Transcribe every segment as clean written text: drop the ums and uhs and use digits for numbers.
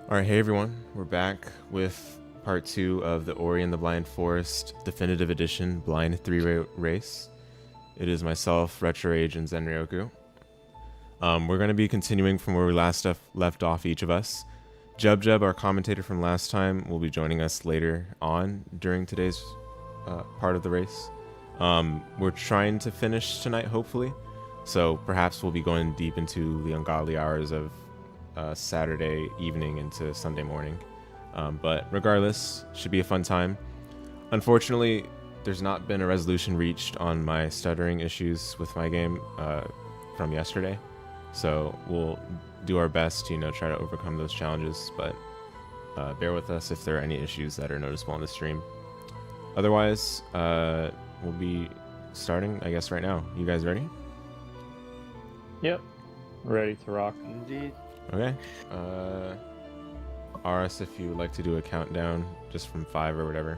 Alright, hey everyone, we're back with part 2 of the Ori and the Blind Forest Definitive Edition Blind 3 race. It is myself, Retro Age, and Zenryoku. We're going to be continuing from where we last left off, each of us. Jub, our commentator from last time, will be joining us later on during today's part of the race. We're trying to finish tonight, hopefully, so perhaps we'll be going deep into the ungodly hours of Saturday evening into Sunday morning. But regardless, should be a fun time. Unfortunately, there's not been a resolution reached on my stuttering issues with my game from yesterday. So we'll do our best to, try to overcome those challenges, but bear with us if there are any issues that are noticeable on the stream. Otherwise, we'll be starting, I guess, right now. You guys ready? Yep. Ready to rock. Indeed. Okay. RS, if you would like to do a countdown, just from 5 or whatever.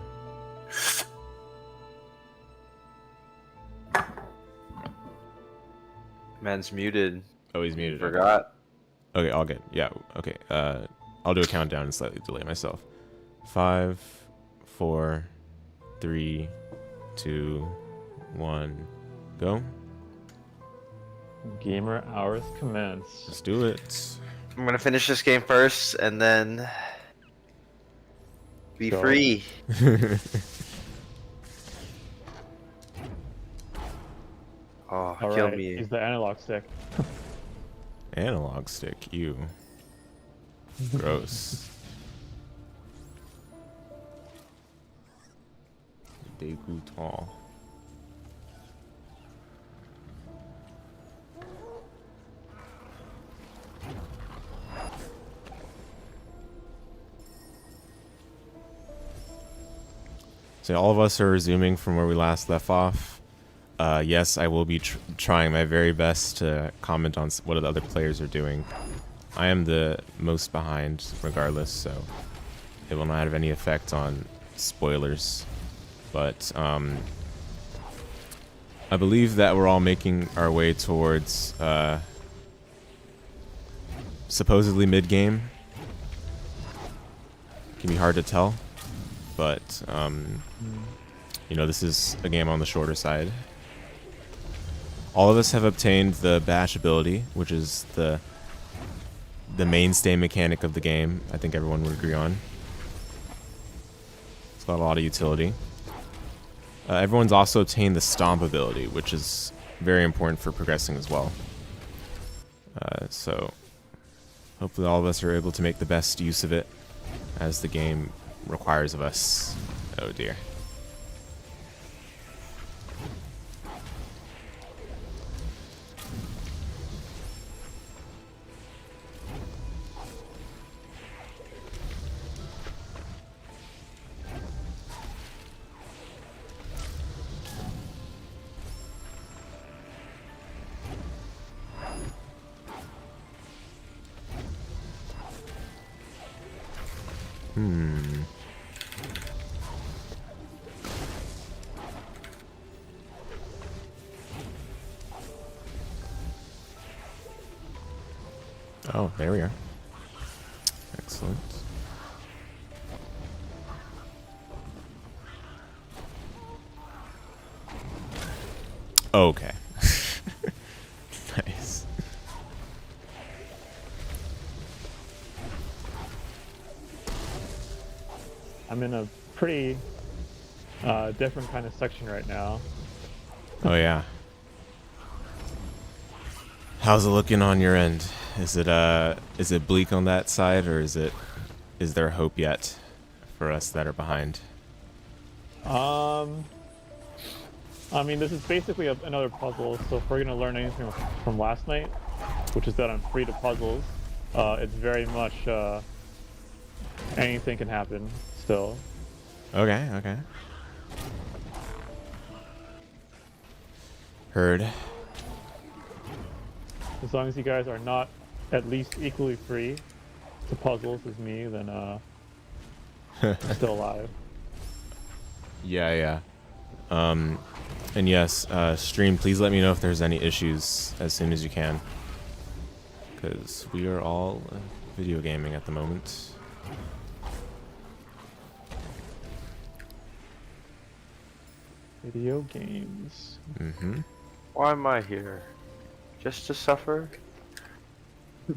Man's muted. Oh, he's muted. Forgot. Okay, all good. Yeah, okay. I'll do a countdown and slightly delay myself. 5, 4, 3, 2, 1, go. Gamer hours commence. Let's do it. I'm gonna finish this game first and then be Go. free. Oh, All kill right, me. use the analog stick. Analog stick, you. Gross. Dégoûtant. So all of us are resuming from where we last left off. Yes, I will be trying my very best to comment on what the other players are doing. I am the most behind, regardless, so it will not have any effect on spoilers. But I believe that we're all making our way towards supposedly mid-game. Can be hard to tell, but this is a game on the shorter side. All of us have obtained the bash ability, which is the mainstay mechanic of the game. I think everyone would agree on. It's got a lot of utility. Everyone's also obtained the stomp ability, which is very important for progressing as well. So hopefully all of us are able to make the best use of it as the game requires of us. Oh dear. Oh, there we are. Excellent. Okay. Nice. I'm in a pretty different kind of section right now. Oh yeah. How's it looking on your end? Is it bleak on that side, or is there hope yet for us that are behind? I mean, this is basically another puzzle, so if we're gonna learn anything from last night, which is that I'm free to puzzles, it's very much anything can happen still. Okay. Heard. As long as you guys are not at least equally free to puzzles as me, then I'm still alive. Yeah. And yes, stream, please let me know if there's any issues as soon as you can. Because we are all video gaming at the moment. Video games. Mm-hmm. Why am I here? Just to suffer?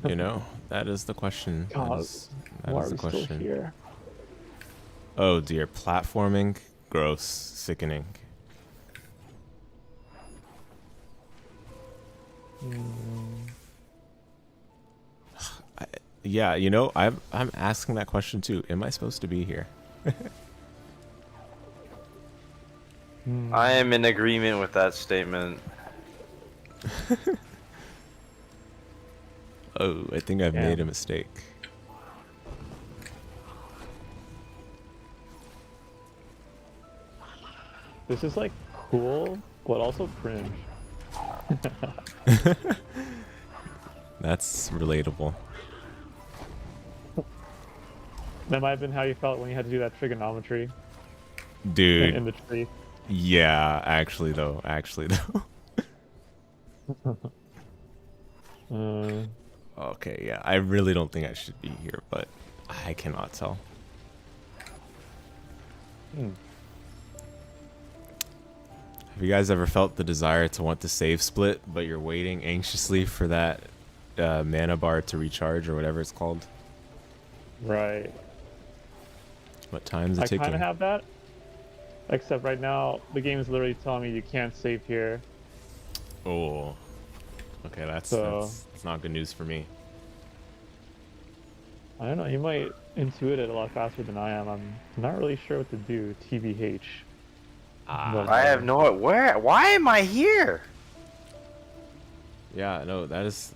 You know, that is the question. God, That why is are the we still question. here? Oh dear, platforming, gross, sickening. Yeah, you know, I'm asking that question too. Am I supposed to be here? I am in agreement with that statement. Oh, I think I've made a Damn. mistake. This is like cool, but also cringe. That's relatable. That might have been how you felt when you had to do that trigonometry Dude, in the tree. yeah, actually though. Okay, yeah, I really don't think I should be here, but I cannot tell. Hmm. Have you guys ever felt the desire to want to save split, but you're waiting anxiously for that mana bar to recharge or whatever it's called? Right. What time's it I ticking? kind of have that, except right now the game is literally telling me you can't save here. Oh, okay, that's not good news for me. I don't know. You might intuit it a lot faster than I am. I'm not really sure what to do. TBH. But, I have no why am I here? Yeah, no, that is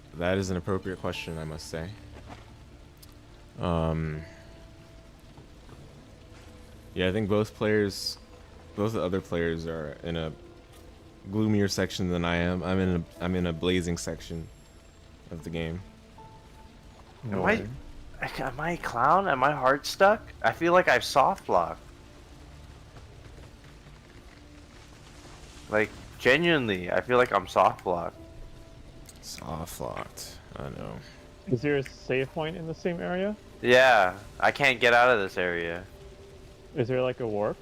an appropriate question, I must say. Yeah, I think both the other players are in a gloomier section than I am. I'm in a blazing section of the game. Am I a clown? Am I hard stuck? I feel like I've soft locked. Like genuinely, I feel like I'm soft locked. Soft locked. I know. Is there a save point in the same area? Yeah, I can't get out of this area. Is there like a warp?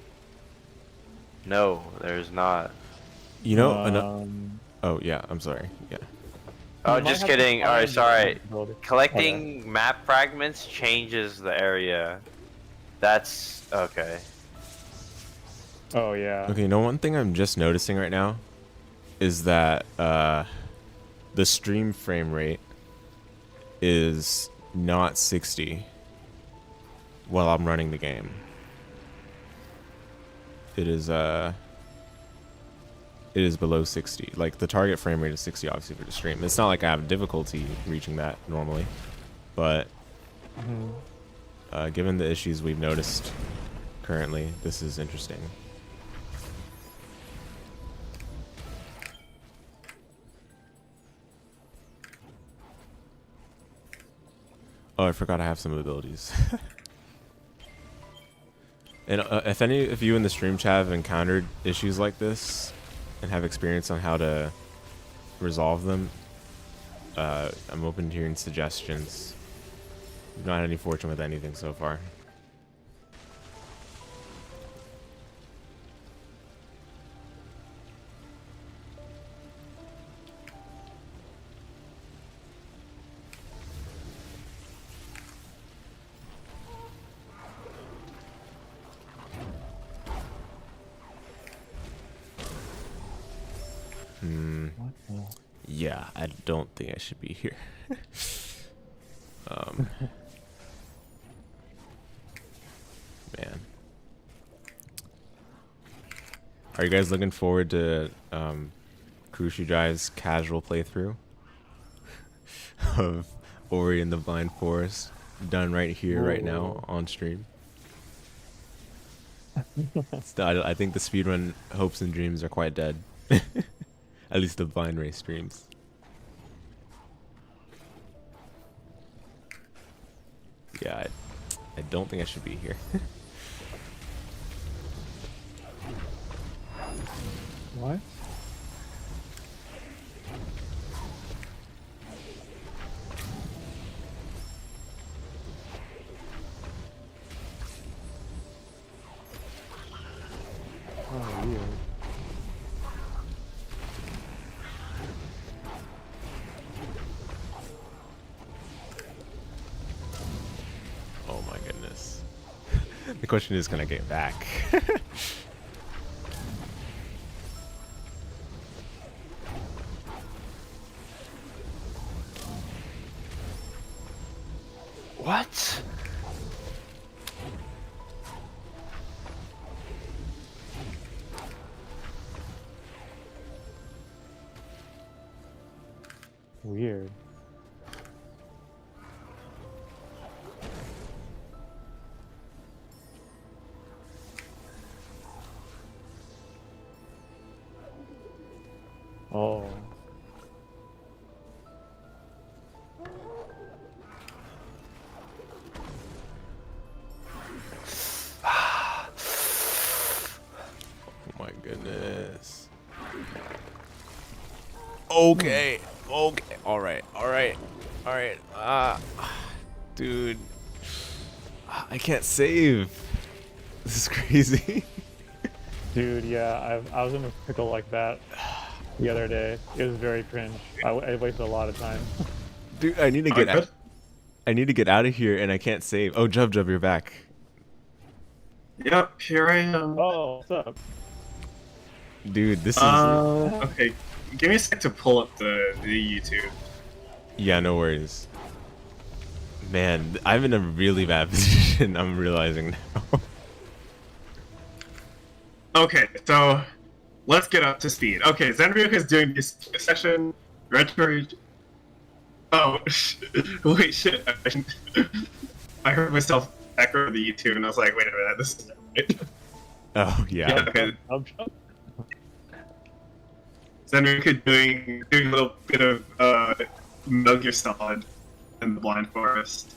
No, there's not. You know, oh yeah, I'm sorry. Yeah. Oh, You might just have to kidding. Alright, find the sorry. ability. Collecting map fragments changes the area. That's okay. Oh yeah. Okay, you know, one thing I'm just noticing right now is that the stream frame rate is not 60 while I'm running the game. It is below 60. Like the target frame rate is 60 obviously for the stream. It's not like I have difficulty reaching that normally, but given the issues we've noticed currently, this is interesting. Oh, I forgot I have some abilities. And if any of you in the stream chat have encountered issues like this and have experience on how to resolve them, I'm open to hearing suggestions. I've not had any fortune with anything so far. Yeah, I don't think I should be here. Man. Are you guys looking forward to Crucial Drive's casual playthrough of Ori and the Blind Forest, done right here, right now, on stream? I think the speedrun hopes and dreams are quite dead. At least the blind race streams. Yeah, I don't think I should be here. What? question is, can I get back? What? Weird. Oh. Oh my goodness. Okay. Okay. All right. All right. All right. Dude. I can't save. This is crazy. Dude, yeah, I was in a pickle like that the other day. It was very cringe. I wasted a lot of time. Dude, I need to get out. I need to get out of here and I can't save. Oh, Jub, you're back. Yep, here I am. Oh, what's up? Dude, this is... Okay, give me a sec to pull up the YouTube. Yeah, no worries. Man, I'm in a really bad position, I'm realizing now. Okay, so let's get up to speed. Okay, Zenryuk is doing this session. Retro. Oh, wait, shit. I heard myself echo the YouTube and I was like, wait a minute, this isn't right. Oh, yeah. Okay. Zenryuk is doing a little bit of Metal Gear Solid in the Blind Forest.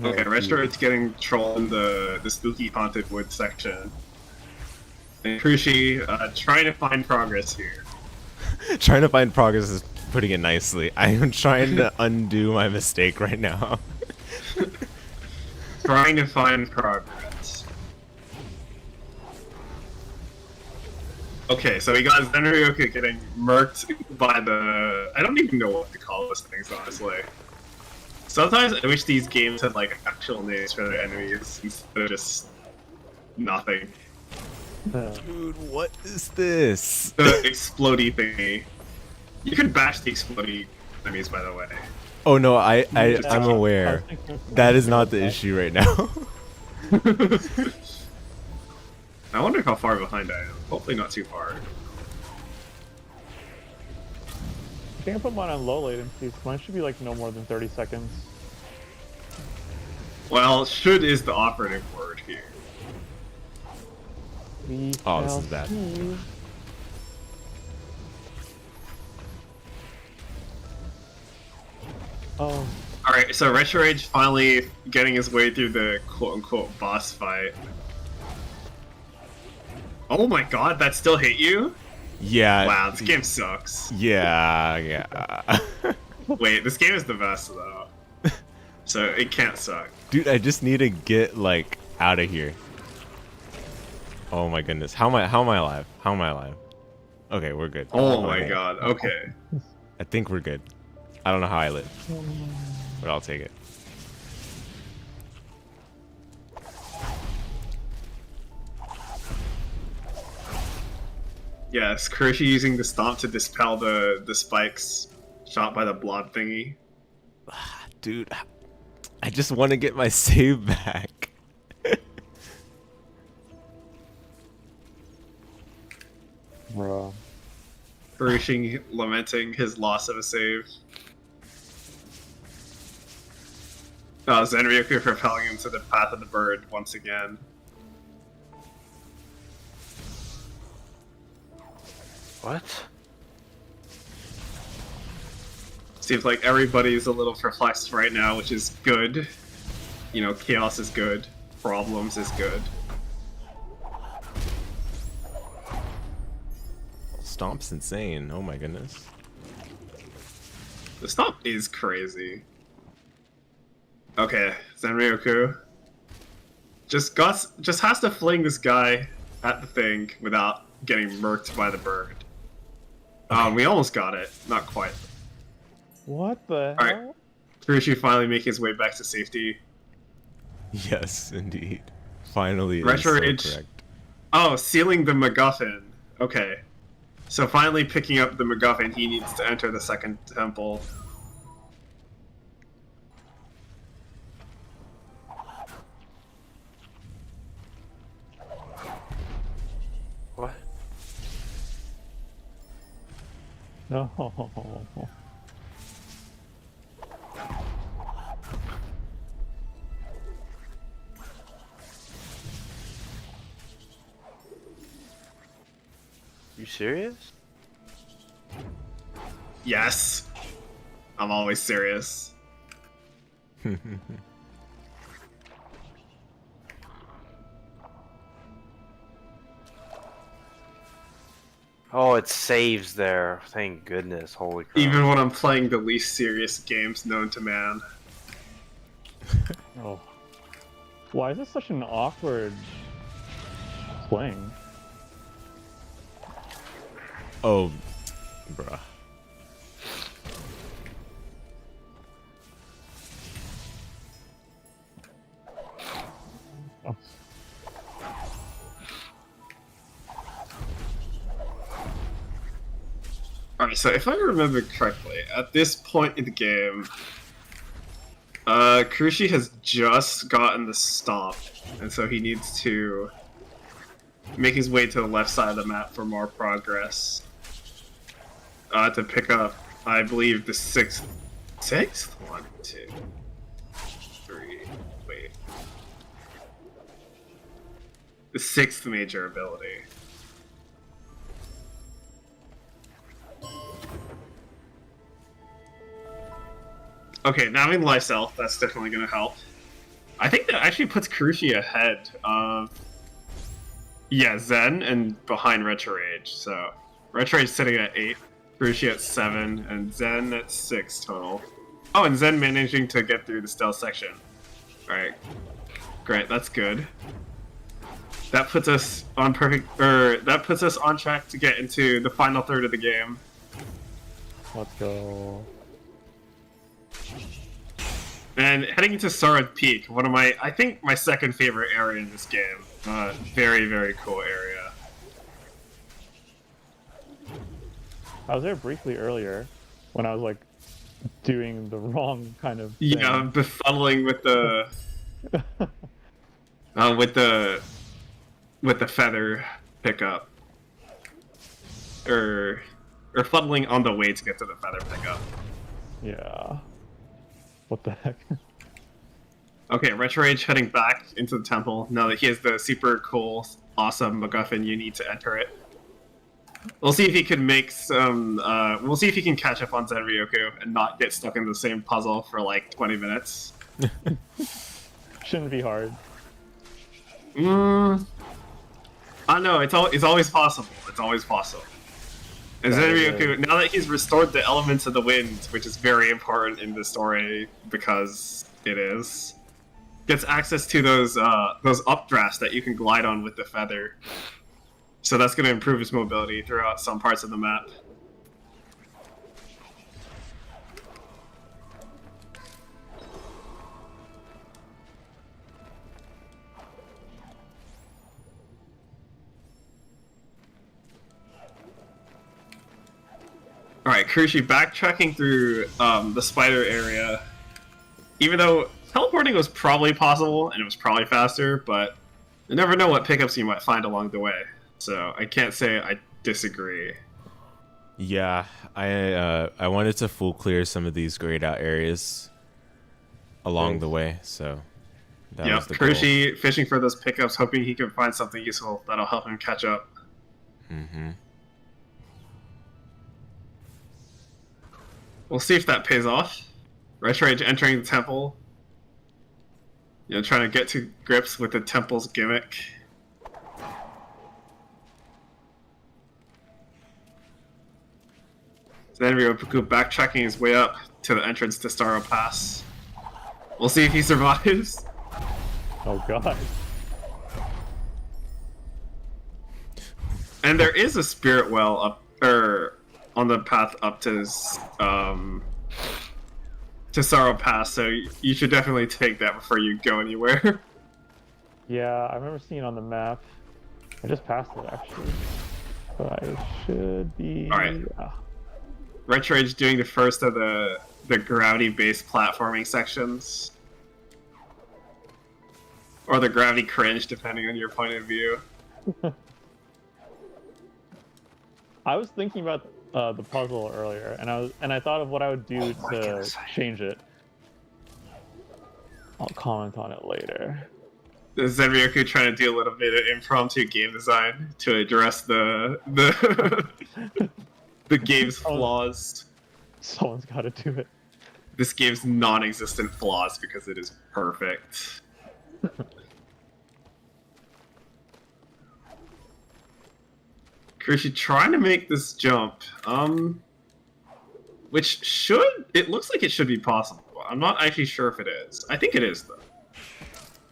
Okay, Restorate's getting trolled in the spooky haunted wood section. And Krushi trying to find progress here. Trying to find progress is putting it nicely. I am trying to undo my mistake right now. Trying to find progress. Okay, so we got Zenryoku getting murked by the... I don't even know what to call those things, honestly. Sometimes I wish these games had like actual names for their enemies instead of just nothing. Dude, what is this? The explodey thingy. You can bash the explodey enemies, by the way. Oh no, I'm aware. That is not the issue right now. I wonder how far behind I am. Hopefully not too far. I think I put mine on low latency, so mine should be like no more than 30 seconds. Well, should is the operative word here. Oh, this is bad. Oh. Alright, so Retro Rage finally getting his way through the quote-unquote boss fight. Oh my god, that still hit you? Yeah. Wow, this game sucks. Yeah. Wait, this game is the best though. So it can't suck. Dude, I just need to get like out of here. Oh my goodness. How am I alive? How am I alive? Okay, we're good. Oh my god, okay. I think we're good. I don't know how I live, but I'll take it. Yes, Kuroshi using the stomp to dispel the spikes shot by the blob thingy. Dude, I just want to get my save back. Bro. Kuroshi lamenting his loss of a save. Zenryoku propelling him to the path of the bird once again. What? Seems like everybody's a little perplexed right now, which is good. You know, chaos is good. Problems is good. Stomp's insane. Oh my goodness. The stomp is crazy. Okay, Zenryoku just has to fling this guy at the thing without getting murked by the bird. We almost got it. Not quite. What the Alright. hell? Kurushi finally making his way back to safety. Yes, indeed. Finally, it is Retro so Rage. correct. Oh, sealing the MacGuffin. Okay. So finally picking up the MacGuffin, he needs to enter the second temple. What? No. You serious? Yes. I'm always serious. Oh, it saves there. Thank goodness. Holy crap. Even when I'm playing the least serious games known to man. Oh. Why is this such an awkward swing? Oh, bruh. Oh. Alright, so if I remember correctly, at this point in the game, Kurushi has just gotten the stomp, and so he needs to make his way to the left side of the map for more progress. To pick up, I believe, the sixth? One, two, three, wait. The sixth major ability. Okay, now having life stealth, that's definitely gonna help. I think that actually puts Kurushi ahead of Zen and behind Retro Rage. So Retro Rage sitting at 8, Kurushi at 7, and Zen at 6 total. Oh, and Zen managing to get through the stealth section. Alright. Great, that's good. That puts us on that puts us on track to get into the final third of the game. Let's go. And heading into Sarad Peak, one of I think my second favorite area in this game. Very, very cool area. I was there briefly earlier when I was like doing the wrong kind of thing. Yeah, befuddling with the with the feather pickup, or fuddling on the way to get to the feather pickup. Yeah. What the heck? Okay, Retro Rage heading back into the temple now that he has the super cool, awesome MacGuffin. You need to enter it. We'll see if he can make some. We'll see if he can catch up on Zenryoku and not get stuck in the same puzzle for like 20 minutes. Shouldn't be hard. I know it's always possible. It's always possible. And Zenryoku, now that he's restored the elements of the wind, which is very important in the story because it is, gets access to those updrafts that you can glide on with the feather. So that's going to improve his mobility throughout some parts of the map. Alright, Kurushi backtracking through the spider area. Even though teleporting was probably possible and it was probably faster, but you never know what pickups you might find along the way. So I can't say I disagree. Yeah, I wanted to full clear some of these grayed out areas along the way, so that was the goal. Kurushi fishing for those pickups, hoping he can find something useful that'll help him catch up. Mm-hmm. We'll see if that pays off. Retro Rage entering the temple. You know, trying to get to grips with the temple's gimmick. Zenryoku backtracking his way up to the entrance to Starro Pass. We'll see if he survives. Oh god. And there is a spirit well up, on the path up to to Sorrow Pass, so you should definitely take that before you go anywhere. Yeah, I remember seeing it on the map. I just passed it actually, but I should be. All right. Retro Age doing the first of the gravity-based platforming sections, or the gravity cringe, depending on your point of view. I was thinking about the puzzle earlier, and I thought of what I would do to change it. I'll comment on it later. Zenryoku trying to do a little bit of impromptu game design to address the the game's flaws. Someone's got to do it. This game's non-existent flaws because it is perfect. Krishi trying to make this jump, which it looks like it should be possible. I'm not actually sure if it is. I think it is though.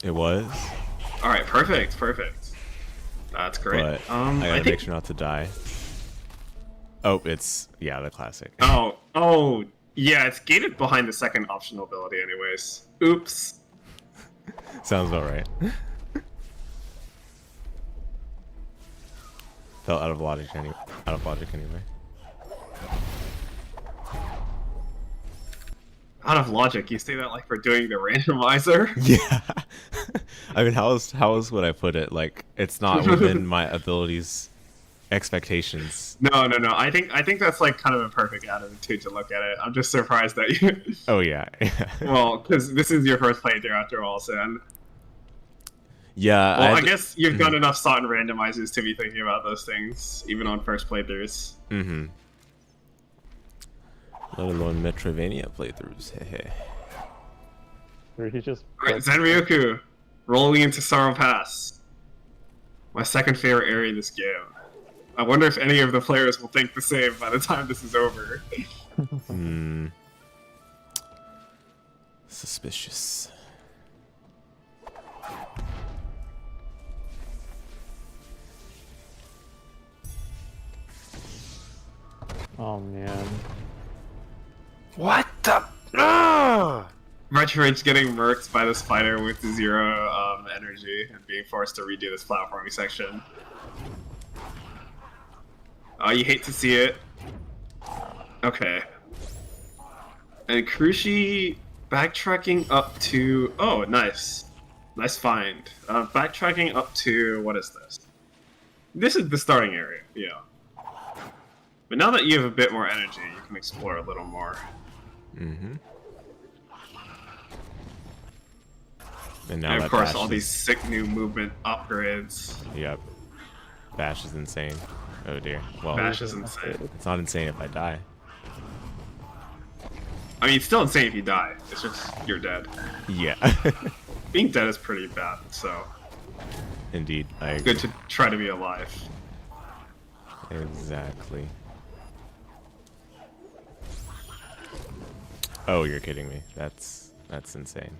It was. All right, perfect. That's great. But I gotta make sure not to die. Oh, it's the classic. Oh, yeah, it's gated behind the second optional ability, anyways. Oops. Sounds about right. Felt out of logic anyway. Out of logic, you say that like we're doing the randomizer? Yeah. I mean, how else would I put it? Like, it's not within my abilities expectations. No. I think that's like kind of a perfect attitude to look at it. I'm just surprised that you. Oh yeah. Well, because this is your first playthrough after all, so. Yeah. Well, I guess you've done enough thought in randomizers to be thinking about those things, even on first playthroughs. Mm-hmm. Let alone Metrovania playthroughs. Hehe. He just. Alright, Zenryoku, rolling into Sorrow Pass. My second favorite area in this game. I wonder if any of the players will think the same by the time this is over. Suspicious. Oh man. What the? Ugh! Retrorage's getting murked by the spider with 0 energy and being forced to redo this platforming section. Oh, you hate to see it. Okay. And Krushi backtracking up to... Oh, nice. Nice find. Backtracking up to... What is this? This is the starting area, yeah. But now that you have a bit more energy, you can explore a little more. Mm-hmm. And now And that of course, Bash all is... these sick new movement upgrades. Yep. Bash is insane. Oh dear. Well, Bash is insane. it's not insane if I die. I mean, it's still insane if you die. It's just, you're dead. Yeah. Being dead is pretty bad, so... Indeed. I agree. Good to try to be alive. Exactly. Oh, you're kidding me. That's insane.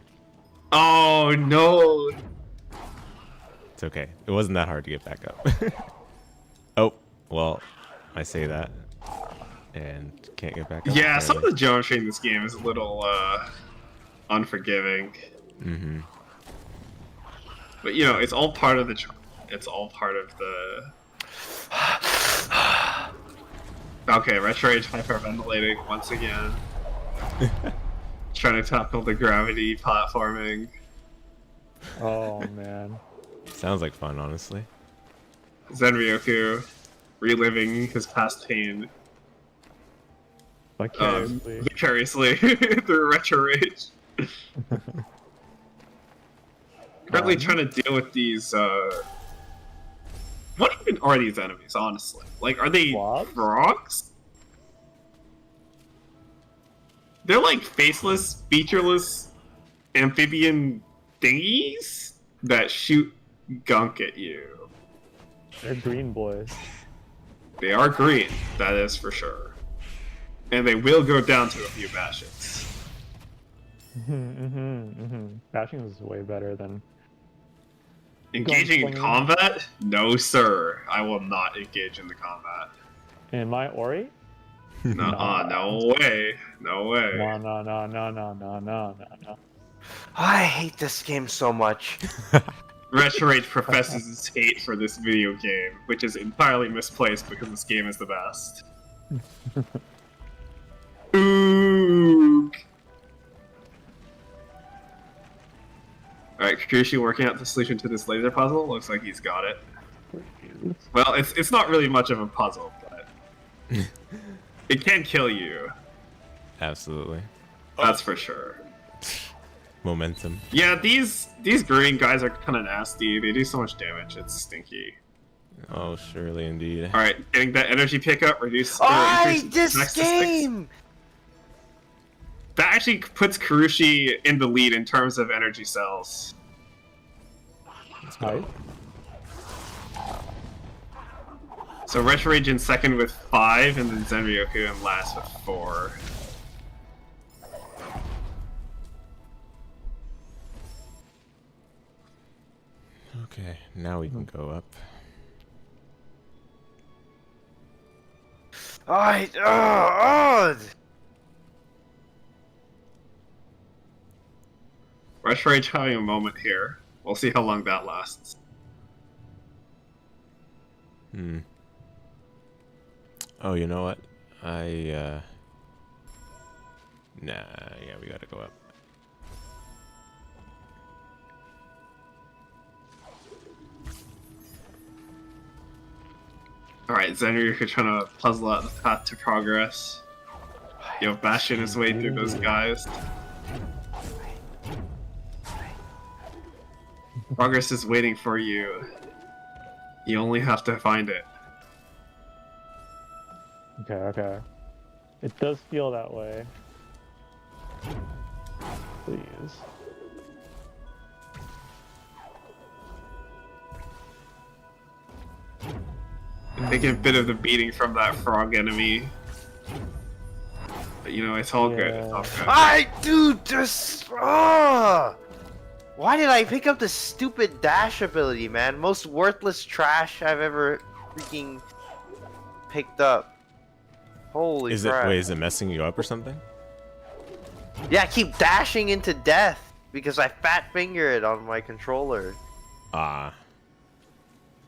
Oh, no! It's okay. It wasn't that hard to get back up. Oh, well, I say that. And can't get back up. Yeah, some of the apparently. geometry in this game is a little, unforgiving. Mm-hmm. But, you know, it's all part of the charm. It's all part of the... Okay, Retroage hyperventilating once again. Trying to tackle the gravity platforming. Oh man. Sounds like fun, honestly. Zenryoku reliving his past pain Vicariously. vicariously through Retroage. Currently trying to deal with these, what even are these enemies, honestly? Like, are they Blobs? frogs? They're like faceless, featureless amphibian thingies that shoot gunk at you. They're green boys. They are green, that is for sure. And they will go down to a few bashes. Bashing is way better than. Engaging in Gunslinging. combat? No, sir. I will not engage in the combat. In my Ori? No way. No way. No, no, no, no, no, no, no, no, no. I hate this game so much. Retro Rage professes his hate for this video game, which is entirely misplaced because this game is the best. Ooh. Alright, Kikuchi working out the solution to this laser puzzle. Looks like he's got it. Well, it's not really much of a puzzle, but it can kill you. Absolutely. That's for sure. Momentum. Yeah, these green guys are kind of nasty. They do so much damage. It's stinky. Oh, surely indeed. All right, getting that energy pickup, reduce. This max to 6. game. That actually puts Karushi in the lead in terms of energy cells. Let's go. So Retro Rage in second with 5, and then Zenryoku in last with 4. Okay, now we can go up. Retro Rage having a moment here. We'll see how long that lasts. Oh, you know what? Nah, yeah, we gotta go up. Alright, Zenryoku trying to puzzle out the path to progress. Yo, Bastion his way through those guys. Progress is waiting for you. You only have to find it. Okay, okay. It does feel that way. Please. Taking a bit of the beating from that frog enemy. But you know, it's all good. It's all good. Dude, just why did I pick up the stupid dash ability, man? Most worthless trash I've ever freaking picked up. Holy crap. Wait, is it messing you up or something? Yeah, I keep dashing into death because I fat finger it on my controller. Ah.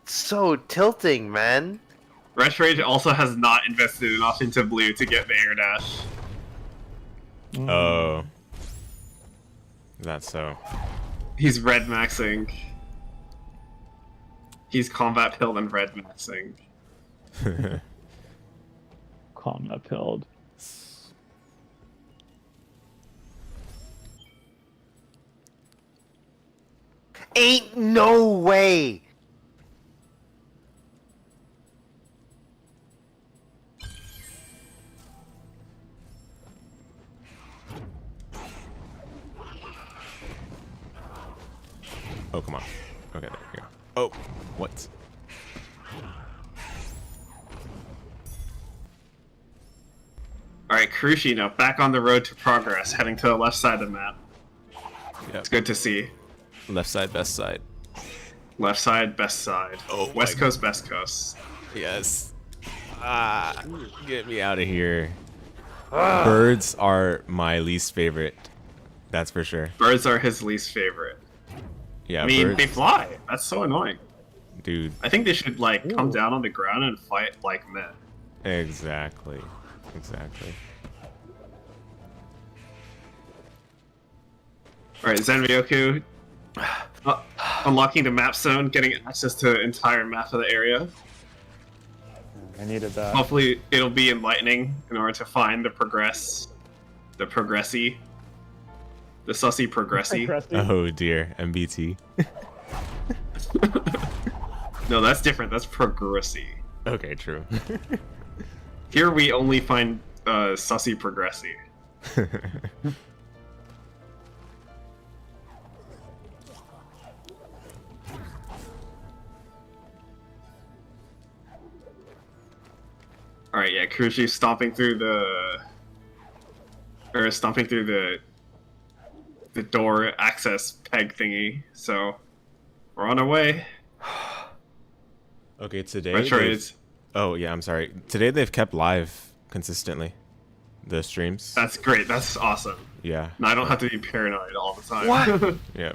It's so tilting, man. Retro Rage also has not invested enough into blue to get the air dash. Oh. That's so. He's red maxing. He's combat pilled and red maxing. Combat pilled. Ain't no way. Oh, come on. Okay, there we go. Oh, what? Alright, Karushi now back on the road to progress, heading to the left side of the map. Yep. It's good to see. Left side, best side. Left side, best side. Oh, West Coast, best coast. Yes. Ah, get me out of here. Birds are my least favorite. That's for sure. Birds are his least favorite. Yeah, I mean, birds. they fly. That's so annoying. Dude. I think they should, like, come down on the ground and fight like men. Exactly. Exactly. Alright, Zenryoku. Unlocking the map zone, getting access to the entire map of the area. I needed that. Hopefully, it'll be enlightening in order to find the progressi. The sussy progressi. Oh dear, MBT. No, that's different. That's progressi. Okay, true. Here we only find sussy progressi. Alright, yeah, Kurushi's stomping through the door access peg thingy, so we're on our way. Okay, today. Retro Rage. Oh yeah, I'm sorry. Today they've kept live consistently. The streams. That's great. That's awesome. Yeah. Now I don't have to be paranoid all the time. What? Yeah.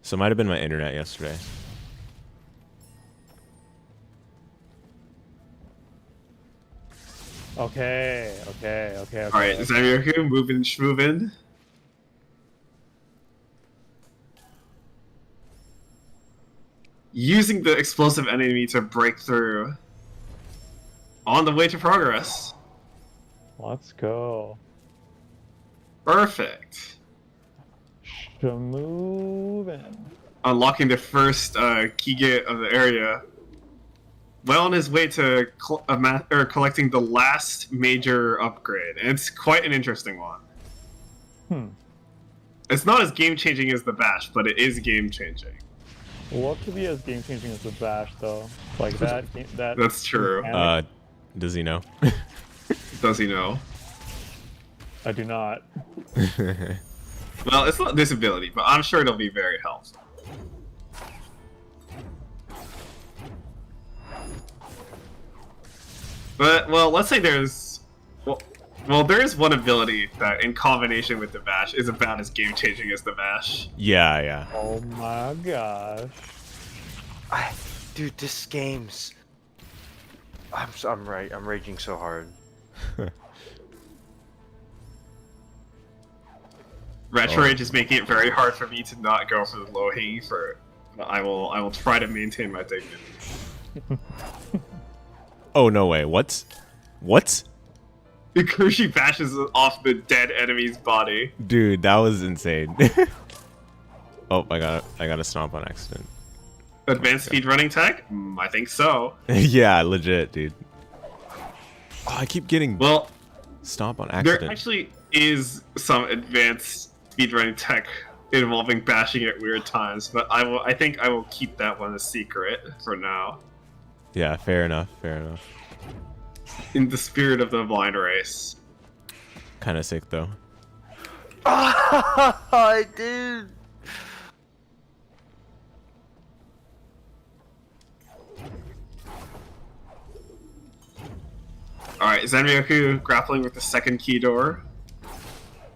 So it might have been my internet yesterday. Okay. All right, Zanryoku, move in, shmove in. Using the explosive enemy to break through. On the way to progress. Let's go. Perfect. Moving. Unlocking the first key gate of the area. Well on his way to collecting the last major upgrade. And it's quite an interesting one. It's not as game-changing as the Bash, but it is game-changing. What could be as game-changing as the Bash, though? Like that. That's true. Does he know? Does he know? I do not. Well, it's not this ability, but I'm sure it'll be very helpful. But, well, let's say there's... Well, there is one ability that, in combination with the Bash, is about as game-changing as the Bash. Yeah. Oh my gosh. Dude, this game's... I'm raging so hard. Retro Rage is making it very hard for me to not go for the low-hanging fruit. I will try to maintain my dignity. Oh, no way. What? Kushi bashes off the dead enemy's body. Dude, that was insane. Oh, I got a stomp on accident. Advanced speedrunning tech? I think so. Yeah, legit, dude. Oh, I keep getting stomp on accident. There actually is some advanced speedrunning tech involving bashing at weird times, but I think I will keep that one a secret for now. Yeah, fair enough. In the spirit of the blind race. Kind of sick though. I did. Alright, Zanryoku grappling with the second key door.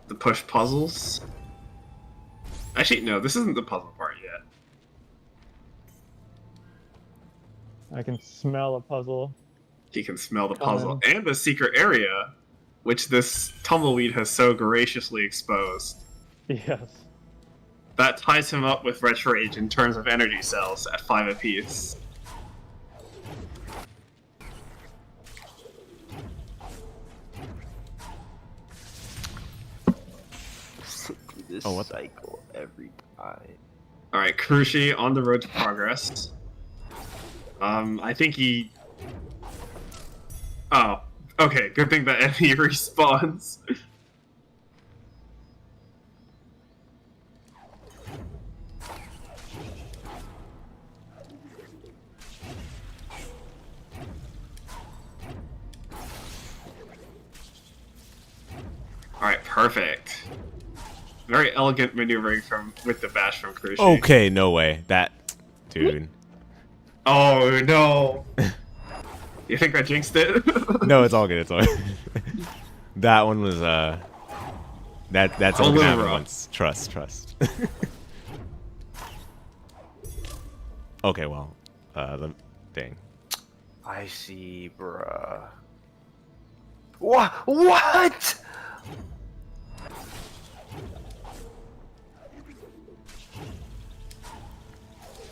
The push puzzles. Actually, no, this isn't the puzzle part yet. I can smell a puzzle. He can smell the puzzle and the secret area, which this tumbleweed has so graciously exposed. Yes. That ties him up with Retro Rage in terms of energy cells at 5 apiece. This what cycle every time. Alright, Kurushi on the road to progress. I think he... Oh, okay, good thing that enemy respawns. Alright, perfect. Very elegant maneuvering with the bash from Kurushi. Okay, no way. That, dude. Oh no! You think I jinxed it? No, it's all good. That one was that's only gonna happen once. Trust. Okay, well, dang. I see, bruh. What?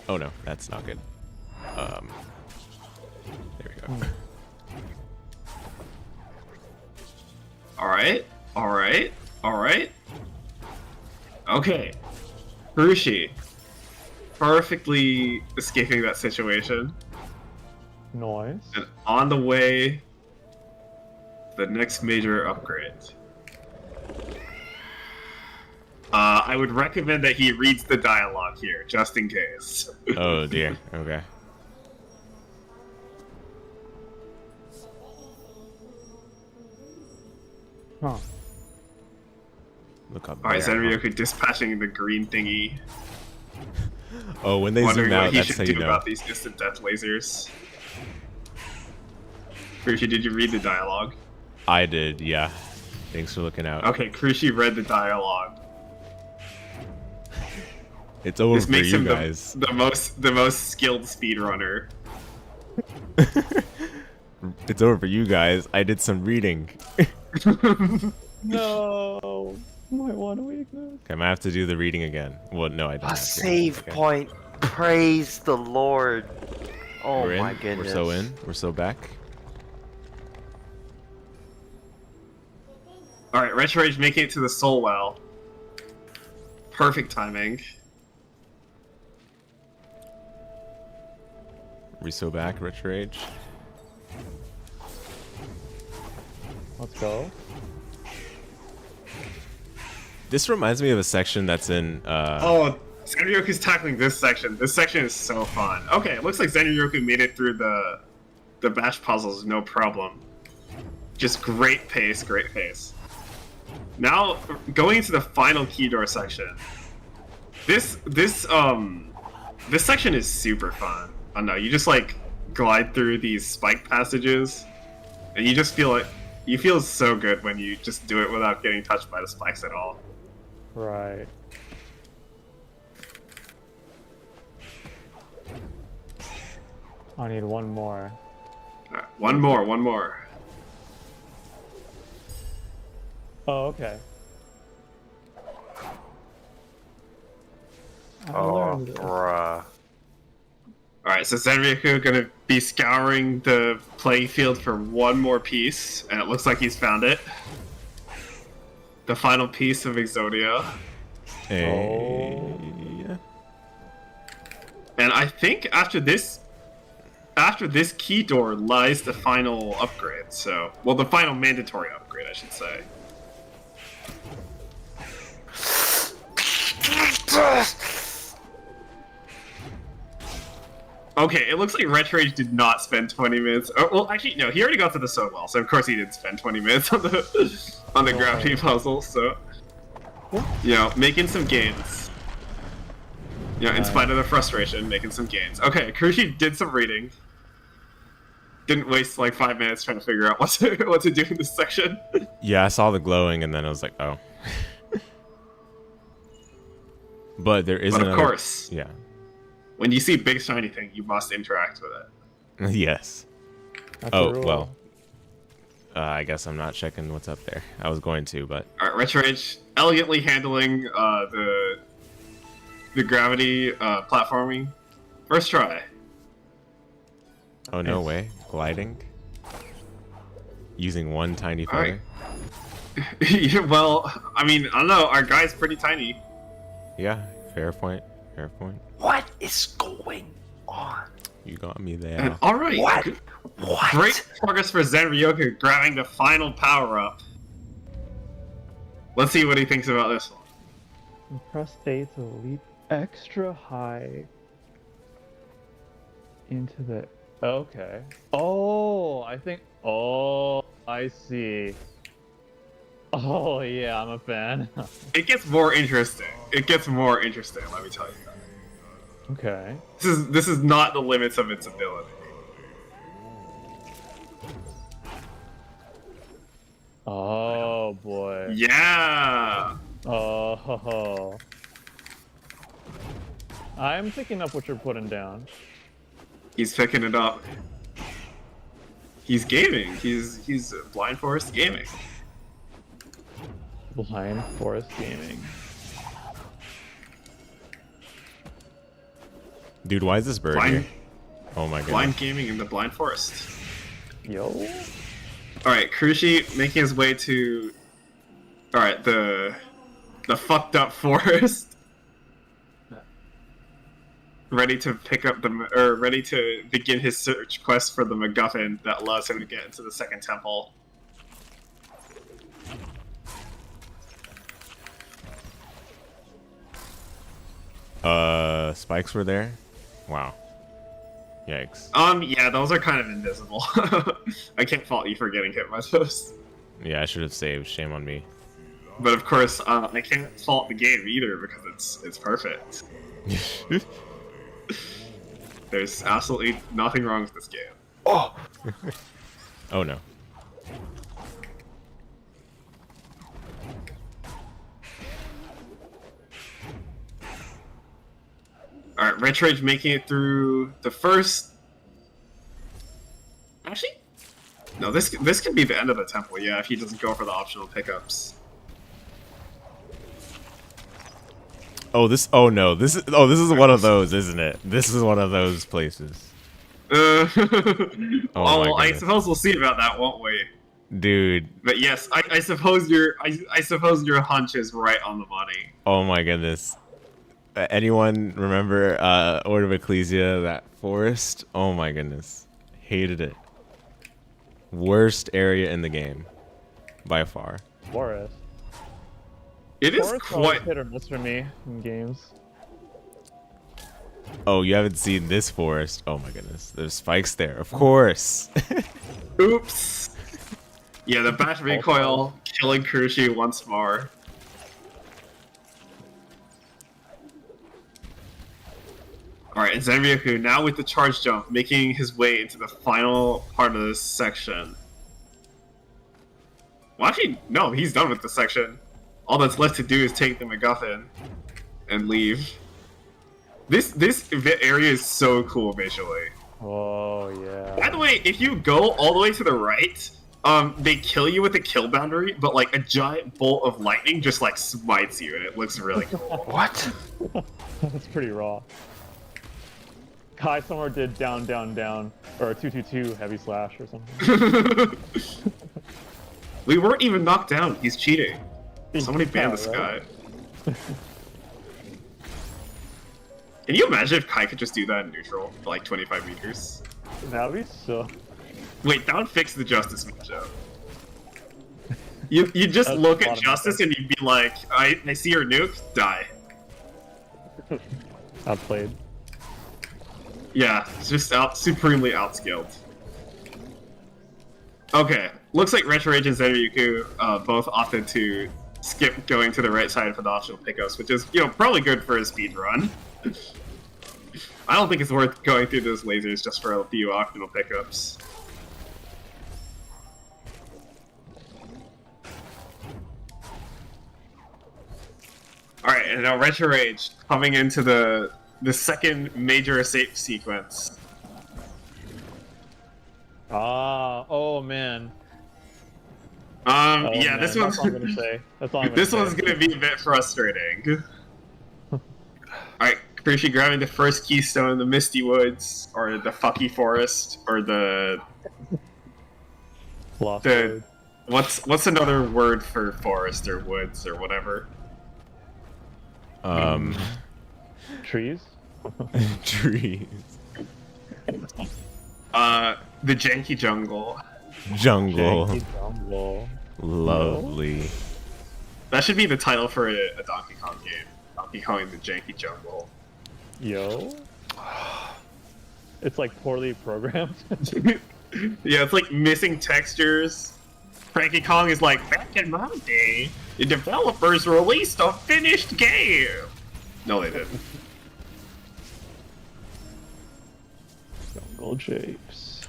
Oh no, that's not good. There we go. Alright. Okay. Kurushi. Perfectly escaping that situation. Noise. And on the way to the next major upgrade. I would recommend that he reads the dialogue here, just in case. Oh dear. Okay. Huh. Look up. Alright, there. Zanryoku dispatching the green thingy. Oh, when they Wondering zoom out, what he that's should how do you know. about these instant death lasers. Cruci, did you read the dialogue? I did, yeah. Thanks for looking out. Okay, Cruci read the dialogue. It's over This for makes you him guys. the most skilled speedrunner. It's over for you guys. I did some reading. No, my one weakness. Okay, I might have to do the reading again. Well, no, I don't. A have to. save Okay. point. Praise the Lord. Oh We're in. my goodness. We're so in. We're so back. Alright, Retro Rage making it to the Soul Well. Perfect timing. We so back, Rich Rage. Let's go. This reminds me of a section that's in. Oh, Zenryoku's tackling this section. This section is so fun. Okay, it looks like Zenryoku made it through the bash puzzles, no problem. Just great pace, great pace. Now, going into the final key door section. This section is super fun. I don't know, you just like glide through these spike passages, and you just feel you feel so good when you just do it without getting touched by the spikes at all. Right. I need one more. Alright, one more. Oh, okay. I Oh, learned this. bruh. Alright, so Zenryoku gonna be scouring the playing field for one more piece, and it looks like he's found it. The final piece of Exodia. Hey. And I think after this key door lies the final upgrade, so... Well, the final mandatory upgrade, I should say. Okay, it looks like Retrage did not spend 20 minutes. Oh, well, actually, no, he already got to the so well, so of course he didn't spend 20 minutes on the gravity puzzle. So, you know, making some gains. You know, in spite of the frustration, making some gains. Okay, Cruci did some reading. Didn't waste like 5 minutes trying to figure out what to do in this section. Yeah, I saw the glowing, and then I was like, oh. But there is But of another. course, Yeah. when you see big shiny thing, you must interact with it. Yes. That's a Oh rule. well. I guess I'm not checking what's up there. I was going to, but Alright, Retrage elegantly handling the gravity platforming. First try. oh no way, gliding. Using one tiny feather. Alright. Well, I mean, I don't know. Our guy's pretty tiny. Yeah, fair point. Fair point. What is going on? You got me there. And alright. What? What? Great progress for Zenryoku grabbing the final power up. Let's see what he thinks about this one. Press A to leap extra high into the. Okay. Oh, I think. Oh, I see. Oh yeah, I'm a fan. It gets more interesting. It gets more interesting, let me tell you. Okay. This is not the limits of its ability. Oh boy. Yeah. Oh. I'm picking up what you're putting down. He's picking it up. He's gaming. He's Blind Forest gaming. Blind Forest Gaming. Dude, why is this bird Blind, here? Oh my god. blind gaming in the Blind Forest. Yo. Alright, Cruci making his way to alright, the fucked up forest. Ready to pick up ready to begin his search quest for the MacGuffin that allows him to get into the second temple. Spikes were there? Wow. Yikes. Yeah, those are kind of invisible. I can't fault you for getting hit by those. Yeah, I should have saved. Shame on me. But of course, I can't fault the game either because it's perfect. There's absolutely nothing wrong with this game. Oh! Oh no. Alright, Retrage making it through the first... Actually? No, this could be the end of the temple, yeah, if he doesn't go for the optional pickups. Oh no, this is one of those, isn't it? This is one of those places. Oh, my well, I goodness. suppose we'll see about that, won't we? Dude, But yes, I suppose I suppose your hunch is right on the money. oh my goodness. Anyone remember Order of Ecclesia, that forest? Oh my goodness. Hated it. Worst area in the game. By far. Forest. It is Forest always quite... hit or miss for me in games. Oh, you haven't seen this forest? Oh my goodness. There's spikes there. Of course. Oops. Yeah, the bash recoil killing Kurushi once more. Alright, and Zenryoku now with the charge jump, making his way into the final part of this section. Well, actually, no, he's done with the section. All that's left to do is take the MacGuffin and leave. This area is so cool visually. Oh yeah. By the way, if you go all the way to the right, they kill you with a kill boundary, but like a giant bolt of lightning just like smites you, and it looks really cool. What? That's pretty raw. Kai somewhere did down, down, down, or a 222 heavy slash or something. We weren't even knocked down. He's cheating. Somebody Yeah, banned this right? guy. Can you imagine if Kai could just do that in neutral for like 25 meters? That'd be so. Wait, that would fix the Justice matchup. You just That's look a at lot of Justice and you'd be like, I see your nuke, die. Outplayed. Yeah, it's just supremely outscaled. Okay, looks like Retro Rage and Zenryoku both opted to skip going to the right side for the optional pickups, which is, you know, probably good for a speed run. I don't think it's worth going through those lasers just for a few optional pickups. Alright, and now Retro Rage coming into the second major escape sequence. Ah, oh man. Yeah, man, this that's one's all I'm gonna say. That's all I'm gonna this say. one's gonna be a bit frustrating. Alright, Kurushi grabbing the first keystone in the Misty Woods, or the Fucky Forest, or the Lost the road. what's another word for forest or woods or whatever? Trees. Trees. The Janky Jungle. Jungle. Janky jungle. Lovely. That should be the title for a Donkey Kong game. Donkey Kong in the Janky Jungle. Yo. It's like poorly programmed. Yeah, it's like missing textures. Cranky Kong is like, back in my day, the developers released a finished game! No, they didn't. Jungle shapes.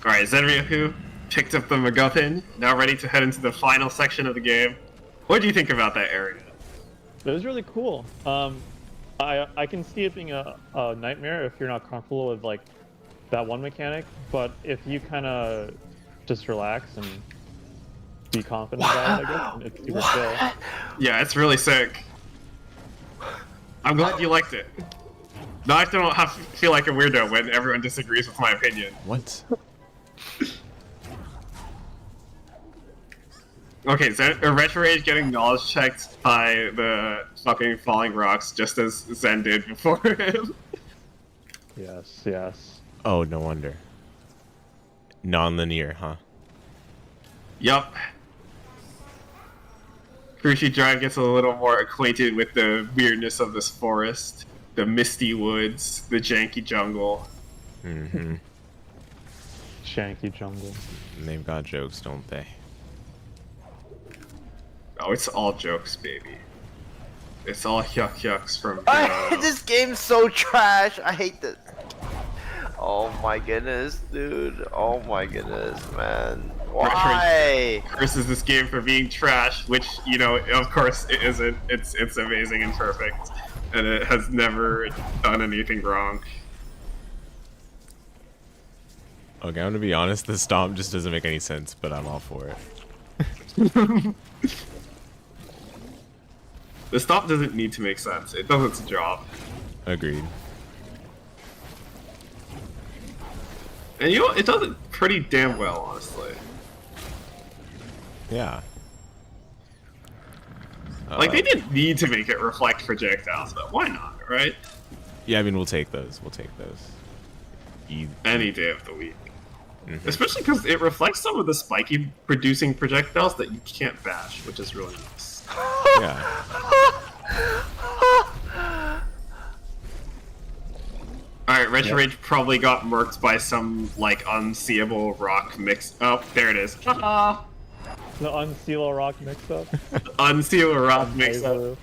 Alright, Zenryoku picked up the MacGuffin, now ready to head into the final section of the game. What do you think about that area? It was really cool. I can see it being a nightmare if you're not comfortable with like that one mechanic, but if you kind of just relax and be confident about it, I guess, and it's super chill. Yeah, it's really sick. I'm glad you liked it. Now I don't have to feel like a weirdo when everyone disagrees with my opinion. What? Okay, so Retro Rage getting knowledge checked by the fucking falling rocks just as Zen did before him. Yes, yes. Oh, no wonder. Non-linear, huh? Yup. Kurushi Drive gets a little more acquainted with the weirdness of this forest, the misty woods, the janky jungle. Mm-hmm. Shanky jungle. They've got jokes, don't they? Oh, it's all jokes, baby. It's all yucks from... This game's so trash. I hate this. Oh my goodness, dude. Oh my goodness, man. Why? Versus this game for being trash, which, you know, of course it isn't. It's amazing and perfect, and it has never done anything wrong. Okay, I'm gonna be honest. The stomp just doesn't make any sense, but I'm all for it. The stomp doesn't need to make sense. It does its job. Agreed. And you know, it does it pretty damn well, honestly. Yeah. Like, they didn't need to make it reflect projectiles, but why not, right? Yeah, I mean, we'll take those. We'll take those. Any day of the week. Especially because it reflects some of the spiky producing projectiles that you can't bash, which is really nice. Yeah. Alright, Retro Rage probably got murked by some, like, unseeable rock mix. Oh, there it is. The Unseal Rock mix-up. Unseal rock mix-up.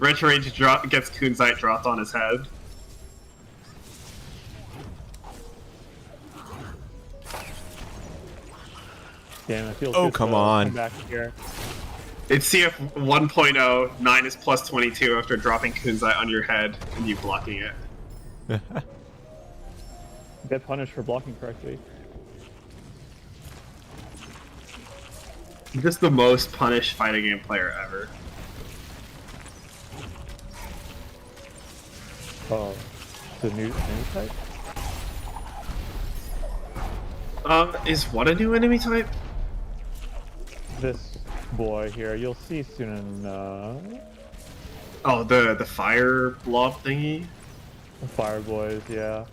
Retro Rage gets Kunzite dropped on his head. Damn, it feels Oh, good come to on. come back here. It's CF 1.0, 9 is plus 22 after dropping Kunzite on your head and you blocking it. Get punished for blocking correctly. Just the most punished fighting game player ever. Oh, the new enemy type? Is what a new enemy type? This boy here, you'll see soon enough. Oh, the fire blob thingy? The Fire Boys, yeah.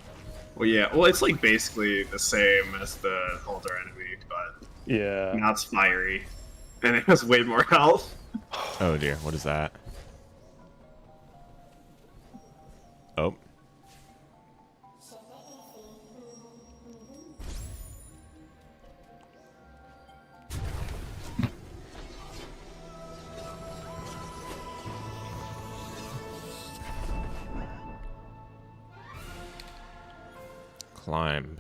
Well, yeah, well, it's like basically the same as the older enemy, but Yeah. now it's fiery. And it has way more health. Oh dear, what is that? Oh. Climb.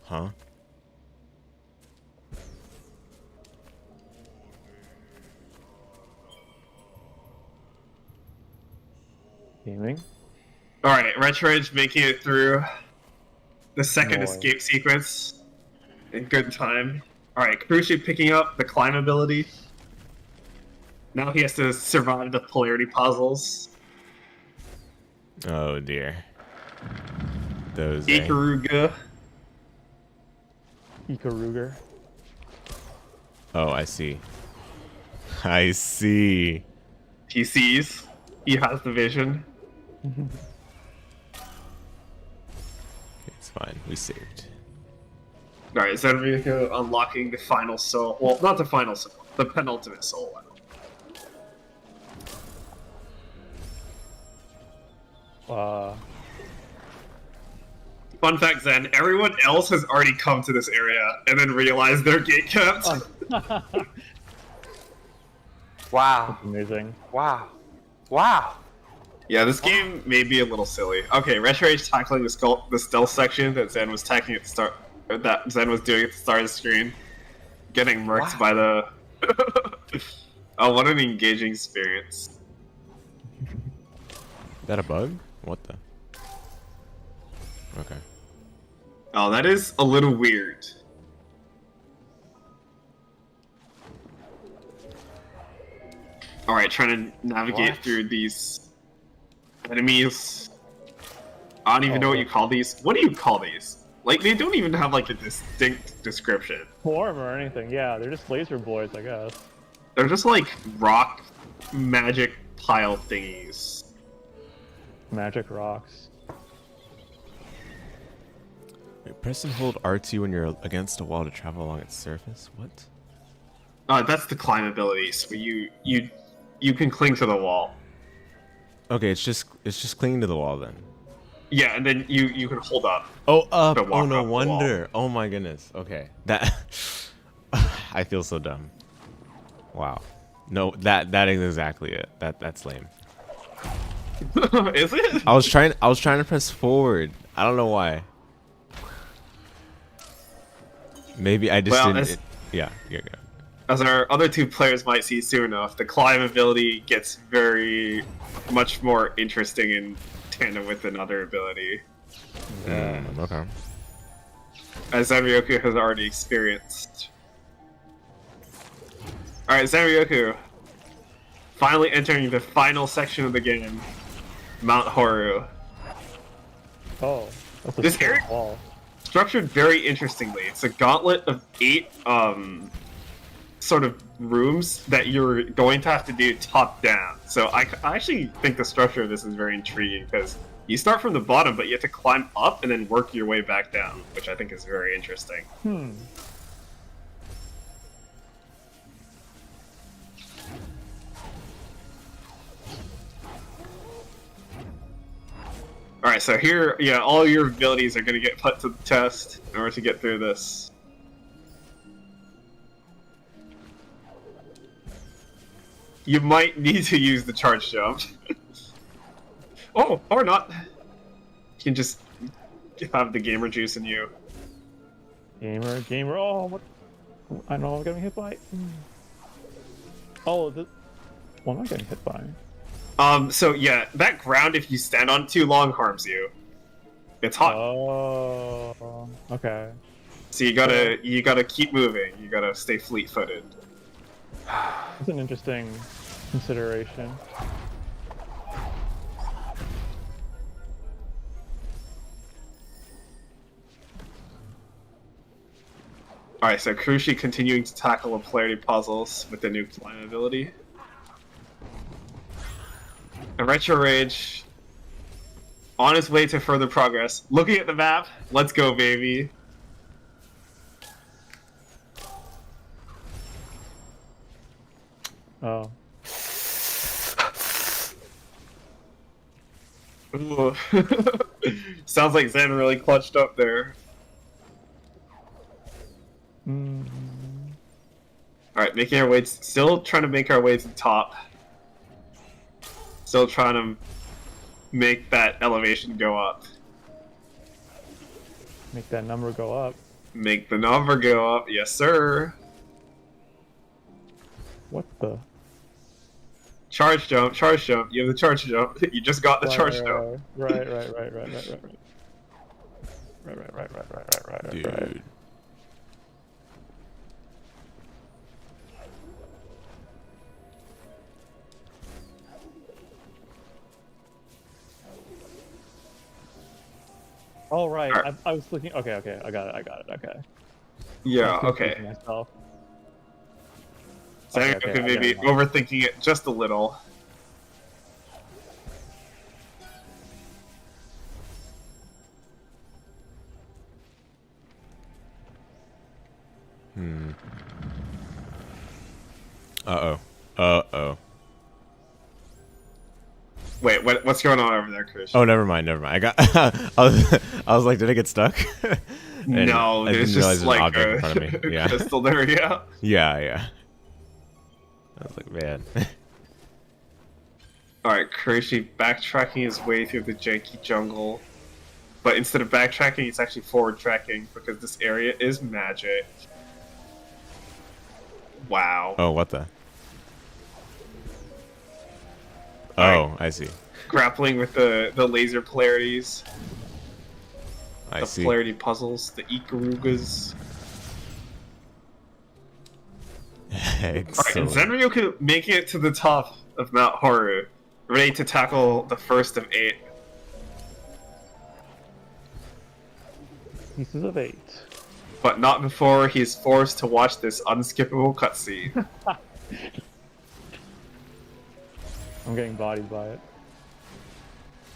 Huh? Gaming? Alright, Retro Rage making it through the second Boy. escape sequence in good time. Alright, Crucially picking up the climb ability. Now he has to survive the polarity puzzles. Oh dear. Those. Ikaruga. Ikaruger. Oh, I see. I see. He sees. He has the vision. It's fine. We saved. Alright, Zenryuka unlocking the final soul. Well, not the final soul. The penultimate soul. Fun fact, Zen, everyone else has already come to this area and then realized they're gate kept. Wow. Amazing. Wow. Wow. Yeah, this game may be a little silly. Okay, Retro Age tackling the stealth section that Zen was tackling at the start, or that Zen was doing at the start of the screen, getting murked by the. Oh, what an engaging experience! Is that a bug? What the? Okay. Oh, that is a little weird. All right, trying to navigate What? through these enemies. I don't even know what you call these. What do you call these? Like, they don't even have, like, a distinct description. Form or anything, yeah. They're just laser boys, I guess. They're just, like, rock magic pile thingies. Magic rocks. Wait, press and hold R2 when you're against a wall to travel along its surface? What? That's the climb abilities, where you can cling to the wall. Okay, it's just clinging to the wall then. Yeah, and then you can hold up. Oh, up! To Oh, walk no up the wall. wonder! Oh my goodness. Okay, that I feel so dumb. Wow. No, that is exactly it. That's lame. Is it? I was trying to press forward. I don't know why. Maybe I just Well, didn't. Yeah. As our other two players might see soon enough, the climb ability gets very much more interesting in tandem with another ability, Okay. as Zanryoku has already experienced. Alright, Zanryoku, finally entering the final section of the game, Mount Horu. Oh, that's a This straight area- wall. Structured very interestingly. It's a gauntlet of 8 sort of rooms that you're going to have to do top down. So I actually think the structure of this is very intriguing because you start from the bottom, but you have to climb up and then work your way back down, which I think is very interesting. Alright, so here, yeah, all your abilities are going to get put to the test in order to get through this. You might need to use the charge jump. Oh, or not. You can just have the gamer juice in you. Gamer. Oh, what? I know I'm getting hit by. Oh, what am I getting hit by? So yeah, that ground, if you stand on it too long, harms you. It's hot. Oh, okay. So you gotta keep moving. You gotta stay fleet-footed. That's an interesting consideration. Alright, so Kurushi continuing to tackle the polarity puzzles with the new climb ability. And Retro Rage on his way to further progress. Looking at the map, let's go, baby. Oh. Ooh. Sounds like Zen really clutched up there. Alright, making our way, still trying to make our way to the top. Still trying to make that elevation go up. Make that number go up. Make the number go up, yes sir. What the? Charge jump, charge jump. You have the charge jump. You just got the charge jump. Right. Dude. Oh, right. Alright. I was looking. Okay. I got it. Okay. Yeah, I was okay. confusing myself. So Okay, I could I maybe get it now. overthinking it just a little. Uh-oh. Wait, what's going on over there, Chris? Oh, never mind. I got. I was like, did I get stuck? And no, I there's didn't realize just an like object a in front of me. Yeah. crystal there, yeah. Yeah. I was like, man. Alright, Kurushi backtracking his way through the janky jungle. But instead of backtracking, he's actually forward tracking because this area is magic. Wow. Oh, what the? Alright. Oh, I see. Grappling with the laser polarities, I the see. polarity puzzles, the Ikarugas. Alright, and Excellent. Zenryoku making it to the top of Mount Horu, ready to tackle the first of 8. Pieces of 8. But not before he's forced to watch this unskippable cutscene. I'm getting bodied by it.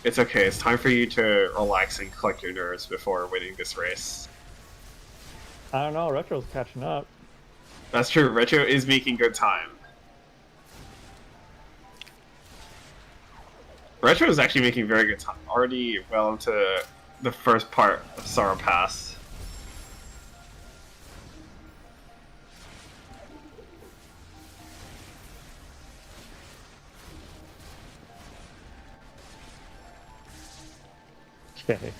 It's okay, it's time for you to relax and collect your nerves before winning this race. I don't know. Retro's catching up. That's true, Retro is making good time. Retro is actually making very good time. Already well into the first part of Sorrow Pass. Okay.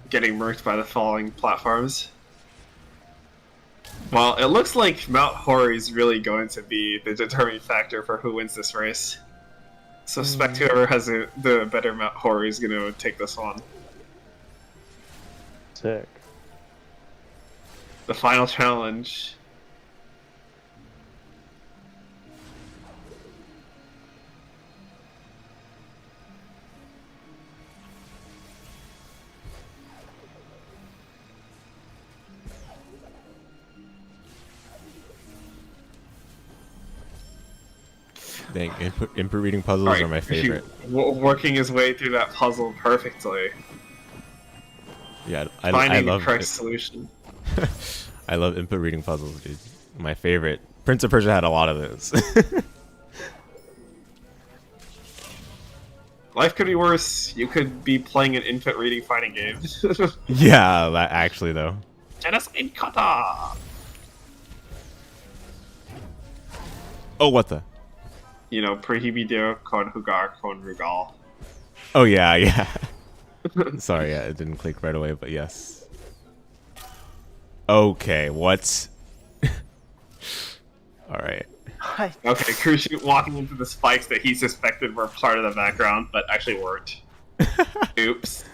Getting murked by the falling platforms. Well, it looks like Mount Hori is really going to be the determining factor for who wins this race. Suspect whoever has the better Mount Hori is going to take this one. Sick. The final challenge. Dang, input reading puzzles are my favorite. Working his way through that puzzle perfectly. Yeah, I Finding love the correct it. solution. I love input reading puzzles, dude. My favorite. Prince of Persia had a lot of those. Life could be worse. You could be playing an input reading fighting game. Yeah, that actually though. Genocide kata! Oh, what the? You know, Prohibido kon Hugar kon Rugal. Oh yeah, yeah. Sorry, yeah, it didn't click right away, but yes. Okay, what? Alright. Okay, Kurushi walking into the spikes that he suspected were part of the background, but actually weren't. Oops.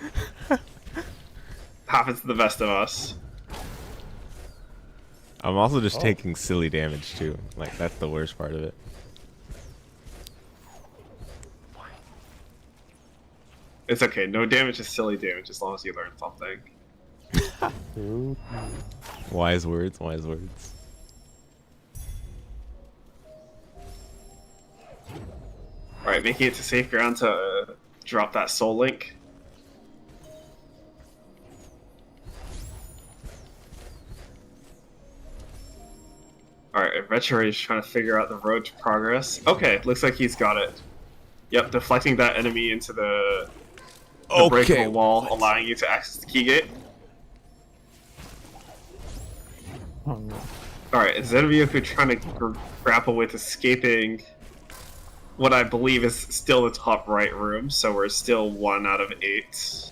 Happens to the best of us. I'm also just taking silly damage too. Like, that's the worst part of it. It's okay, no damage is silly damage as long as you learn something. Wise words, wise words. Alright, making it to safe ground to drop that soul link. Alright, Retro is trying to figure out the road to progress. Okay, looks like he's got it. Yep, deflecting that enemy into the breakable wall, allowing you to access the key gate. Oh no. Alright, Zenryoku trying to grapple with escaping what I believe is still the top right room, so we're still 1 out of 8.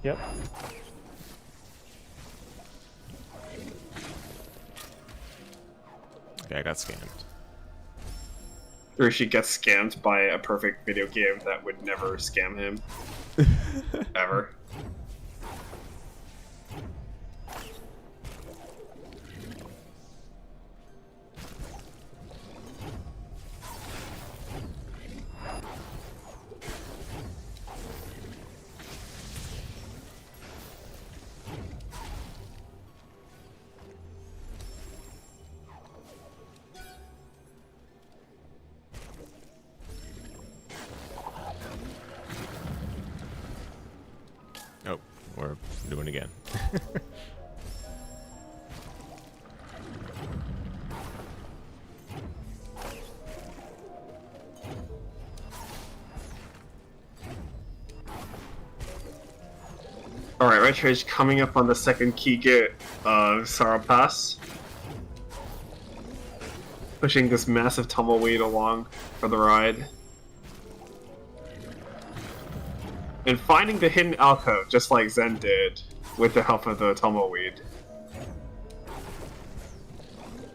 Yep. Yeah, I got scammed. Or she gets scammed by a perfect video game that would never scam him. Ever. Oh, we're doing it again. Alright, Retro is coming up on the second key gate of Sorrow Pass. Pushing this massive tumbleweed along for the ride. And finding the hidden alcove, just like Zen did, with the help of the tumbleweed.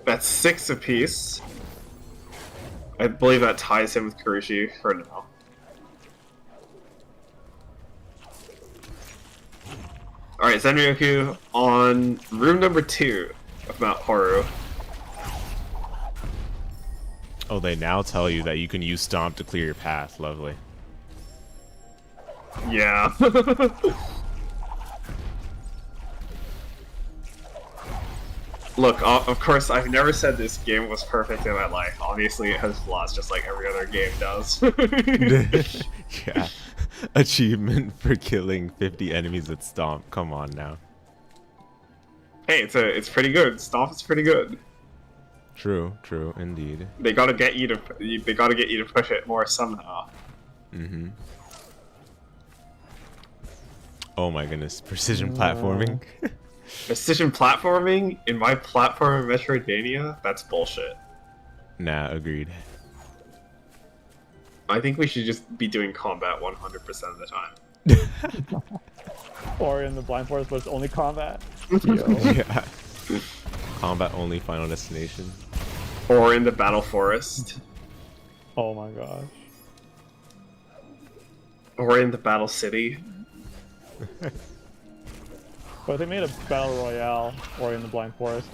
That's 6 apiece. I believe that ties him with Kurushi for now. Alright, Zenryoku on room number 2 of Mount Horu. Oh, they now tell you that you can use Stomp to clear your path. Lovely. Yeah. Look, of course, I've never said this game was perfect in my life. Obviously, it has flaws just like every other game does. Yeah. Achievement for killing 50 enemies with Stomp. Come on now. Hey, it's pretty good. Stomp is pretty good. True, true, indeed. They gotta get you to push it more somehow. Mm-hmm. Oh my goodness, precision platforming. Precision platforming in my platform in Metroidvania? That's bullshit. Nah, agreed. I think we should just be doing combat 100% of the time. Or in the Blind Forest, but it's only combat. Yeah. Combat only Final Destination. Or in the Battle Forest. Oh my gosh. Or in the Battle City. But they made a battle royale, or in the Blind Forest.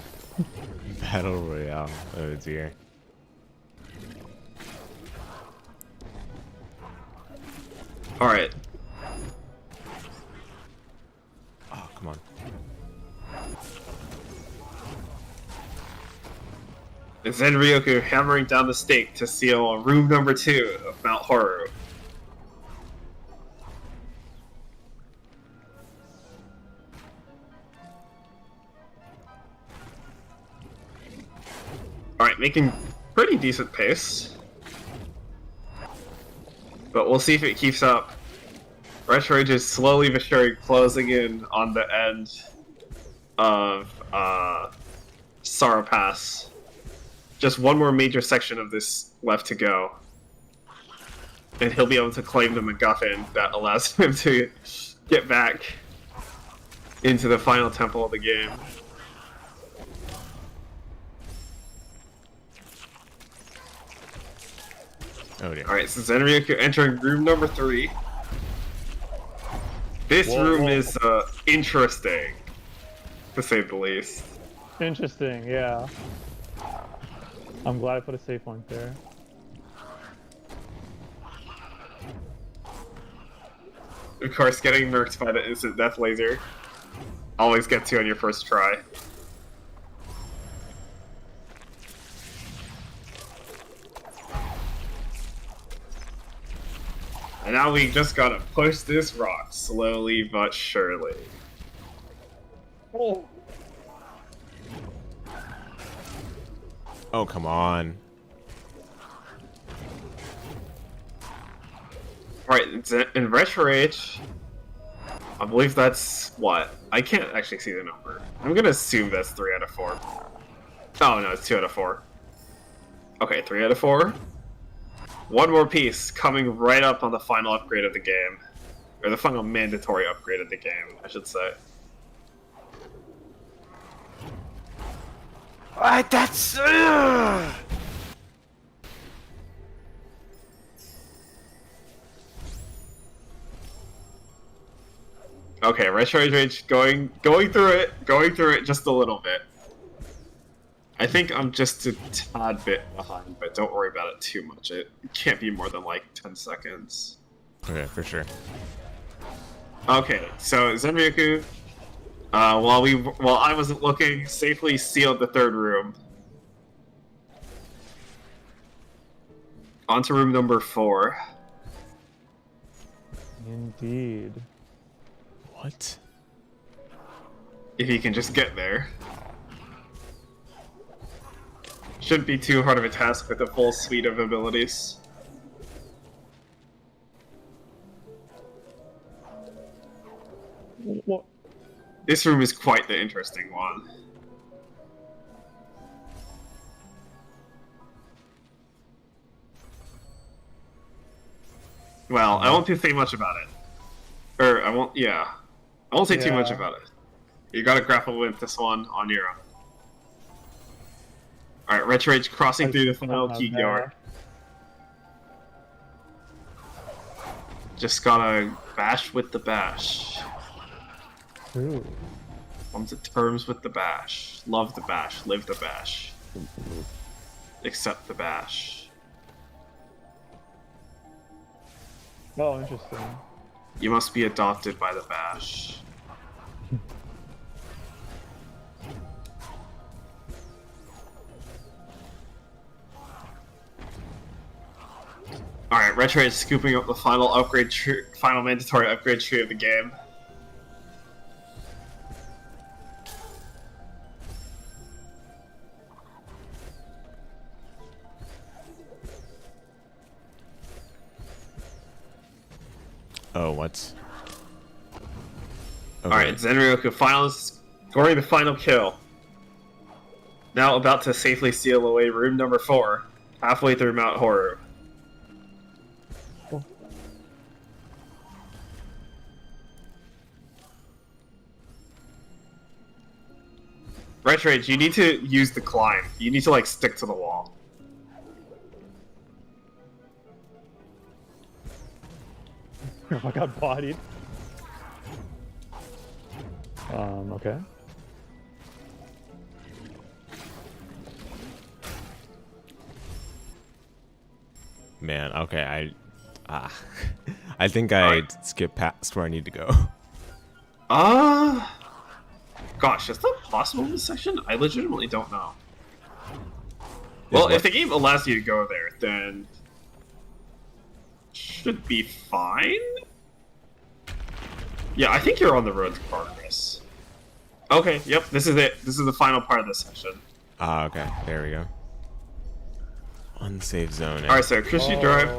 Battle Royale. Oh dear. Alright. Oh, come on. And Zenryoku hammering down the stake to seal room number 2 of Mount Horu. Alright, making pretty decent pace. But we'll see if it keeps up. Retro Age is slowly but surely closing in on the end of Sorrow Pass. Just one more major section of this left to go. And he'll be able to claim the MacGuffin that allows him to get back into the final temple of the game. Oh dear. Alright, so Zenryoku entering room number 3. This room is interesting, to say the least. Interesting, yeah. I'm glad I put a save point there. Of course, getting murked by the instant death laser always gets you on your first try. And now we just gotta push this rock slowly but surely. Oh. Oh, come on. Right, in Retro Age, I believe that's what? I can't actually see the number. I'm gonna assume that's 3 out of 4. Oh no, it's 2 out of 4. Okay, 3 out of 4. One more piece coming right up on the final upgrade of the game. Or the final mandatory upgrade of the game, I should say. That's... Okay, Retro Age going through it just a little bit. I think I'm just a tad bit behind, but don't worry about it too much. It can't be more than like 10 seconds. Okay, for sure. Okay, so Zenryoku, while I wasn't looking, safely sealed the 3rd room. On to room number 4. Indeed. What? If he can just get there. Shouldn't be too hard of a task with a full suite of abilities. What? This room is quite the interesting one. Well, I won't say much about it. Or, I won't say too much about it. You gotta grapple with this one on your own. Alright, Retro Age crossing through the final key door. Just gotta bash with the bash. Ooh. Come to terms with the bash. Love the bash. Live the bash. Accept the bash. Oh, interesting. You must be adopted by the bash. Alright, Retro is scooping up the final upgrade final mandatory upgrade tree of the game. Oh, what? Okay. Alright, Zenryoku finally Scoring the final kill. Now about to safely seal away room number 4, halfway through Mount Horu. Retrage, you need to use the climb. You need to like stick to the wall. I got bodied. Okay. Man, okay, I think I skipped past where I need to go. Gosh, is that possible in this section? I legitimately don't know. Well, if the game allows you to go there, then should be fine. Yeah, I think you're on the road to progress. Okay, yep, this is it. This is the final part of this section. Ah, okay, there we go. Unsafe zone. Alright, so Christian Drive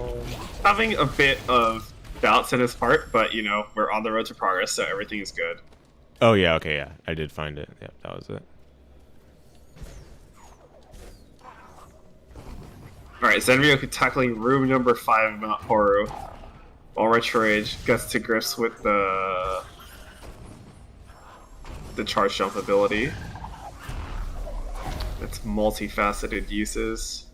having a bit of doubts in his part, but you know, we're on the road to progress, so everything is good. Oh yeah, okay, yeah, I did find it. Yep, that was it. Alright, Zenryoku tackling room number 5 of Mount Horu, while Retrage gets to grips with the charge jump ability. Its multifaceted uses.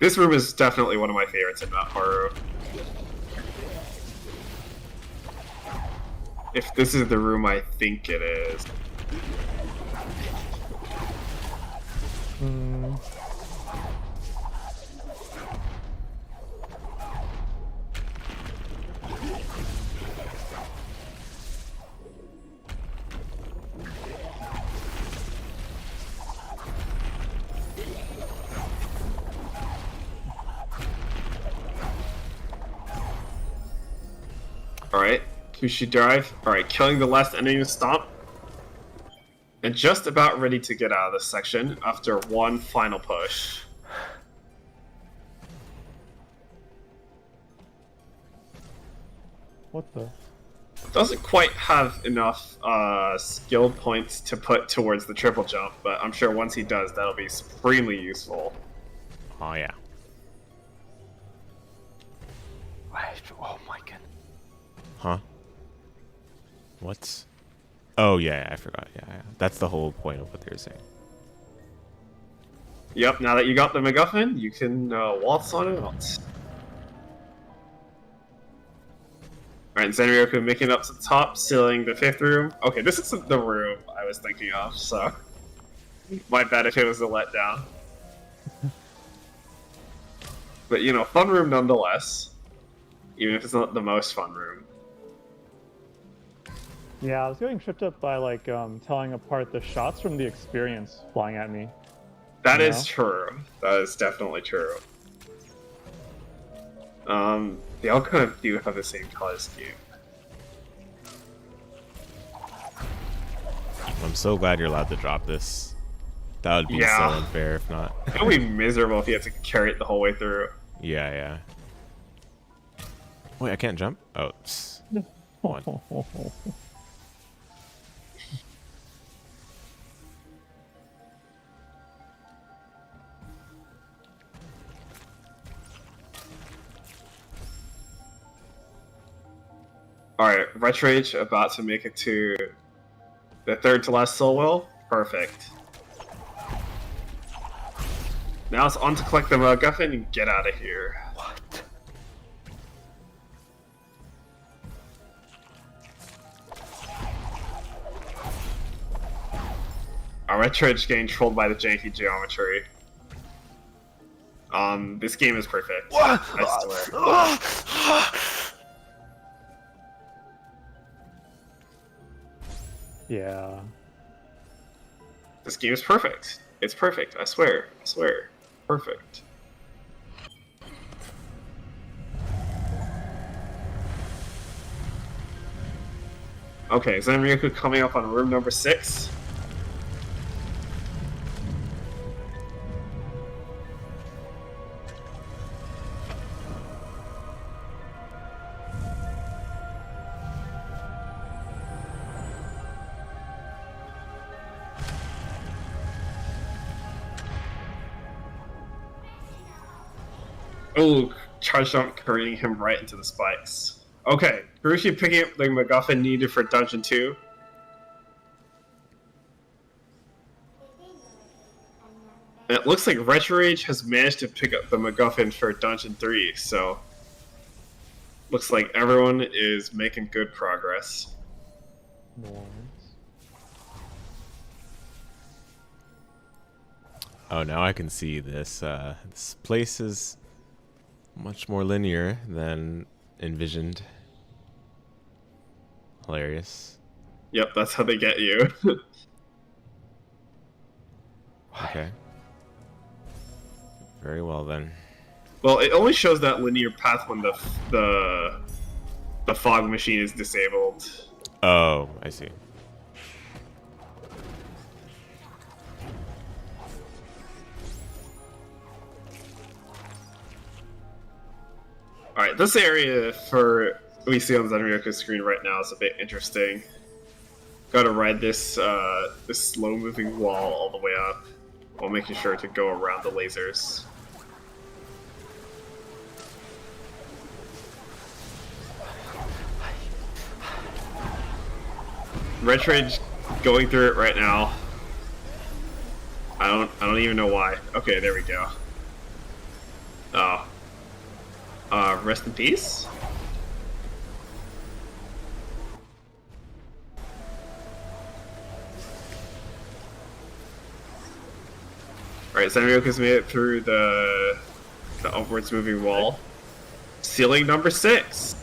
This room is definitely one of my favorites in Mount Horu. If this is the room I think it is. Alright, Kushi Drive. Alright, killing the last enemy with Stomp. And just about ready to get out of this section after one final push. What the? Doesn't quite have enough skill points to put towards the triple jump, but I'm sure once he does, that'll be supremely useful. Oh yeah. Oh my goodness. Huh? What? Oh yeah, I forgot. Yeah, that's the whole point of what they were saying. Yep, now that you got the MacGuffin, you can waltz on out. Alright, Zenryoku making it up to the top, sealing the 5th room. Okay, this isn't the room I was thinking of, so my bad if it was a letdown. But you know, fun room nonetheless, even if it's not the most fun room. Yeah, I was getting tripped up by like telling apart the shots from the experience flying at me. That is true. That is definitely true. They all kind of do have the same color scheme. I'm so glad you're allowed to drop this. That would be so unfair if not. It would be miserable if you had to carry it the whole way through. Yeah, yeah. Wait, I can't jump? Oh, one. Alright, Retrage about to make it to the 3rd to last soul well. Perfect. Now it's on to collect the MacGuffin and get out of here. What? Retrage getting trolled by the janky geometry. This game is perfect. What? I swear. Yeah. This game is perfect. It's perfect. I swear. I swear. Perfect. Okay, Zenryoku coming up on room number 6. Ooh, charge jump carrying him right into the spikes. Okay, Karushi picking up the MacGuffin needed for Dungeon 2. And it looks like Retrorage has managed to pick up the MacGuffin for Dungeon 3, so... Looks like everyone is making good progress. Nice. Oh, now I can see this. This place is much more linear than envisioned. Hilarious. Yep, that's how they get you. Okay. Very well then. Well, it only shows that linear path when the fog machine is disabled. Oh, I see. Alright, this area for we see on Zenryoku's screen right now is a bit interesting. Gotta ride this this slow moving wall all the way up while making sure to go around the lasers. Retrage going through it right now. I don't even know why. Okay, there we go. Oh. Rest in peace? Alright, Zenryoku's made it through the upwards moving wall. Ceiling number 6.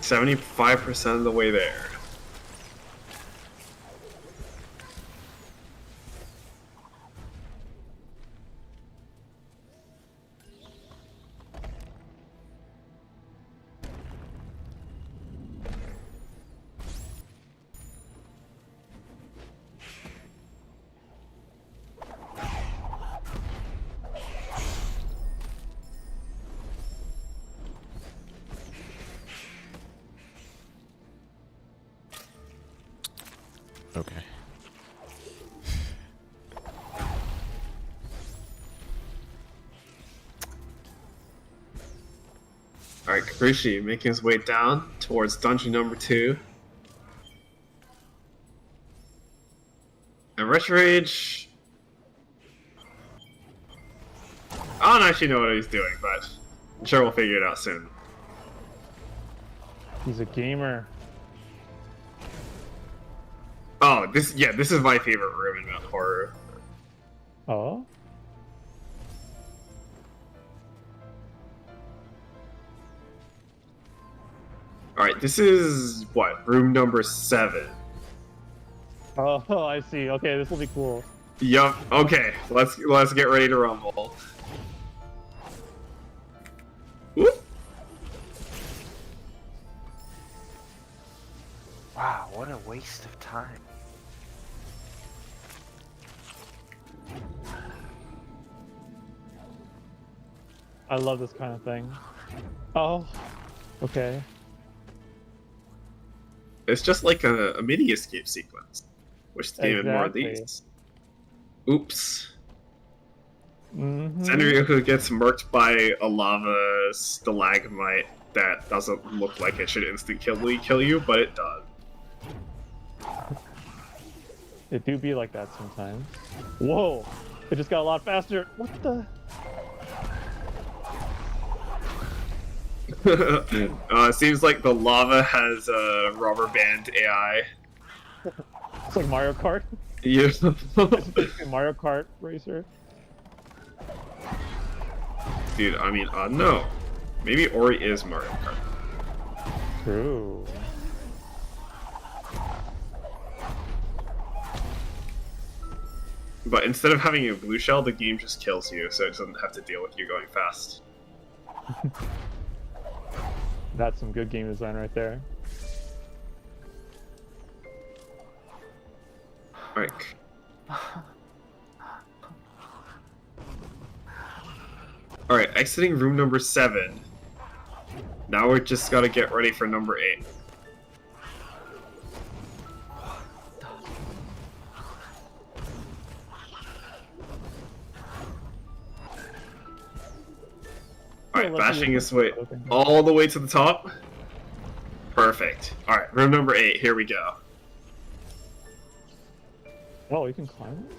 75% of the way there. Okay. Alright, Karushi making his way down towards dungeon number 2. And Retrorage... I don't actually know what he's doing, but I'm sure we'll figure it out soon. He's a gamer. Oh, this is my favorite room in Mount Horror. Oh? Alright, this is what, room number 7. Oh, I see. Okay, this will be cool. Yup, okay, let's get ready to rumble. Whoop. Wow, what a waste of time. I love this kind of thing. Oh, okay. It's just like a mini escape sequence. Wish to do more of Exactly. these. Oops. Mm-hmm. Zenryoku gets murked by a lava stalagmite that doesn't look like it should instantly kill you, but it does. It do be like that sometimes. Whoa! It just got a lot faster. What the? Seems like the lava has a rubber band AI. It's like Mario Kart. Yeah. It's basically Mario Kart racer. Dude, I mean, no. Maybe Ori is Mario Kart. True. But instead of having a blue shell, the game just kills you, so it doesn't have to deal with you going fast. That's some good game design right there. Alright. Alright, exiting room number 7. Now we're just gotta get ready for number 8. Alright, Let bashing you- his way all the way to the top. Perfect. Alright, room number 8, here we go. Oh, you can climb this?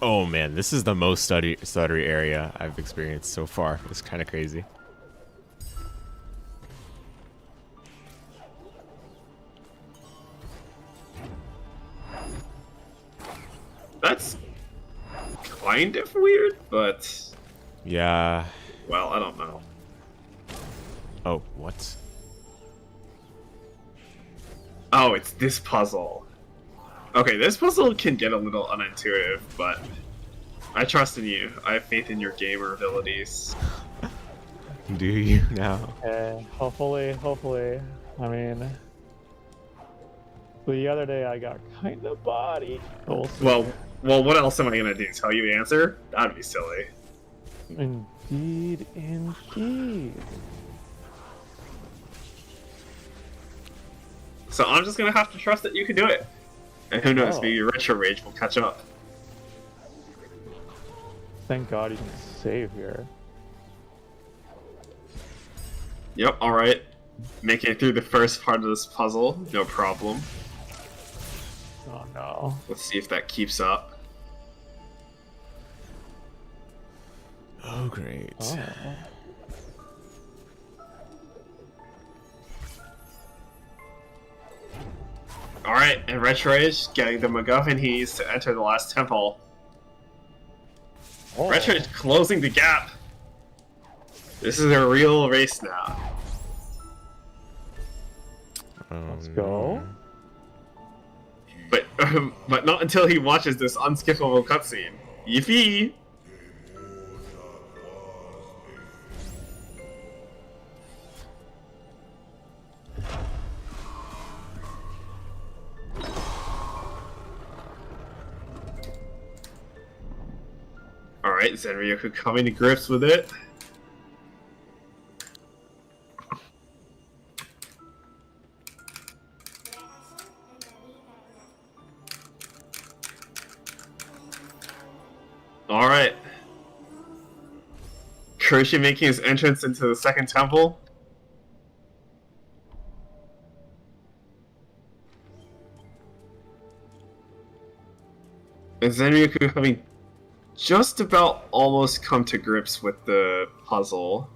Oh man, this is the most stuttery area I've experienced so far. It's kind of crazy. That's kind of weird, but Yeah. well, I don't know. Oh, what? Oh, it's this puzzle. Okay, this puzzle can get a little unintuitive, but I trust in you. I have faith in your gamer abilities. Do you now? Okay, hopefully. I mean, the other day I got kind of body. We'll see. Well, what else am I gonna do? Tell you the answer? That'd be silly. Indeed. So I'm just gonna have to trust that you can do it. And who knows, Oh. maybe Retro Rage will catch up. Thank God you can save here. Yep, alright. Making it through the first part of this puzzle, no problem. Oh no. Let's see if that keeps up. Oh, great. Oh. Alright, and Retro Rage getting the MacGuffin he needs to enter the last temple. Oh. Retro Rage closing the gap. This is a real race now. Let's go. But not until he watches this unskippable cutscene. Yippee! Alright, Zenryoku coming to grips with it. Alright. Kuroshi making his entrance into the second temple. And Zenryoku having just about almost come to grips with the puzzle.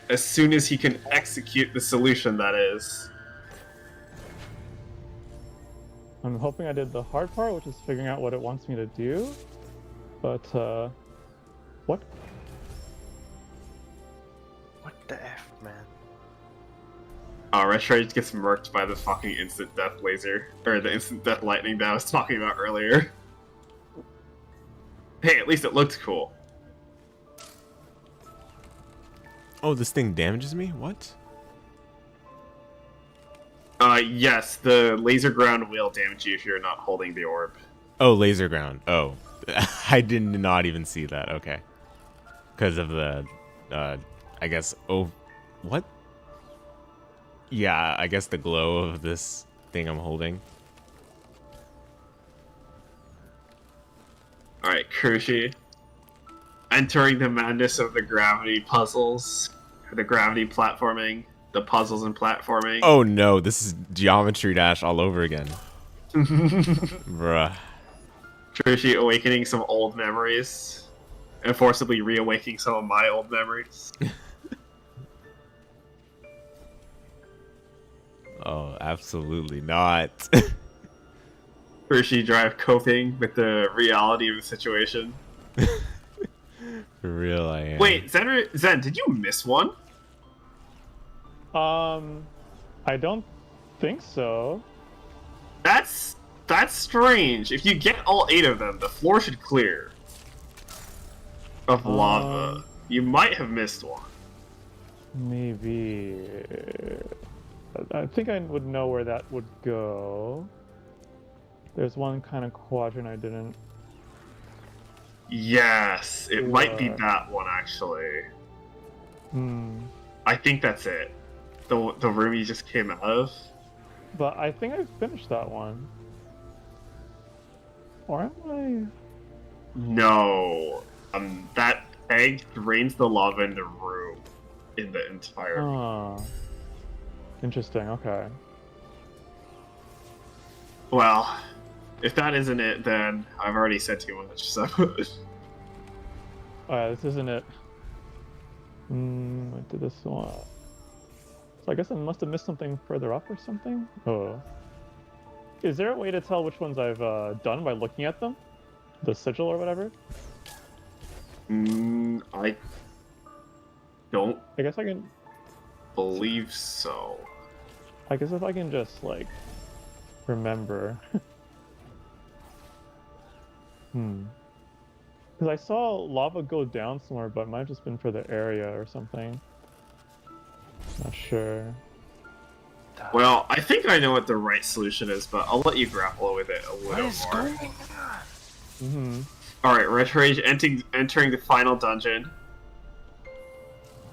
As soon as he can execute the solution, that is. I'm hoping I did the hard part, which is figuring out what it wants me to do. But, what? What the F, man? Retro Rage gets murked by the fucking instant death laser. Or the instant death lightning that I was talking about earlier. Hey, at least it looked cool. Oh, this thing damages me? What? Yes, the laser ground will damage you if you're not holding the orb. Oh, laser ground. Oh, I did not even see that. Okay. Because of the, I guess, oh, what? Yeah, I guess the glow of this thing I'm holding. Alright, Kuroshi. Entering the madness of the gravity puzzles. The gravity platforming. The puzzles and platforming. Oh no, this is Geometry Dash all over again. Bruh. Kuroshi awakening some old memories. And forcibly reawakening some of my old memories. Oh, absolutely not. Kuroshi drive coping with the reality of the situation. For real, I am. Wait, Zen, did you miss one? I don't think so. That's strange. If you get all 8 of them, the floor should clear. Of lava. You might have missed one. Maybe. I think I would know where that would go. There's one kind of quadrant I didn't. Yes, it might be that one actually. I think that's it. The room you just came out of. But I think I finished that one. Or am No. That egg drains the lava in the room. In the I? entire. Oh. Interesting, okay. Well, if that isn't it, then I've already said too much, so. Alright, this isn't it. I did this one. So I guess I must have missed something further up or something? Oh. Is there a way to tell which ones I've done by looking at them? The sigil or whatever? I don't I guess I can... believe so. I guess if I can just, like, remember. Because I saw lava go down somewhere, but it might have just been for the area or something. Not sure. Well, I think I know what the right solution is, but I'll let you grapple with it a What little is more. going on? Alright, Retro Age entering the final dungeon.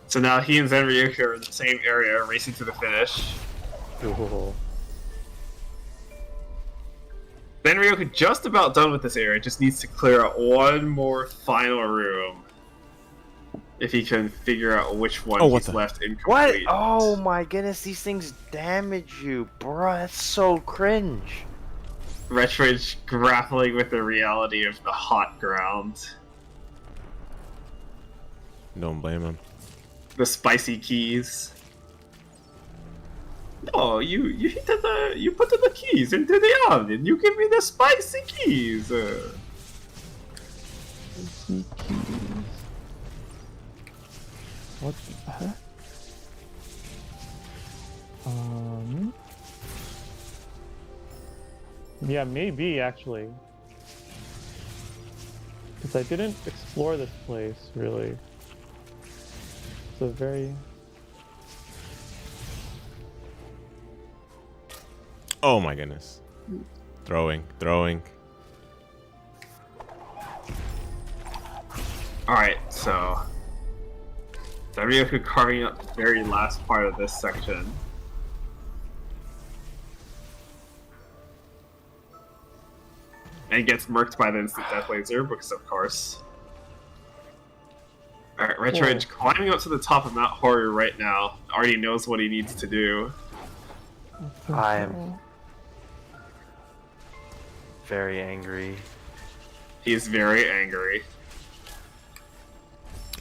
So now he and Zenryuka are in the same area, racing to the finish. Ooh. Zenryuka just about done with this area, just needs to clear out one more final room. If he can figure out which one he's left What? incomplete. Oh my goodness, these things damage you, bro. That's so cringe. Retro Age grappling with the reality of the hot ground. Don't blame him. The spicy keys. No, you put the keys into the oven. You give me the spicy keys. What the heck? Yeah, maybe actually. Because I didn't explore this place really. It's a very... Oh my goodness. Throwing. Alright, so Zenryuka carving up the very last part of this section. And gets murked by the instant death laser, because of course. Alright, Retro Age climbing up to the top of Mount Horror right now. Already knows what he needs to do. I am very angry. He's very angry.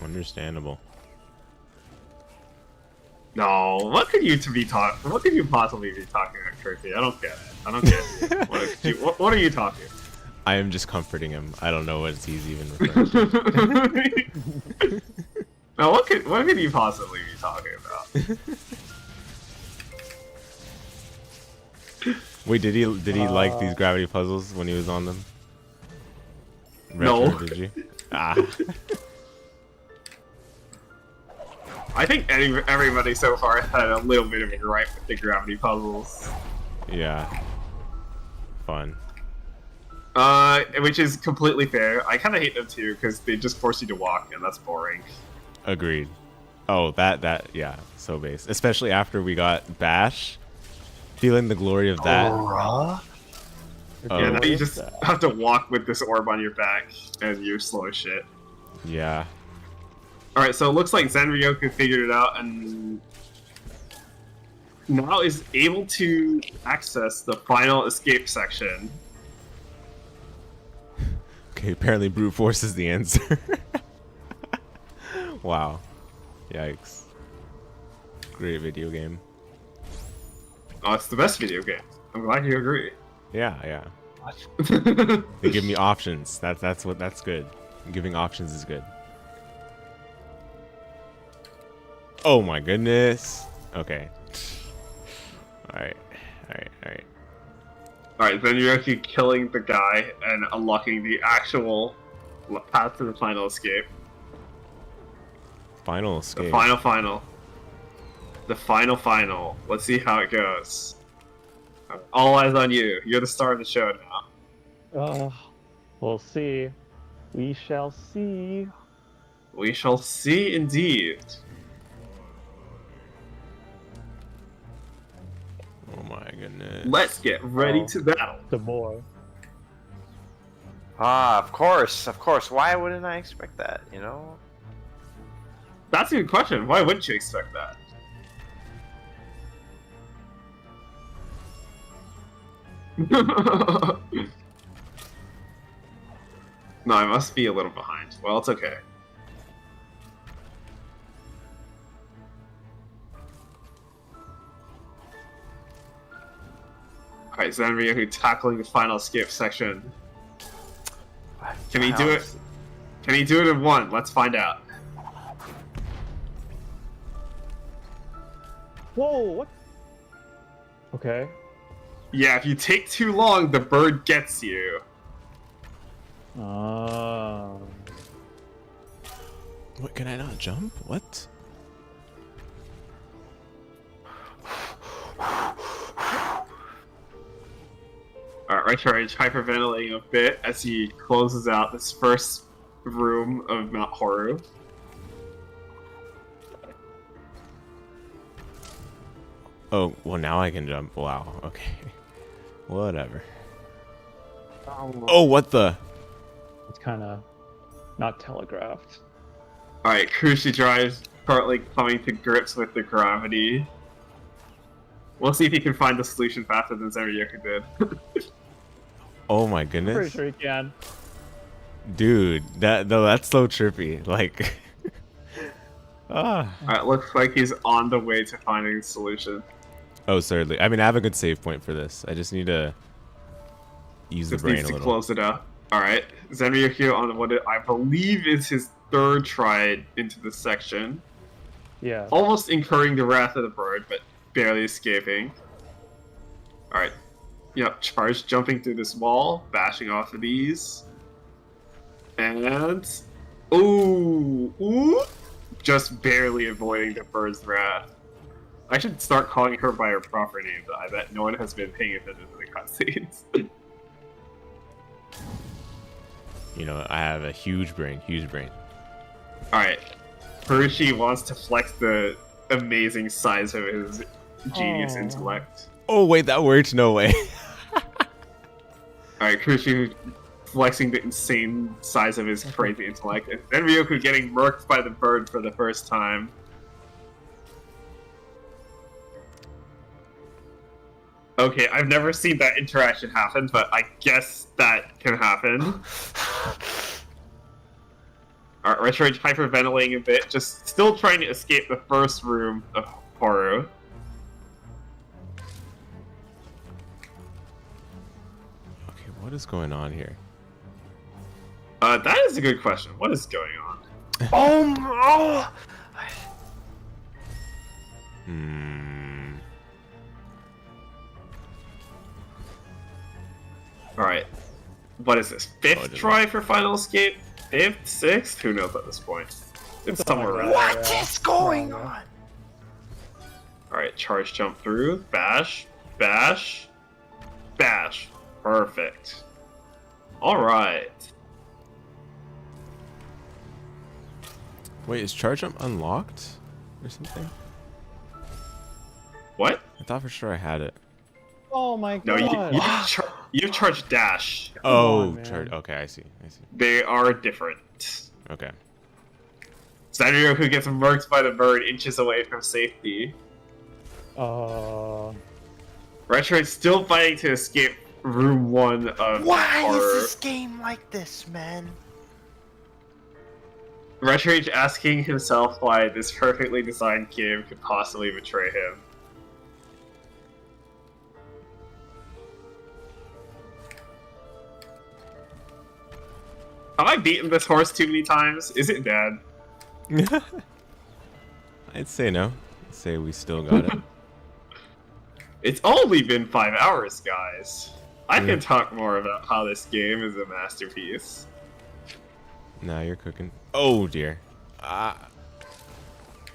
Understandable. No, what could you What could you possibly be talking about, Kirky? I don't get it. What are you talking? I am just comforting him. I don't know what he's even referring to. Now, what could you possibly be talking about? Wait, did he like these gravity puzzles when he was on them? No. Retro, did you? Ah. I think everybody so far had a little bit of a gripe with the gravity puzzles. Yeah. Fun. Which is completely fair. I kind of hate them too, because they just force you to walk, and that's boring. Agreed. Oh, that, yeah, so base. Especially after we got Bash. Feeling the glory of that. Bruh? Yeah, now you just have to walk with this orb on your back, and you're slow as shit. Yeah. Alright, so it looks like Zenryuka figured it out, and now is able to access the final escape section. Okay, apparently brute force is the answer. Wow. Yikes. Great video game. Oh, it's the best video game. I'm glad you agree. Yeah. What? They give me options. That's good. Giving options is good. Oh my goodness. Okay. Alright. Alright, then you're actually killing the guy and unlocking the actual path to the final escape. Final escape. The final. The final. Let's see how it goes. All eyes on you. You're the star of the show now. We'll see. We shall see. We shall see indeed. my goodness. Let's get ready to battle. The more. Ah, of course, of course. Why wouldn't I expect that, you know? That's a good question. Why wouldn't you expect that? No, I must be a little behind. Well, it's okay. Alright, Zenryu tackling the final escape section. Can he do it? Can he do it in one? Let's find out. Whoa, what? Okay. Yeah, if you take too long, the bird gets you. Ah. What, can I not jump? What? Alright, Recharge hyperventilating a bit as he closes out this first room of Mount Horu. Oh, well now I can jump. Wow, okay. Whatever. Oh, what the? It's kind of not telegraphed. Alright, Kushi drives partly coming to grips with the gravity. We'll see if he can find the solution faster than Zenryu did. Oh my Pretty goodness. sure you can. Dude, that's so trippy. Like ah. Alright, looks like he's on the way to finding the solution. Oh, certainly. I mean, I have a good save point for this. I just need to use the Just brain needs a to little. close it up. Alright, Zenryu on what I believe is his third try into this section. Yeah. Almost incurring the wrath of the bird, but barely escaping. Alright. Yep, charge jumping through this wall, bashing off of these. And... Ooh! Just barely avoiding the bird's wrath. I should start calling her by her proper name, though. I bet no one has been paying attention to the cutscenes. You know, I have a huge brain, huge brain. Alright. Hiroshi wants to flex the amazing size of his genius Aw. intellect. Oh wait, that worked. No way. Alright, Hiroshi flexing the insane size of his crazy intellect, and then Ryoku getting murked by the bird for the first time. Okay, I've never seen that interaction happen, but I guess that can happen. Alright, Retroage hyperventilating a bit, just still trying to escape the first room of Horu. Okay, what is going on here? That is a good question. What is going on? Oh! Alright. What is this? Fifth didn't try for Final Escape? Fifth? Sixth? Who knows at this point? It's somewhere around there. What is going on? Alright, charge jump through. Bash. Bash. Bash. Perfect. Alright. Wait, is charge jump unlocked or something? What? I thought for sure I had it. Oh my No, god. you charge dash. Oh, on, man. charge. Okay, I see. I see. They are different. Okay. Sanrio, who gets murked by the bird, inches away from safety. Retroid still fighting to escape room 1 of Why horror. is this game like this, man? Retroid asking himself why this perfectly designed game could possibly betray him. Have I beaten this horse too many times? Is it dead? I'd say no. I'd say we still got it. It's only been 5 hours, guys. I Yeah. can talk more about how this game is a masterpiece. Now you're cooking. Oh dear. Alright,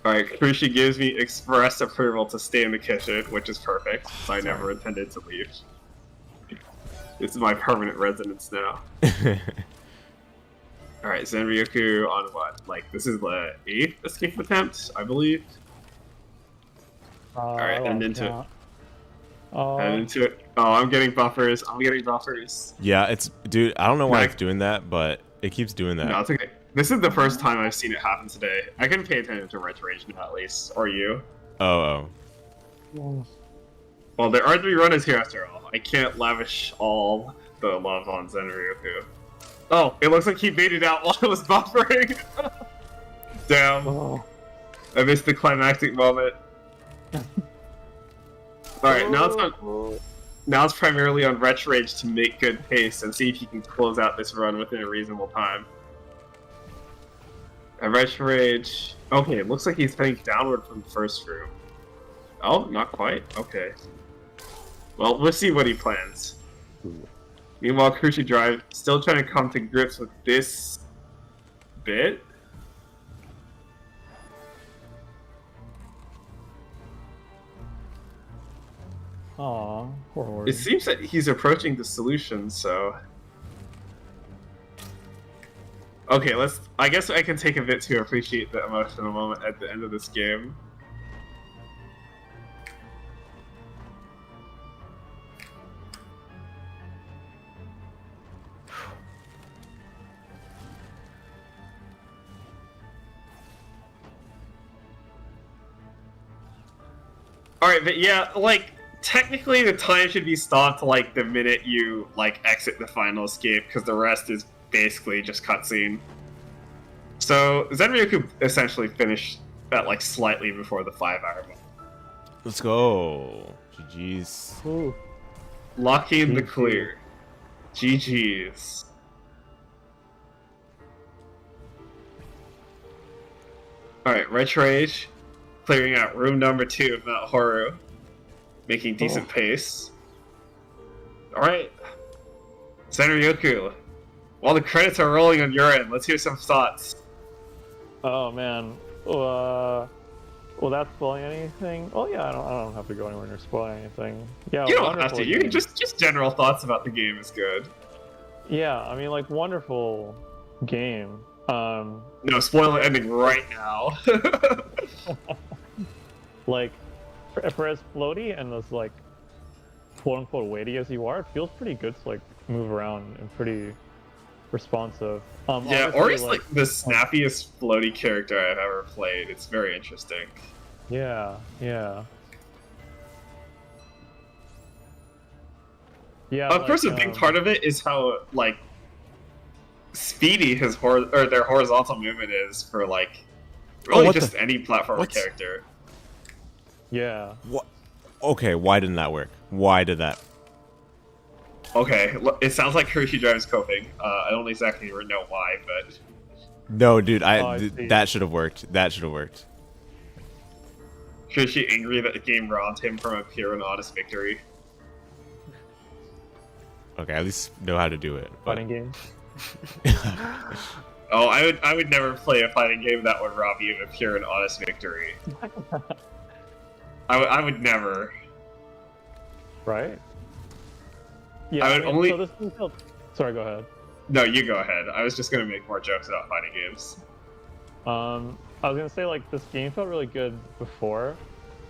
Kushi gives me express approval to stay in the kitchen, which is perfect, since I never intended to leave. This is my permanent residence now. Alright, Zenryoku on what? Like, this is the 8th escape attempt, I believe? Alright, and into... And into it. Oh, I'm getting buffers. I'm getting buffers. Yeah, it's dude. I don't know why Right. it's doing that, but it keeps doing that. No, it's okay. This is the first time I've seen it happen today. I can pay attention to Retro Rage now, at least. Or you. Oh. Well, there are 3 runners here after all. I can't lavish all the love on Zenryoku. Oh, it looks like he baited out while I was buffering. Damn. Oh. I missed the climactic moment. Alright, now it's primarily on Retro Rage to make good pace and see if he can close out this run within a reasonable time. And Retro Rage... Okay, it looks like he's heading downward from the first room. Oh, not quite? Okay. Well, we'll see what he plans. Meanwhile, Cruci Drive still trying to come to grips with this bit. Aw, poor It Hori. seems that he's approaching the solution, so... Okay, I guess I can take a bit to appreciate the emotional moment at the end of this game. Alright, but yeah, like, technically the time should be stopped, like, the minute you, like, exit the final escape, because the rest is basically just cutscene. So, Zenryoku essentially finished at, like, slightly before the 5-hour mark. Let's go. GG's. Ooh. Locking the GG. clear. GG's. Alright, Retro Age. Clearing out room number 2 of Mount Horu. Making decent pace. Alright. Zenryoku. While the credits are rolling on your end, let's hear some thoughts. Oh man. Will that spoil anything? Oh yeah, I don't have to go anywhere near spoiling anything. Yeah, You don't have wonderful to. You can game. just general thoughts about the game is good. Yeah, I mean like wonderful game. No, spoiler ending right now. Like for as floaty and as like quote unquote weighty as you are, it feels pretty good to like move around and pretty responsive. Yeah, Obviously, Ori's like the snappiest floaty character I've ever played. It's very interesting. Yeah, yeah. Yeah. Of course, a big part of it is how like speedy their horizontal movement is for like really what just the- any platformer what's- character. Yeah. What? Okay, why didn't that work? Why did that? Okay, it sounds like Hershey Drive is coping. I don't exactly know why, but No, dude. I see. That should have worked. That should have worked. Hershey angry that the game robbed him from a pure and honest victory. Okay, at least know how to do it. But Fighting game. Oh, I would never play a fighting game that would rob you of a pure and honest victory. I would never. Right? Yeah, I would only- So this thing felt... Sorry, go ahead. No, you go ahead. I was just gonna make more jokes about fighting games. I was gonna say like this game felt really good before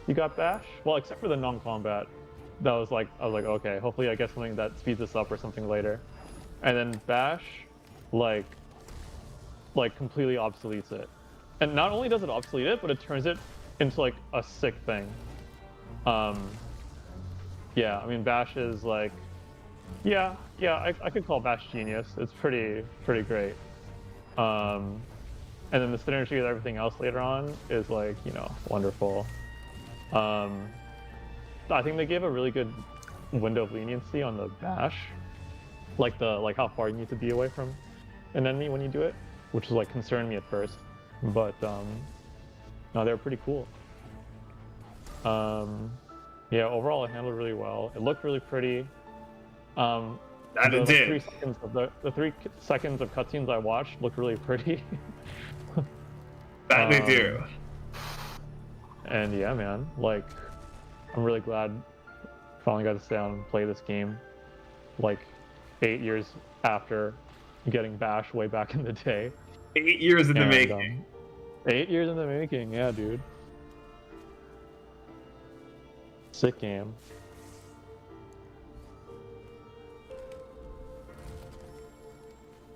you got Bash. Well, except for the non-combat. That was like I was like, okay, hopefully I get something that speeds this up or something later. And then Bash, like completely obsoletes it. And not only does it obsolete it, but it turns it into like a sick thing. Yeah, I mean Bash is like, yeah, I could call Bash genius. It's pretty great. And then the synergy with everything else later on is like, you know, wonderful. I think they gave a really good window of leniency on the Bash, like how far you need to be away from an enemy when you do it, which was like concerned me at first, but no, they were pretty cool. Yeah, overall it handled really well. It looked really pretty. That it the did. 3 seconds of the 3 seconds of cutscenes I watched looked really pretty. That they do. And yeah, man, like, I'm really glad I finally got to sit down and play this game, like, 8 years after getting Bash way back in the day. 8 years in the And, making. 8 years in the making, yeah, dude. Sick game.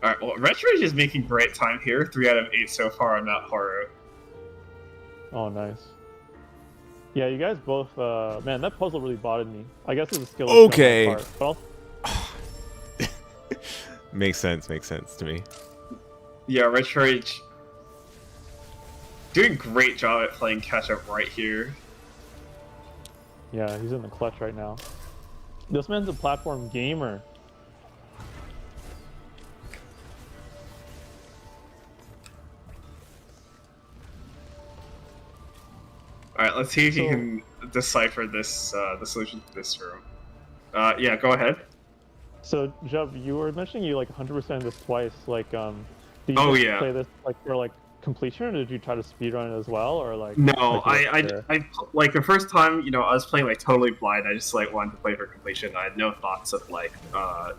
Alright, well, Retroage is making great time here. 3 out of 8 so far on that horror. Oh, nice. Yeah, you guys both. Man, that puzzle really bothered me. I guess it's a skill. Okay. On my part, but Makes sense to me. Yeah, Retroage doing a great job at playing catch up right here. yeah, he's in the clutch right now. This man's a platform gamer. Alright, let's see if you can decipher this, the solution to this room. Yeah, go ahead. So, Jub, you were mentioning you like 100% this twice. Like, did you Oh, just yeah. play this like for like completion, or did you try to speedrun it as well, or like? No, like, I like the first time, you know, I was playing like totally blind. I just like wanted to play for completion. I had no thoughts of like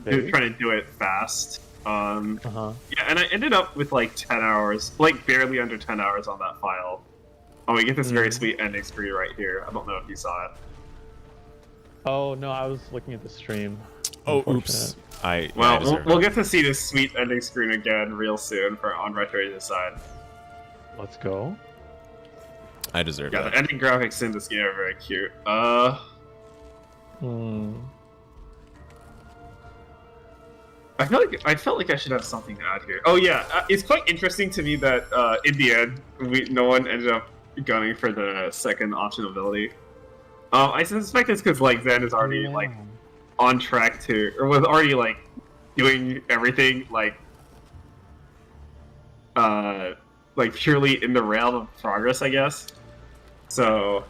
Maybe. trying to do it fast. Uh-huh. Yeah, and I ended up with like 10 hours, like barely under 10 hours on that file. Oh, we get this very sweet ending screen right here. I don't know if you saw it. Oh no, I was looking at the stream. Oh, Unfortunate. oops. I Well, deserve we'll it. get to see this sweet ending screen again real soon for on Retroage's side. Let's go. I deserve Yeah, that. the ending graphics in this game are very cute. Hmm. I felt like I should have something to add here. Oh yeah, it's quite interesting to me that in the end, no one ended up gunning for the second optional ability. I suspect it's because like Zen is already like on track to, or was already like doing everything like purely in the realm of progress, I guess. So,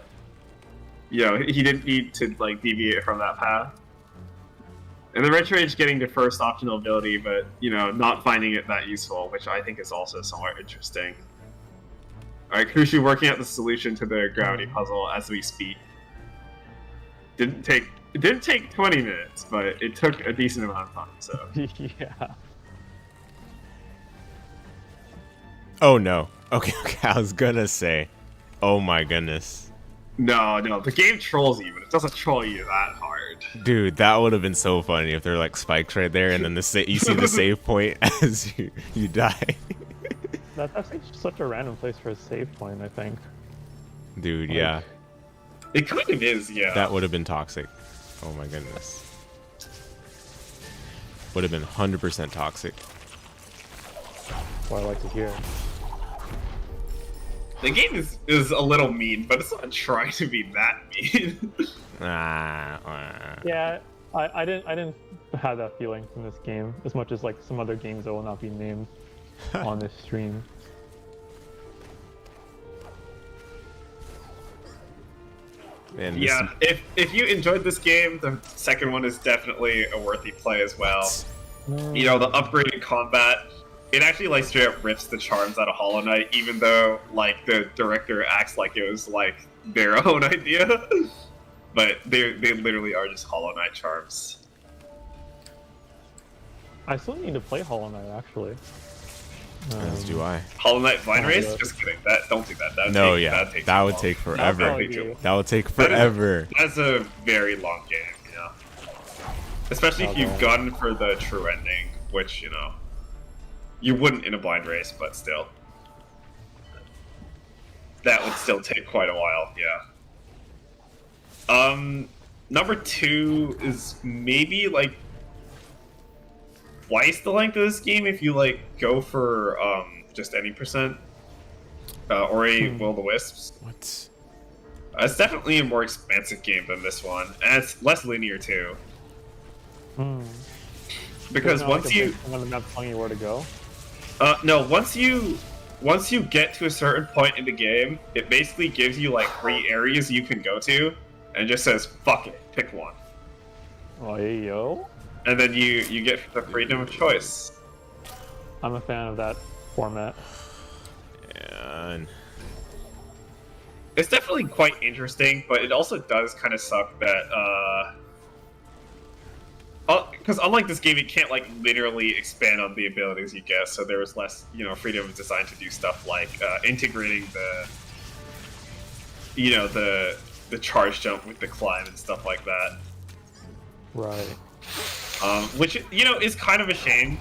you know, he didn't need to like deviate from that path. And the Retroage getting the first optional ability, but, you know, not finding it that useful, which I think is also somewhat interesting. Alright, Kushi working out the solution to the gravity puzzle as we speak. It didn't take 20 minutes, but it took a decent amount of time, so. Yeah. Oh no. Okay, I was gonna say. Oh my goodness. No, the game trolls you, but it doesn't troll you that hard. Dude, that would have been so funny if they're like spikes right there and then you see the save point as you die. That's actually such a random place for a save point, I think. Dude, yeah. It kind of is, yeah. That would have been toxic. Oh my goodness. Would have been 100% toxic. That's what I like to hear. The game is a little mean, but it's not trying to be that mean. Yeah, I didn't have that feeling from this game as much as like some other games that will not be named on this stream. Man, Yeah, if you enjoyed this game, the second one is definitely a worthy play as well. You know, the upgraded combat, it actually like straight up rips the charms out of Hollow Knight, even though like the director acts like it was like their own idea. But they literally are just Hollow Knight charms. I still need to play Hollow Knight actually. As do I. Hollow Knight Vine Oh, Race? yeah. Don't do that. No, take, yeah. takes That too would long. take That'll forever. probably be- That would take That is- forever. That's a very long game, you know. Especially if you've Okay. gone for the true ending, which, you know, you wouldn't in a blind race, but still. That would still take quite a while, yeah. Number 2 is maybe, like, twice the length of this game if you, like, go for, just any percent. Ori Will of the Wisps. What? It's definitely a more expansive game than this one, and it's less linear, too. Because Isn't it once like you... on the map telling you where to go. No, once you get to a certain point in the game, it basically gives you like 3 areas you can go to, and it just says, fuck it, pick one. Oh, hey, yo. And then you get the freedom of choice. I'm a fan of that format. And It's definitely quite interesting, but it also does kind of suck that, because unlike this game, it can't like literally expand on the abilities you get, so there was less, you know, freedom of design to do stuff like integrating the charge jump with the climb and stuff like that. Right. Which, you know, is kind of a shame.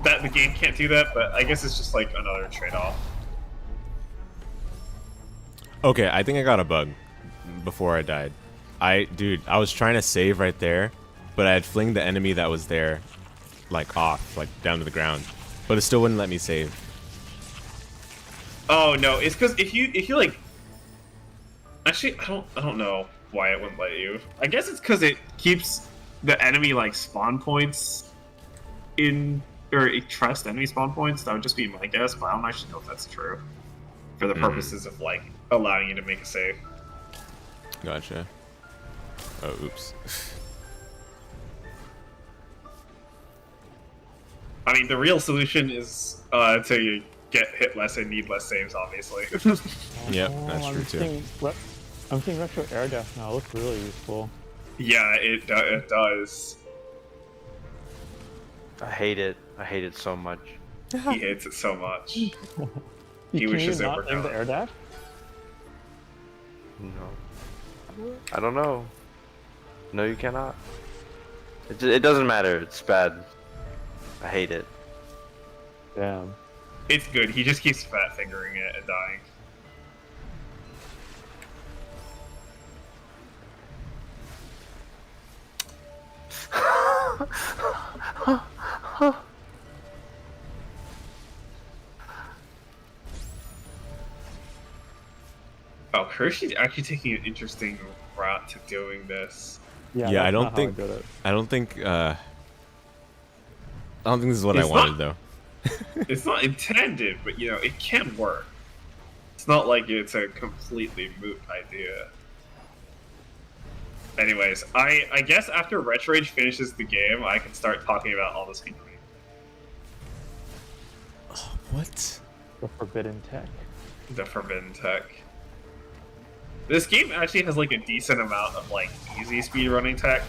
that the game can't do that, but I guess it's just like another trade-off. Okay, I think I got a bug before I died. Dude, I was trying to save right there, but I had flinged the enemy that was there, like off, like down to the ground, but it still wouldn't let me save. Oh no, it's because if you like, actually I don't know why it wouldn't let you. I guess it's because it keeps the enemy like spawn points in, or it trusts enemy spawn points. That would just be my guess, but I don't actually know if that's true for the purposes of like allowing you to make a save. Gotcha. Oh, oops. I mean, the real solution is to get hit less and need less saves, obviously. Yep, that's true too. I'm seeing retro air dash now. It looks really useful. Yeah, it does. I hate it. I hate it so much. He hates it so much. He Can wishes you it not were aim the gone. air dash? No. I don't know. No, you cannot. It doesn't matter. It's bad. I hate it. Damn. It's good. He just keeps fat fingering it and dying. Oh, Hershey's actually taking an interesting route to doing this. Yeah, that's I don't not how think did it. I don't think this is what It's I wanted not- though. It's not intended, but you know, it can work. It's not like it's a completely moot idea. Anyways, I guess after Retrorage finishes the game, I can start talking about all this. What? The forbidden tech. The forbidden tech. This game actually has like a decent amount of like easy speedrunning tech.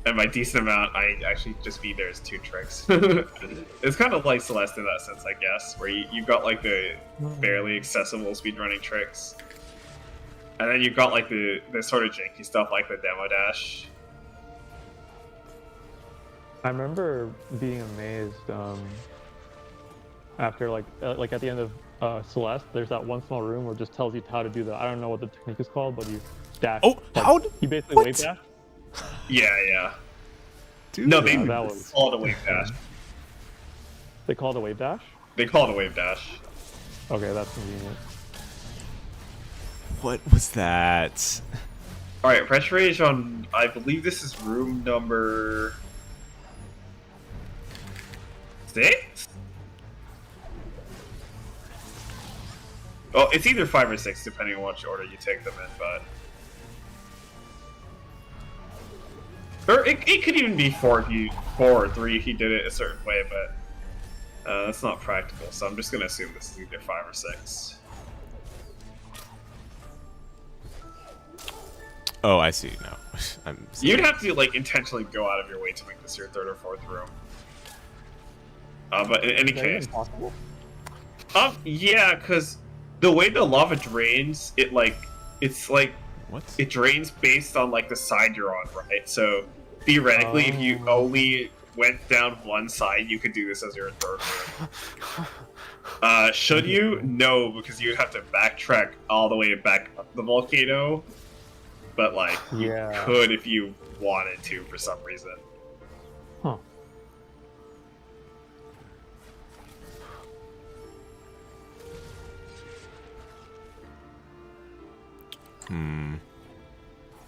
And by decent amount, I actually just mean there's 2 tricks. It's kind of like Celeste in that sense, I guess, where you've got like the barely accessible speedrunning tricks. And then you've got like the sort of janky stuff like the demo dash. I remember being amazed after like at the end of Celeste, there's that one small room where it just tells you how to do the, I don't know what the technique is called, but you dash. Oh, like, how? You basically What? wave dash. Yeah. Dude. No, they Yeah, that was- call it a wave dash. They call it a wave dash? They call it a wave dash. Okay, that's convenient. What was that? Alright, Retrorage on, I believe this is room number 6? Oh, it's either 5 or 6, depending on which order you take them in, but... Or it could even be 4 or 3 if you did it a certain way, but... that's not practical, so I'm just gonna assume this is either 5 or 6. Oh, I see now. You'd have to like intentionally go out of your way to make this your 3rd or 4th room. But in any Is that case, even possible? yeah, because the way the lava drains, it's like What? it drains based on like the side you're on, right? So theoretically, if you only went down one side, you could do this as your 3rd room. Should you? No, because you'd have to backtrack all the way back up the volcano. But like, you Yeah. could if you wanted to for some reason. Huh.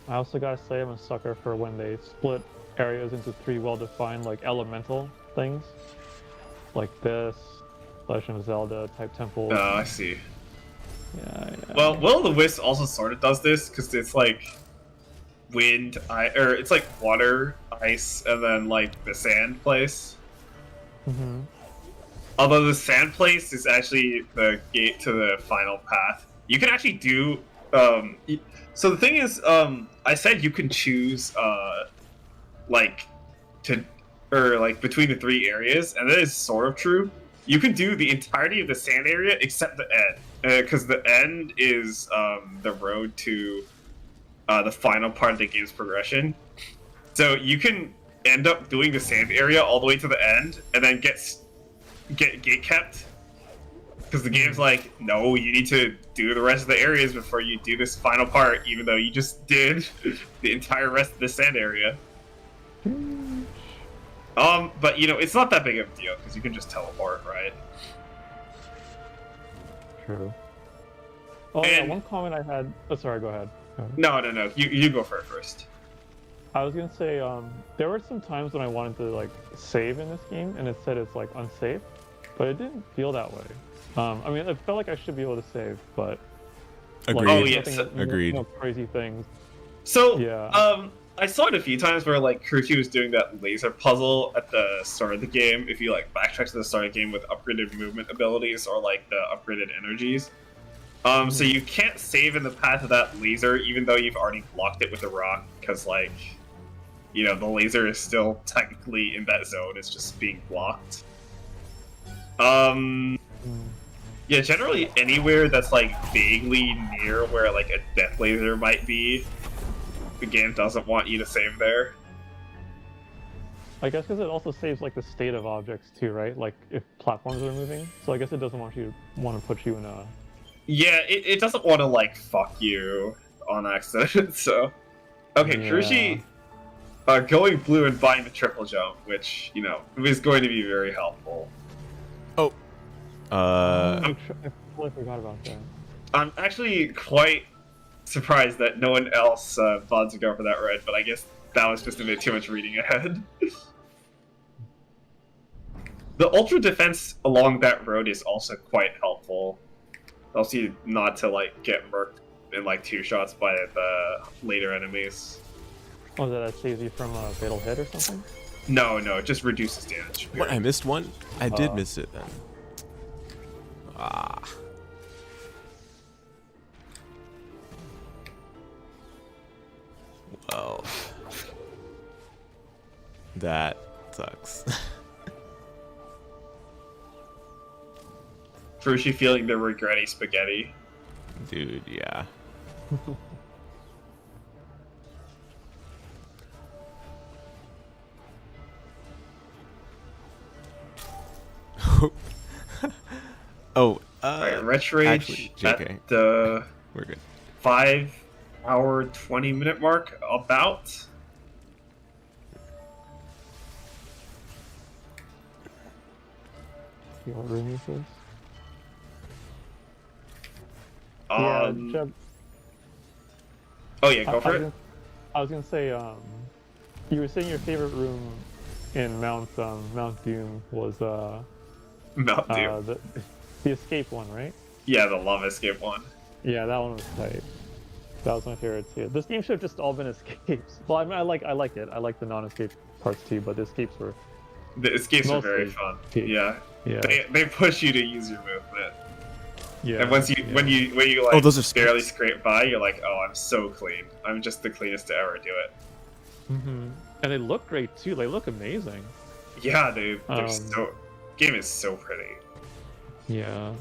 I also gotta say I'm a sucker for when they split areas into 3 well-defined like elemental things. Like this, Legend of Zelda type temples. I see. Yeah. Well, Will of the Wisp also sort of does this because it's like wind, it's like water, ice, and then like the sand place. Mm-hmm. Although the sand place is actually the gate to the final path. You can actually do. So the thing is, I said you can choose like between the 3 areas, and that is sort of true. You can do the entirety of the sand area except the end, because the end is the road to the final part of the game's progression. So you can end up doing the sand area all the way to the end, and then get gate kept. Because the game's like, no, you need to do the rest of the areas before you do this final part, even though you just did the entire rest of the sand area. But you know, it's not that big of a deal because you can just teleport, right? True. Oh, And- yeah, one comment I had. Oh, sorry, go ahead. No. You go for it first. I was gonna say, there were some times when I wanted to like save in this game, and it said it's like unsafe, but it didn't feel that way. I mean, it felt like I should be able to save, but Agreed. Oh, there's yes, nothing- agreed. No crazy things. So, Yeah. I saw it a few times where like Cruci was doing that laser puzzle at the start of the game. If you like backtrack to the start of the game with upgraded movement abilities or like the upgraded energies. So you can't save in the path of that laser, even though you've already blocked it with a rock, because like, you know, the laser is still technically in that zone. It's just being blocked. Yeah, generally anywhere that's like vaguely near where like a death laser might be, the game doesn't want you to save there. I guess because it also saves like the state of objects too, right? Like if platforms are moving. So I guess it doesn't want to put you in a. Yeah, it doesn't want to like fuck you on accident. So, okay, Yeah. Cruci, going blue and buying the triple jump, which you know is going to be very helpful. I totally forgot about that. I'm actually quite surprised that no one else bothered to go for that red, but I guess that was just a bit too much reading ahead. The ultra defense along that road is also quite helpful. Helps you not to like get murked in like 2 shots by the later enemies. Oh, that saves you from a fatal hit or something? No, it just reduces damage. What? I missed one? I did miss it then. Ah. Well. That sucks. Cruci feeling the regretty spaghetti. Dude, yeah. Oh, Alright, Retro Rage actually, JK. at the we're good. 5-hour 20-minute mark, about. See what room this is? Jeb, Oh yeah, go for it. I was gonna say, you were saying your favorite room in Mount Doom was Mount Doom. the escape one, right? Yeah, the lava escape one. Yeah, that one was tight. That was my favorite too. This game should have just all been escapes. Well, I mean, I like it. I like the non-escape parts too, but the escapes were. The escapes are very Mostly. fun. Yeah. Yeah. Yeah. They push you to use your movement. Yeah. And once you yeah. when you like Oh, those are barely scapes. scrape by, you're like, oh, I'm so clean. I'm just the cleanest to ever do it. Mm-hmm. And they look great too. They look amazing. Yeah, dude. They're Um, so game is so pretty. Yeah.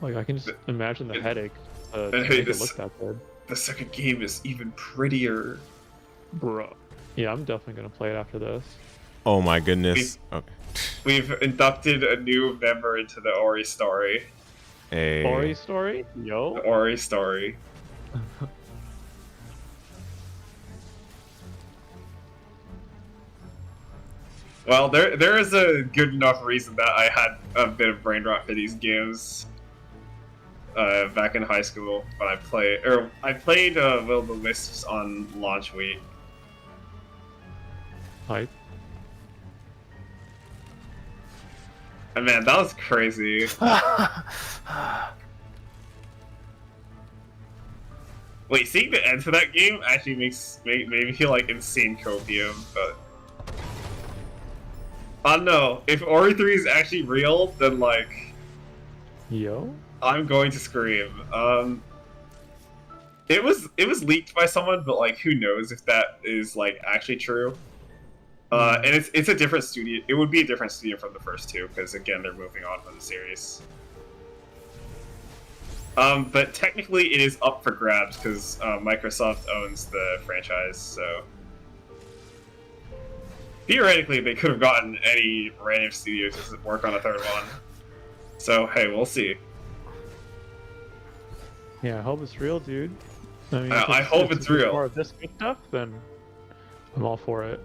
Like I can just imagine the it- headache to and make hey, it this- look that good. The second game is even prettier. Bro. Yeah, I'm definitely gonna play it after this. Oh my goodness. Okay. We've inducted a new member into the Ori story. Hey. Ori story? The Yo. Ori story. Well, there is a good enough reason that I had a bit of brain rot for these games. Back in high school when I played Will of the Wisps on launch week. Hype. And man, that was crazy. Wait, seeing the end to that game actually made me feel like insane copium, but I don't know. If Ori 3 is actually real, then like Yo. I'm going to scream. It was leaked by someone, but like who knows if that is like actually true. And it's a different studio. It would be a different studio from the first two because again they're moving on from the series. But technically it is up for grabs because Microsoft owns the franchise, so theoretically, they could have gotten any random studio to work on a third one. So, hey, we'll see. Yeah, I hope it's real, dude. I mean, I hope it's real. More of this good stuff, then I'm all for it.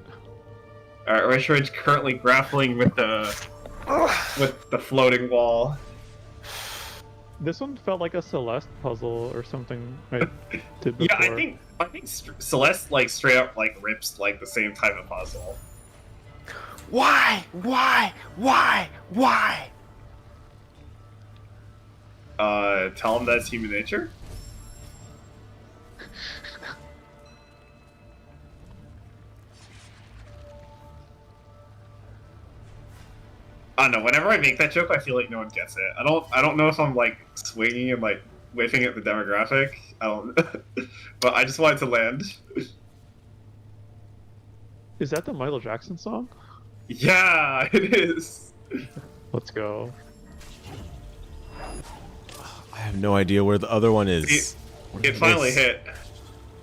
Alright, Rage currently grappling with the floating wall. This one felt like a Celeste puzzle or something I did before. Yeah, I think Celeste like straight up like rips like the same type of puzzle. Why? Tell him that's human nature. I don't know. Whenever I make that joke, I feel like no one gets it. I don't know if I'm like swinging and like whiffing at the demographic. I don't. But I just wanted to land. Is that the Michael Jackson song? Yeah, it is. Let's go. I have no idea where the other one is. It finally hit.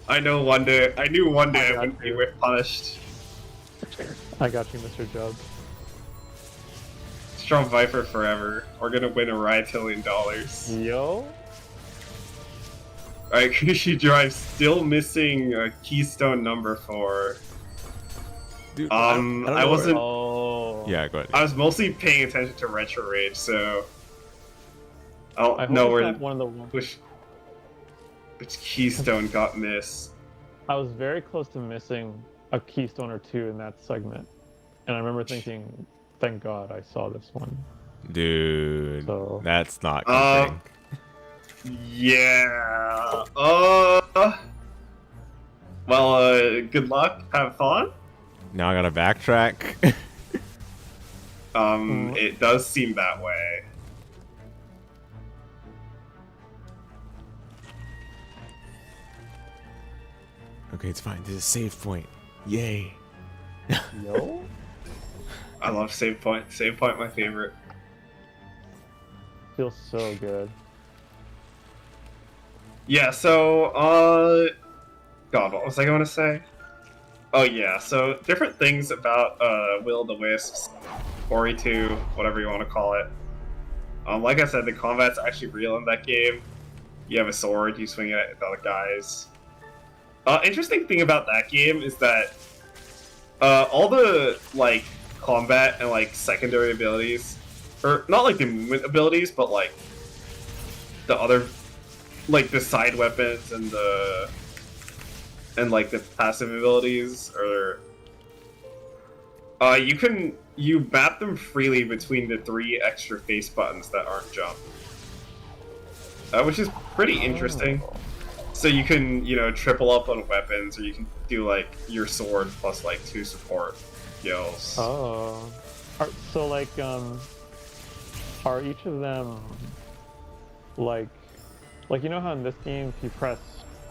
I knew one day I wouldn't be whiff punished. I got you, Mr. Jubb. Strong Viper forever. We're gonna win a $1 trillion. Yo? Alright, Kushi Drive still missing a keystone number 4. Dude, I wasn't. Oh. Yeah, go ahead. I was mostly paying attention to Retro Rage, so I I don't hope know it's where not one of the ones. which keystone got missed. I was very close to missing a keystone or two in that segment, and I remember thinking, "Thank God I saw this one." Dude, So- that's not comforting. Yeah. Well, good luck. Have fun. Now I gotta backtrack. It does seem that way. Okay, it's fine. This is a save point. Yay. Yo? I love save point. Save point, my favorite. Feels so good. Yeah. So, God, what was I going to say? Oh yeah. So different things about Will-O-the-Wisps, Ori 2, whatever you want to call it. Like I said, the combat's actually real in that game. You have a sword, you swing it at other guys. Interesting thing about that game is that all the like combat and like secondary abilities, or not like the movement abilities, but like the other, like the side weapons and the like the passive abilities, or you map them freely between the 3 extra face buttons that aren't jump, which is pretty interesting. So you can, triple up on weapons, or you can do like your sword plus like 2 support skills. Oh. So like, are each of them like you know how in this game if you press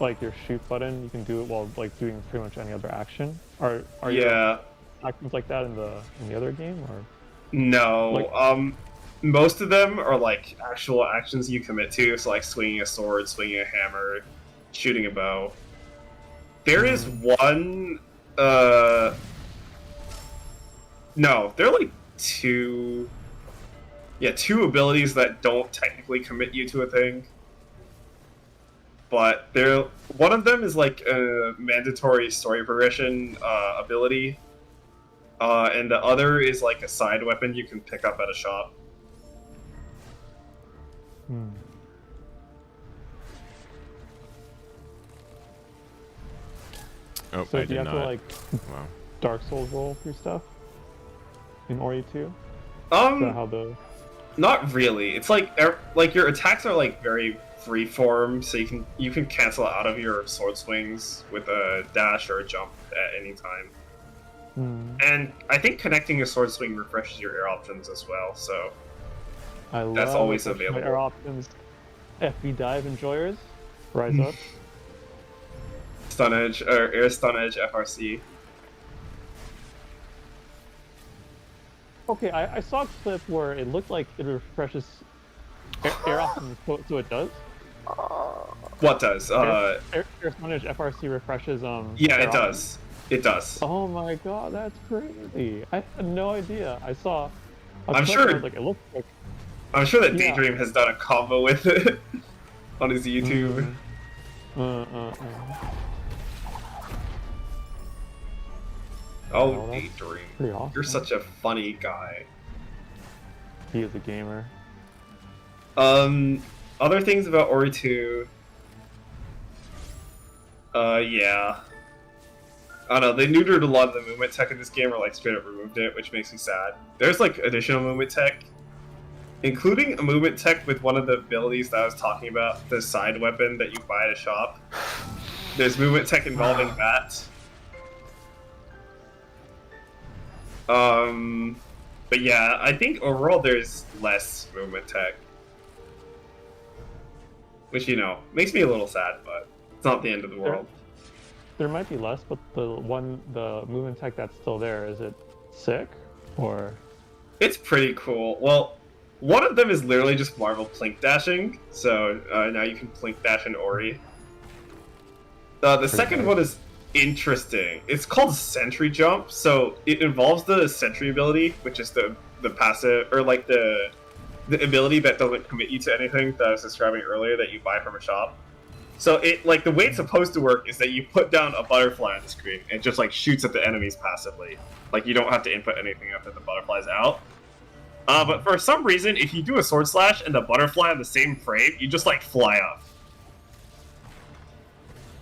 like your shoot button, you can do it while like doing pretty much any other action? Are Yeah. actions like that in the other game, or? No. Most of them are like actual actions you commit to, so like swinging a sword, swinging a hammer, shooting a bow. There is one. No, there are like 2. Yeah, 2 abilities that don't technically commit you to a thing. But one of them is like a mandatory story progression ability, and the other is like a side weapon you can pick up at a shop. Oh, So I do you did have not. to like Wow. Dark Souls roll through stuff in Ori 2? Is that how the? Not really. It's like your attacks are like very free form, so you can cancel out of your sword swings with a dash or a jump at any time. And I think connecting a sword swing refreshes your air options as well. So That's always available. Air options. FB dive enjoyers, rise up. stun edge or air stun edge FRC. Okay, I saw a clip where it looked like it refreshes air options, so it does. What does? Air stun edge FRC refreshes. Yeah, air it does. It does. Oh my god, that's crazy. I had no idea. I saw a I'm clip sure- and I was like, it looks like I'm sure that Yeah. Daydream has done a combo with it on his YouTube. Oh, Oh, that's Daydream. pretty awesome. You're such a funny guy. He is a gamer. Other things about Ori 2. Yeah. I don't know, they neutered a lot of the movement tech in this game, or like straight up removed it, which makes me sad. There's like additional movement tech, including a movement tech with one of the abilities that I was talking about, the side weapon that you buy at a shop. There's movement tech involving that. But yeah, I think overall there's less movement tech. Which, you know, makes me a little sad, but it's not the end of the world. There might be less, but the movement tech that's still there, is it sick? Or It's pretty cool. Well, one of them is literally just Marvel Plink Dashing, so now you can Plink Dash in Ori. The second nice. one is interesting. It's called Sentry Jump, so it involves the Sentry ability, which is the passive, or like the ability that doesn't commit you to anything that I was describing earlier that you buy from a shop. So it, like, the way it's supposed to work is that you put down a butterfly on the screen and it just like shoots at the enemies passively. Like, you don't have to input anything after the butterfly's out. But for some reason, if you do a sword slash and the butterfly on the same frame, you just like fly up.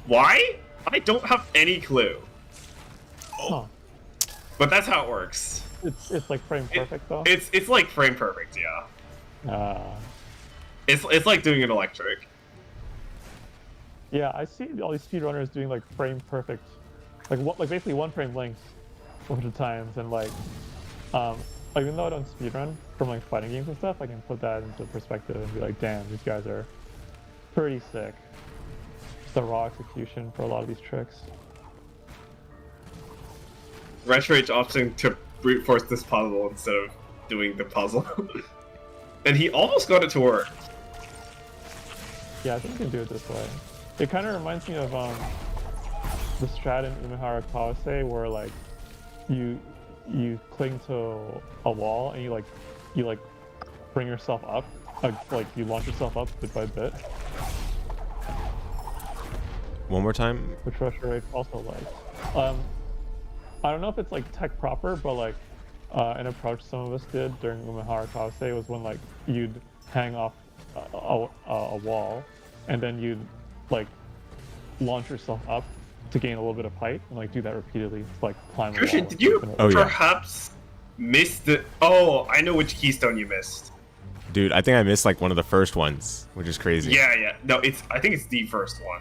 Why? I don't have any clue. huh. But that's how it works. It's like frame perfect though. It's like frame perfect, yeah. It's like doing an electric. Yeah, I see all these speedrunners doing like frame perfect, like basically one frame lengths a bunch of times, and like even though I don't speedrun from like fighting games and stuff, I can put that into perspective and be like, damn, these guys are pretty sick. Just the raw execution for a lot of these tricks. Retrage opting to brute force this puzzle instead of doing the puzzle. And he almost got it to work. Yeah, I think you can do it this way. It kind of reminds me of the strat in Umehara Kawase where like you cling to a wall and you like bring yourself up, like you launch yourself up bit by bit, One more time. which Retrorate also likes. I don't know if it's like tech proper, but like an approach some of us did during Umehara Kawase was when like you'd hang off a wall and then you'd like launch yourself up to gain a little bit of height and like do that repeatedly to like climb a Christian, wall. did you Oh, yeah. perhaps miss the... Oh, I know which keystone you missed. Dude, I think I missed like one of the first ones, which is crazy. Yeah. No, I think it's the first one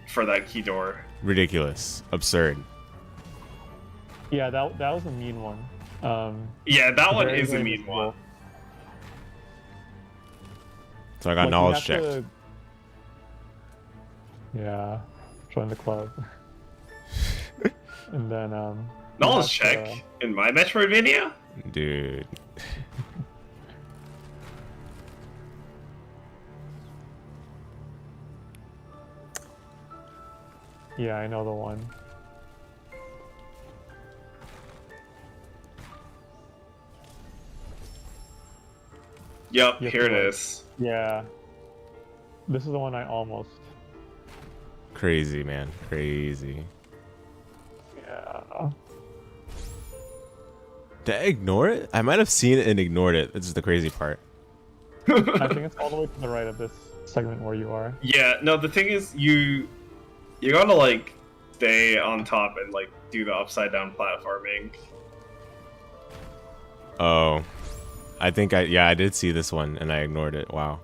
for that key door. Ridiculous. Absurd. Yeah, that was a mean one. Yeah, that one Very, is a very mean visible. one. So I got Like, you knowledge have checked. to- Yeah, join the club. And then you Knowledge have check to- in my Metroidvania? Dude. Yeah, I know the one. Yup, You have here to, it like- is. Yeah. This is the one I almost. Crazy, man. Crazy. Yeah. Did I ignore it? I might have seen it and ignored it. This is the crazy part. I think it's all the way to the right of this segment where you are. Yeah, no, the thing is, you gotta, like, stay on top and, like, do the upside-down platforming. Oh. I think I did see this one and I ignored it. Wow.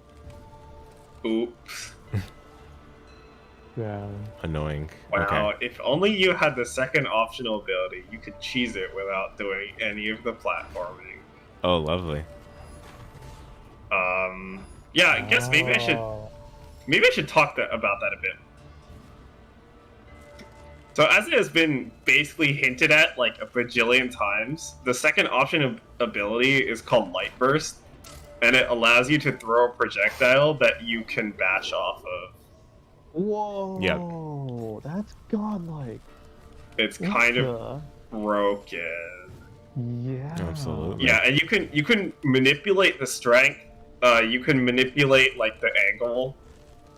Oops. Yeah. Annoying. Wow, Okay. if only you had the second optional ability, you could cheese it without doing any of the platforming. Oh, lovely. Yeah, I guess maybe Oh. I should talk about that a bit. So as it has been basically hinted at like a bajillion times, the second option ability is called Light Burst, and it allows you to throw a projectile that you can bash off of. Whoa. That's godlike. it's kind of broken. Yeah. Absolutely. Yeah, and you can manipulate the strength. You can manipulate like the angle.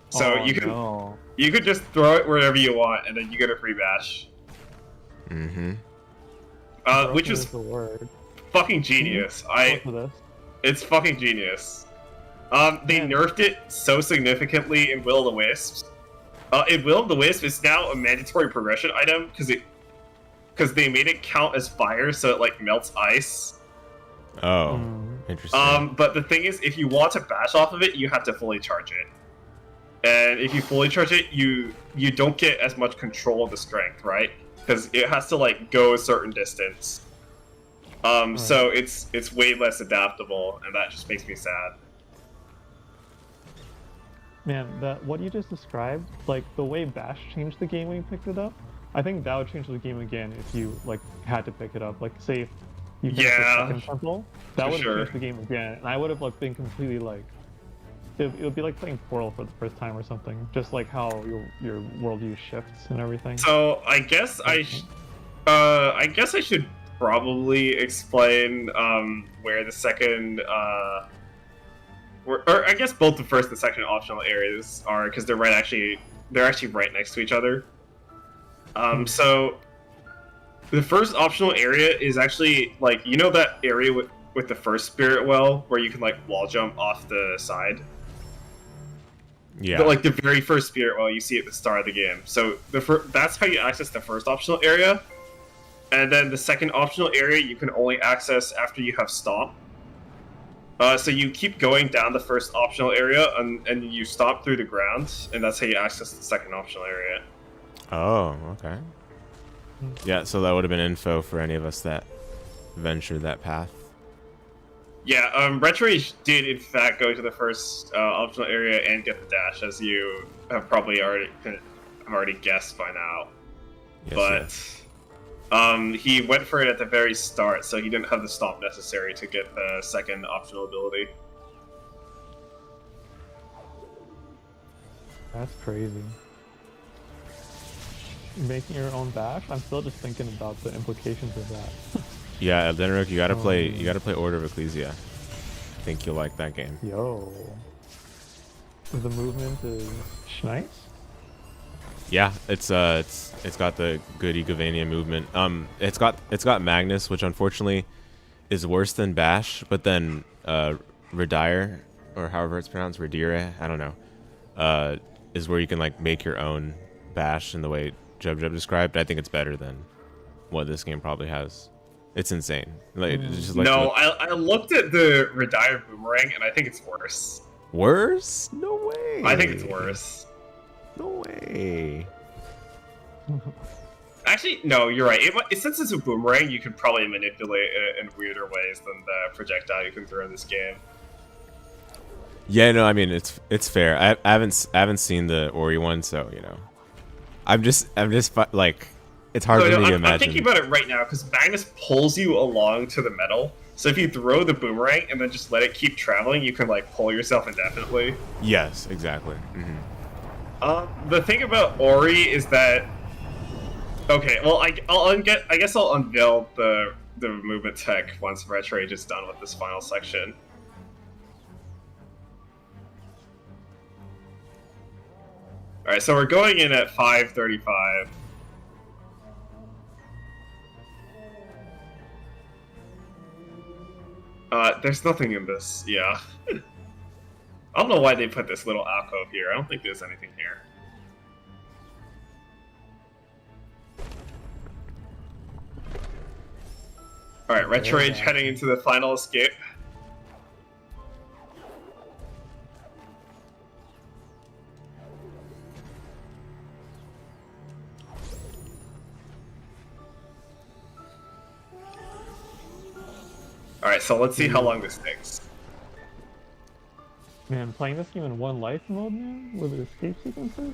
So Oh, no. you could just throw it wherever you want, and then you get a free bash. Mm-hmm. Which Broken is is the word. fucking genius. Look for this. It's fucking genius. They Man. nerfed it so significantly in Will of the Wisps. In Will of the Wisp, it's now a mandatory progression item because they made it count as fire, so it like melts ice. Oh, interesting. But the thing is, if you want to bash off of it, you have to fully charge it. And if you fully charge it, you don't get as much control of the strength, right? Because it has to like go a certain distance. So it's way less adaptable, and that just makes me sad. Man, what you just described, like the way Bash changed the game when you picked it up, I think that would change the game again if you like had to pick it up. Like say if you finished the second temple, that would have changed the game again, and I would have like been completely like it would be like playing Portal for the first time or something. Just like how your worldview shifts and everything. So I guess I should probably explain where the second or I guess both the first and second optional areas are, because they're actually right next to each other. So the first optional area is actually like, you know that area with the first spirit well where you can like wall jump off the side? Yeah. But like the very first spirit well you see at the start of the game. So that's how you access the first optional area. And then the second optional area you can only access after you have stomp. So you keep going down the first optional area and you stomp through the ground, and that's how you access the second optional area. Oh, okay. Yeah, so that would have been info for any of us that ventured that path. Yeah, Retroage did in fact go to the first optional area and get the dash, as you have probably already guessed by now. Yes, But yes. he went for it at the very start, so he didn't have the stomp necessary to get the second optional ability. That's crazy. Making your own bash? I'm still just thinking about the implications of that. Yeah, Denrook, you gotta play Order of Ecclesia. I think you'll like that game. Yo. The movement is nice. Yeah, it's got the good Egavania movement. It's got Magnus, which unfortunately is worse than Bash, but then Redire, or however it's pronounced, Redire, I don't know, is where you can like make your own Bash in the way Jub described. I think it's better than what this game probably has. It's insane. Like, it's just like I looked at the Redire boomerang and I think it's worse. Worse? No way. I think it's worse. No way. Actually, no, you're right. Since it's a boomerang, you could probably manipulate it in weirder ways than the projectile you can throw in this game. Yeah, no, I mean it's fair. I haven't seen the Ori one, so you know, I'm just like, it's hard for me to imagine. I'm thinking about it right now because Magnus pulls you along to the metal. So if you throw the boomerang and then just let it keep traveling, you can like pull yourself indefinitely. Yes, exactly. The thing about Ori is that, okay, well, I guess I'll unveil the movement tech once Retroage is done with this final section. All right, so we're going in at 5:35. There's nothing in this. Yeah. I don't know why they put this little alcove here. I don't think there's anything here. Alright, Retroage heading into the final escape. Alright, so let's see how long this takes. Man, playing this game in one life mode, man, with the escape sequences?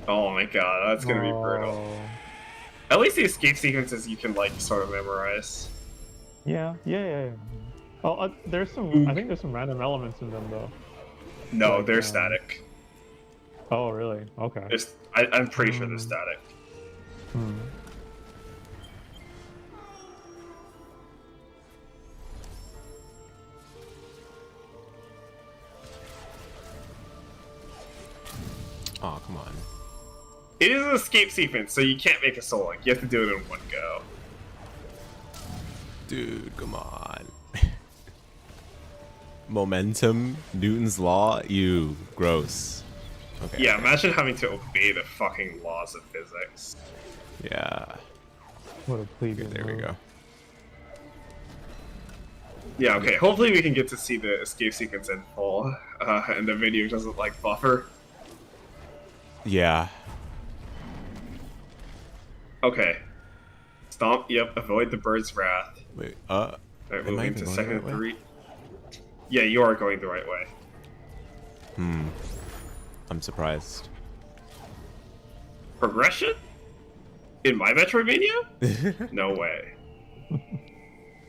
Oh my god, that's gonna be brutal. At least the escape sequences you can, like, sort of memorize. Yeah. Oh, there's some. I think there's some random elements in them, though. No, like, they're static. Oh, really? Okay. I'm pretty sure they're static. It is an escape sequence, so you can't make a soul link. You have to do it in one go. Dude, come on. Momentum, Newton's law, you gross. Okay. Yeah, imagine having to obey the fucking laws of physics. Yeah. What a Okay, plebeian. there we move. go. Yeah, okay, hopefully we can get to see the escape sequence in full, and the video doesn't, like, buffer. Yeah. Okay. Stomp, yep, avoid the bird's wrath. Wait, Alright, Am I moving even to going second the right and way? 3. Yeah, you are going the right way. I'm surprised. Progression? In my Metroidvania? No way.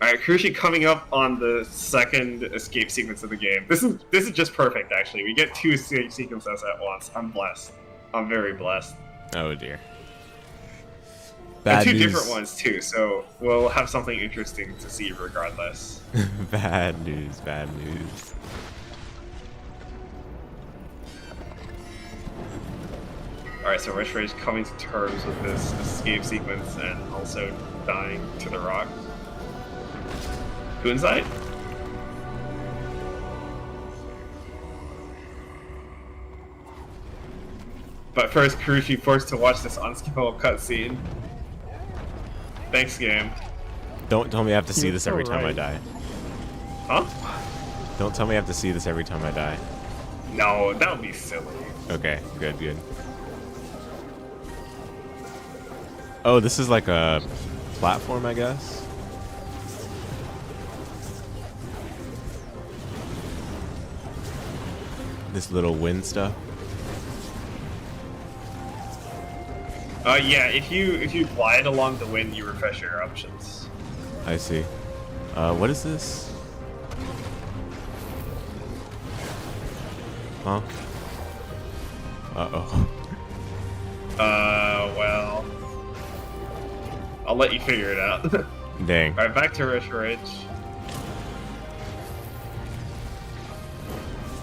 Alright, Kurushi coming up on the second escape sequence of the game. This is just perfect, actually. We get 2 escape sequences at once. I'm blessed. I'm very blessed. Oh dear. And Bad 2 news. different ones, too, so we'll have something interesting to see regardless. Bad news, bad news. Alright, so Rich Rage coming to terms with this escape sequence and also dying to the rock. Kunzite? But first, Kurushi forced to watch this unskippable cutscene. Thanks, game. Don't tell me I have to see You're this so every time I right. die. Huh? Don't tell me I have to see this every time I die. No, that would be silly. Okay, good, good. Oh, this is like a platform, I guess? This little wind stuff. Yeah, if you glide along the wind, you refresh your options. I see. What is this? Huh? Uh-oh. Well, I'll let you figure it out. Dang. Alright, back to Rich Ridge.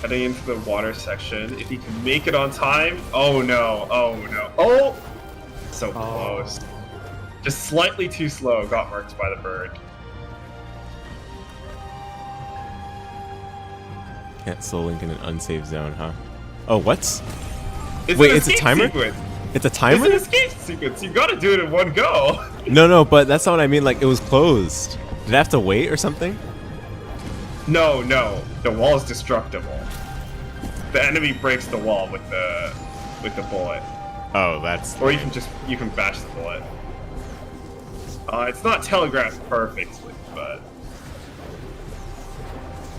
Heading into the water section. If you can make it on time. Oh no, oh no. Oh! So close. Just slightly too slow, got marked by the bird. Can't soul link in an unsafe zone, huh? Oh, what? It's Wait, an it's a escape timer? Sequence. It's a It's timer? an escape sequence. You gotta do it in one go. No, but that's not what I mean. Like, it was closed. Did I have to wait or something? No, the wall is destructible. The enemy breaks the wall with the bullet, Oh, that's... or you can bash the bullet. It's not telegraphed perfectly, but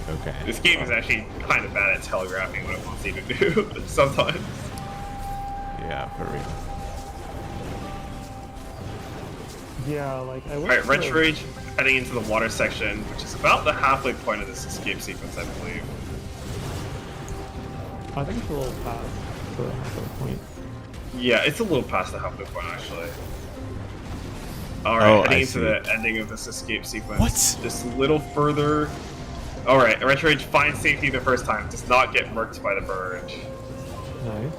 Okay. this game is actually kind of bad at telegraphing what it wants you to do sometimes. Yeah, for real. Yeah, like I wish. Alright, the- Wrench Rage heading into the water section, which is about the halfway point of this escape sequence, I believe. I think it's a little past the halfway point. Yeah, it's a little past the halfway point, actually. Alright, Oh, heading I into see. the ending of this escape sequence. What? Just a little further. Alright, Wrench Rage finds safety the first time, does not get murked by the bird. Nice.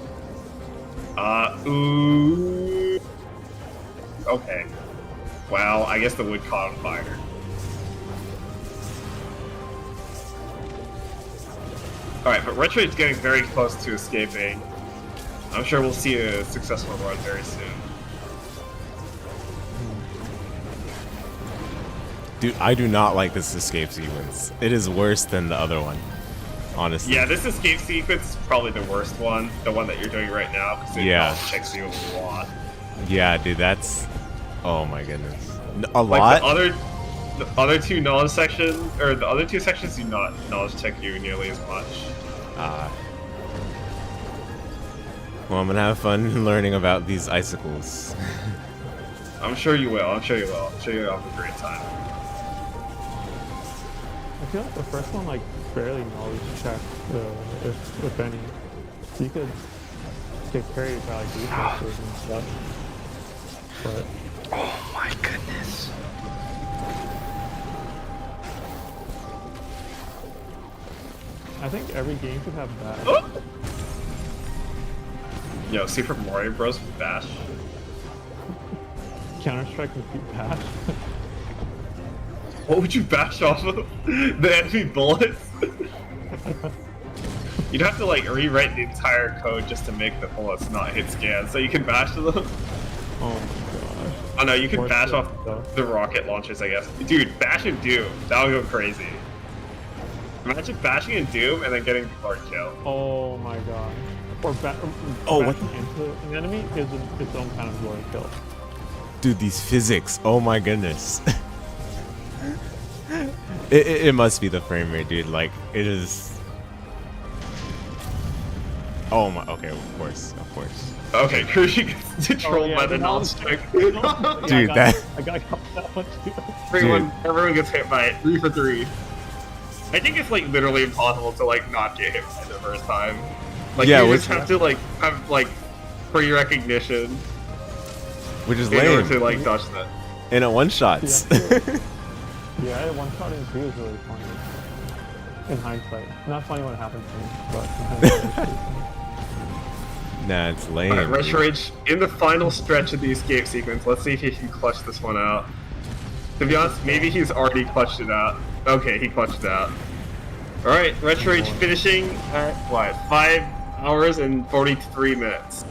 Ooh. Okay. Well, I guess the wood caught on fire. Alright, but Retroid's getting very close to escaping. I'm sure we'll see a successful run very soon. Dude, I do not like this escape sequence. It is worse than the other one, honestly. Yeah, this escape sequence is probably the worst one, the one that you're doing right now, because it Yeah. checks you a lot. Yeah, dude, that's... Oh my goodness. A Like lot? the other two knowledge sections, or the other two sections do not knowledge check you nearly as much. Well, I'm gonna have fun learning about these icicles. I'm sure you will. I'm sure you will. I'm sure you'll have a great time. I feel like the first one like barely knowledge checked, if any. You could get carried by like reflexes and stuff. But Oh my goodness. I think every game should have that. Oh! Yo, Super Mario Bros. Bash. Counter-Strike complete patch. What would you bash off of? The enemy bullets? You'd have to like rewrite the entire code just to make the bullets not hit scan, so you can bash them. Oh my gosh. Oh no, you can Worst bash off though. the rocket launchers, I guess. Dude, bashing Doom, that would go crazy. Imagine bashing in Doom and then getting the Lord kill. Oh my god. Or Oh, what bashing into an enemy is its own kind of glory kill. Dude, these physics. Oh my goodness. it must be the frame rate, dude. Like, it is. Oh my. Okay, of course. Okay, Crucial gets trolled by the non-strike. Dude, I got that one too. Everyone gets hit by it. 3 for 3. I think it's like literally impossible to like not get hit by the first time. Like Yeah, you which- just have to like have like pre-recognition Which is in order lame. to like dodge that. And it one-shots. Yeah, one shot in 2 is really funny. In hindsight. Not funny when it happens to me, but in hindsight, it's pretty funny. Nah, it's lame. Alright, dude. Retro Rage, in the final stretch of the escape sequence, let's see if he can clutch this one out. To be honest, maybe he's already clutched it out. Okay, he clutched it out. Alright, Retro Rage finishing at, what, 5 hours and 43 minutes.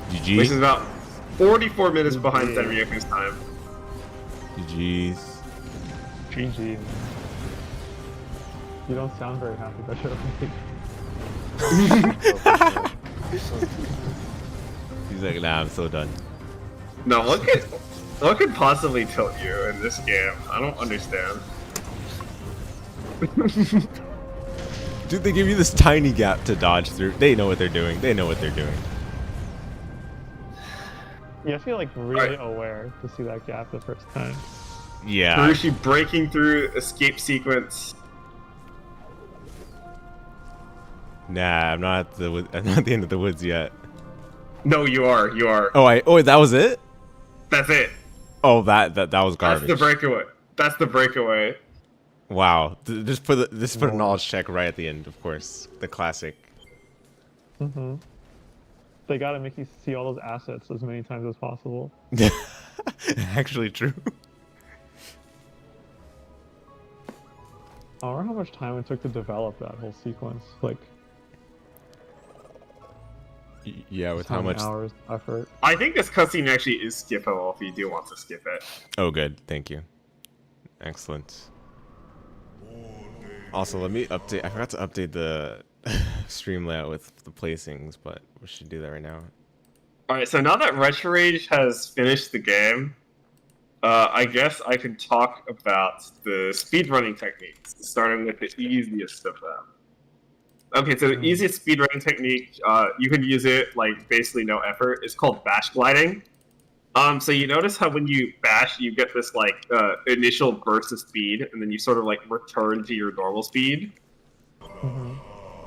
GG. Which is about 44 minutes behind Zenryoku's time. GG's. GG. You don't sound very happy, that should He's like, nah, I'm so done. No, what could possibly tilt you in this game? I don't understand. Dude, they give you this tiny gap to dodge through. They know what they're doing. They know what they're doing. You have to be like really aware to see that gap the first time. Yeah. Harushi breaking through escape sequence. Nah, I'm not at the I'm not at the end of the woods yet. No, you are. Oh, that was it? That's it. Oh, that was garbage. That's the breakaway. That's the breakaway. Wow. Just put a knowledge check right at the end, of course. The classic. Mm-hmm. They gotta make you see all those assets as many times as possible. Actually true. I wonder how much time it took to develop that whole sequence. Like, Yeah, with how how many much. hours, effort. I think this cutscene actually is skippable if you do want to skip it. Oh, good. Thank you. Excellent. Also, let me update. I forgot to update the stream layout with the placings, but we should do that right now. Alright, so now that Retro Rage has finished the game, I guess I can talk about the speedrunning techniques, starting with the easiest of them. Okay, so the easiest speedrunning technique, you can use it like basically no effort. It's called bash gliding. So you notice how when you bash, you get this like initial burst of speed, and then you sort of like return to your normal speed.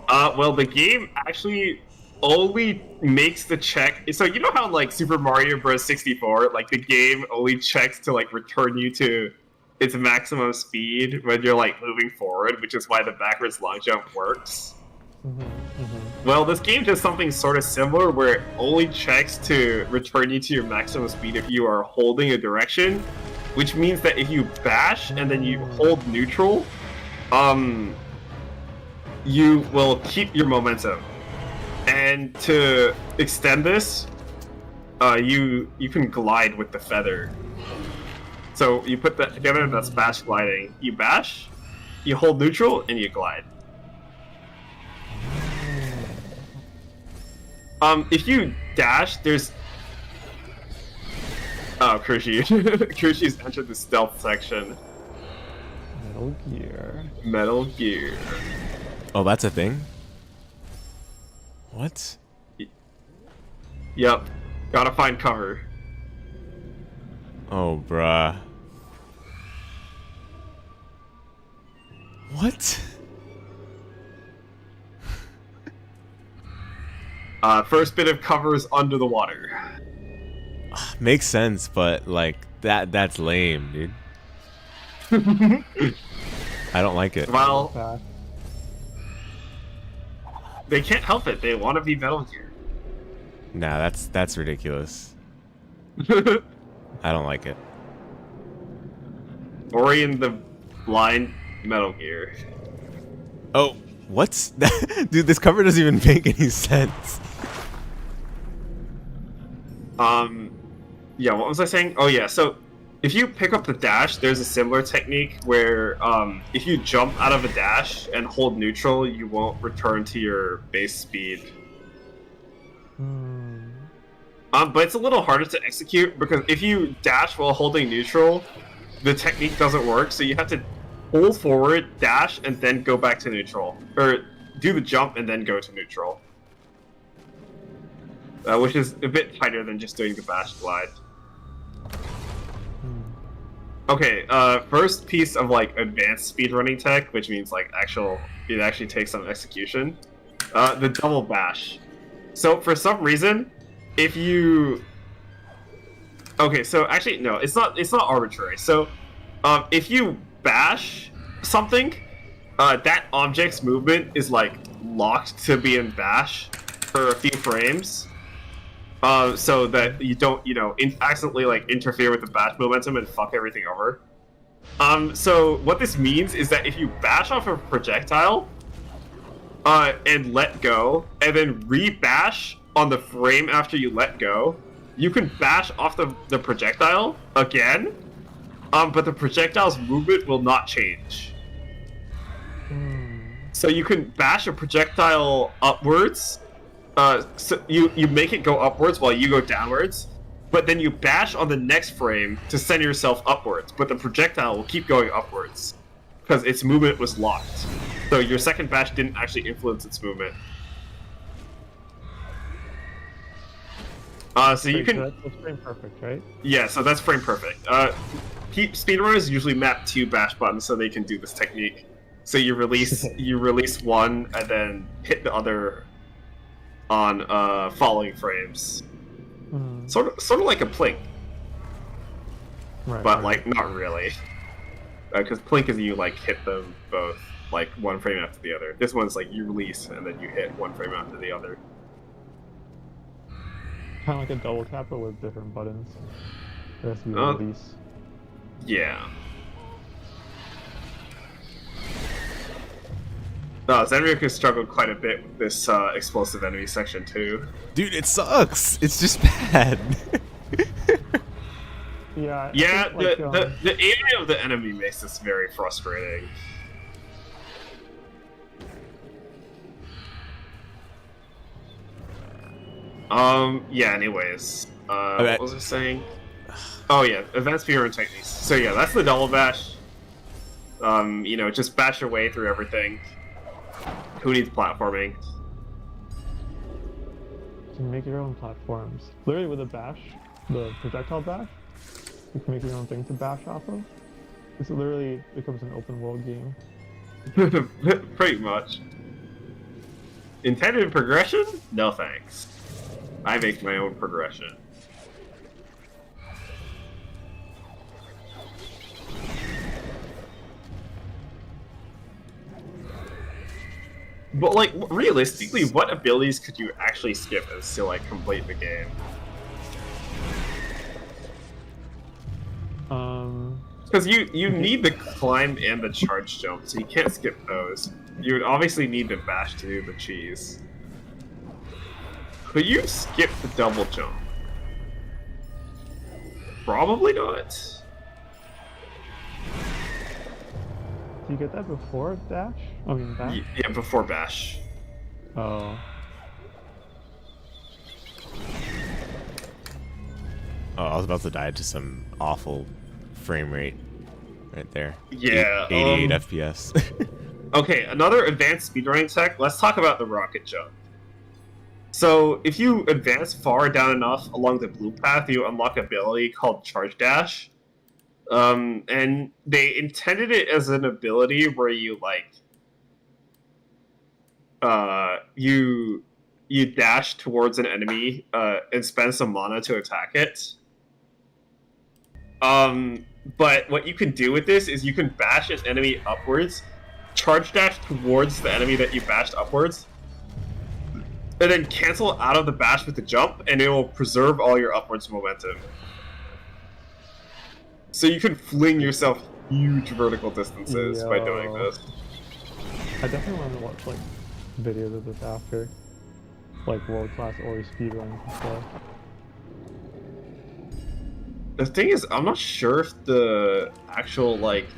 Well, the game actually only makes the check. So you know how like Super Mario Bros. 64, like the game only checks to like return you to its maximum speed when you're like moving forward, which is why the backwards long jump works. Well, this game does something sort of similar where it only checks to return you to your maximum speed if you are holding a direction, which means that if you bash and then you hold neutral, you will keep your momentum. And to extend this, you can glide with the feather. So you put that together, that's bash gliding. You bash, you hold neutral, and you glide. If you dash, there's... Oh, Crushi. Crushi's entered the stealth section. Metal Gear. Metal Gear. Oh, that's a thing? What? Yep. Gotta find cover. Oh, bruh. What? First bit of cover is under the water. Makes sense, but like that's lame, dude. I don't like it. Well, Bash. they can't help it. They want to be Metal Gear. Nah, that's ridiculous. I don't like it. Ori and the Blind Metal Gear. Oh, what's that? Dude, this cover doesn't even make any sense. Yeah, what was I saying? Oh yeah, so if you pick up the dash, there's a similar technique where if you jump out of a dash and hold neutral, you won't return to your base speed. But it's a little harder to execute because if you dash while holding neutral, the technique doesn't work, so you have to hold forward, dash, and then go back to neutral. Or do the jump and then go to neutral. Which is a bit tighter than just doing the bash glide. Okay, first piece of like advanced speedrunning tech, which means like it actually takes some execution. The double bash. So for some reason, if you okay, so actually no, it's not arbitrary. So if you bash something, that object's movement is like locked to be in bash for a few frames. So that you don't, accidentally like interfere with the bash momentum and fuck everything over. So what this means is that if you bash off a projectile, and let go, and then re-bash on the frame after you let go, you can bash off the projectile again, but the projectile's movement will not change. So you can bash a projectile upwards. So you make it go upwards while you go downwards, but then you bash on the next frame to send yourself upwards, but the projectile will keep going upwards because its movement was locked. So your second bash didn't actually influence its movement. So you can... That's frame perfect, right? Yeah, so that's frame perfect. Speedrunners usually map 2 bash buttons so they can do this technique. So you release one and then hit the other on following frames. Sort of like a plink. Right, But right. like not really. Because plink is you like hit them both like one frame after the other. This one's like you release and then you hit one frame after the other. Kind of like a double tap, but with different buttons. There has to be a release. Yeah. Zenryu struggled quite a bit with this explosive enemy section too. Dude, it sucks. It's just bad. Yeah. Yeah, think, like, the AI of the enemy makes this very frustrating. Yeah, anyways. What was I saying? Oh yeah, advanced speedrun techniques. So yeah, that's the double bash. Just bash your way through everything. Who needs platforming? You can make your own platforms. Literally with a bash, the projectile bash, you can make your own thing to bash off of. It literally becomes an open world game. Pretty much. Intended progression? No thanks. I make my own progression. But like, realistically, what abilities could you actually skip and still like complete the game? Because you need the climb and the charge jump, so you can't skip those. You would obviously need the bash to do the cheese. Could you skip the double jump? Probably not. Do you get that before dash? I mean bash? Yeah, before bash. Oh. Oh, I was about to die to some awful frame rate right there. Yeah, 88 FPS. Okay, another advanced speedrunning tech. Let's talk about the rocket jump. So, if you advance far down enough along the blue path, you unlock an ability called Charge Dash. And they intended it as an ability where you you dash towards an enemy and spend some mana to attack it. But what you can do with this is you can bash an enemy upwards, charge dash towards the enemy that you bashed upwards, and then cancel out of the bash with the jump, and it will preserve all your upwards momentum. So you can fling yourself huge vertical distances by doing this. I definitely want to watch like videos of this after, like world-class Ori speedruns and stuff. The thing is, I'm not sure if the actual like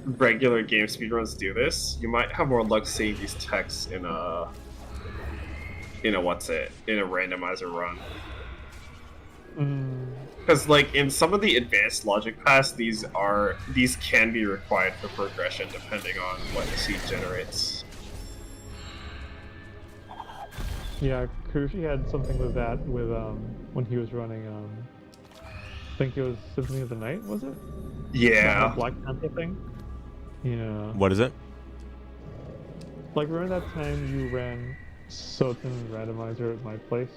regular game speedruns do this. You might have more luck seeing these texts in a randomizer run. Because like in some of the advanced logic paths, these can be required for progression depending on what the seed generates. Yeah, Kurushi had something with that with when he was running I think it was Symphony of the Night, was it? Yeah. That Black Panther thing? Yeah. What is it? Like, remember that time you ran Soten Randomizer at my place?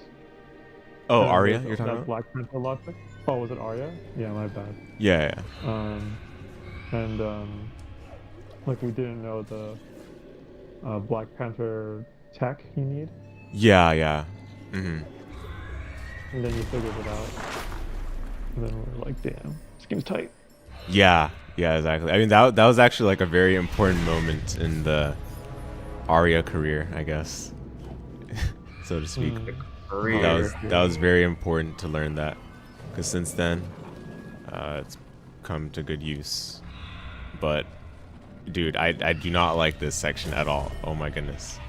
Oh, And Arya, that you're talking about? Black Panther logic? Oh, was it Arya? Yeah, my bad. Yeah, yeah. Like we didn't know the Black Panther tech you need, Yeah, yeah. Mm-hmm. and then you figured it out. And then we were like, damn, this game's tight. Yeah, yeah, exactly. I mean, that was actually like a very important moment in the Arya career, I guess, so to speak. That was very important to learn that, because since then, it's come to good use. But, dude, I do not like this section at all. Oh my goodness.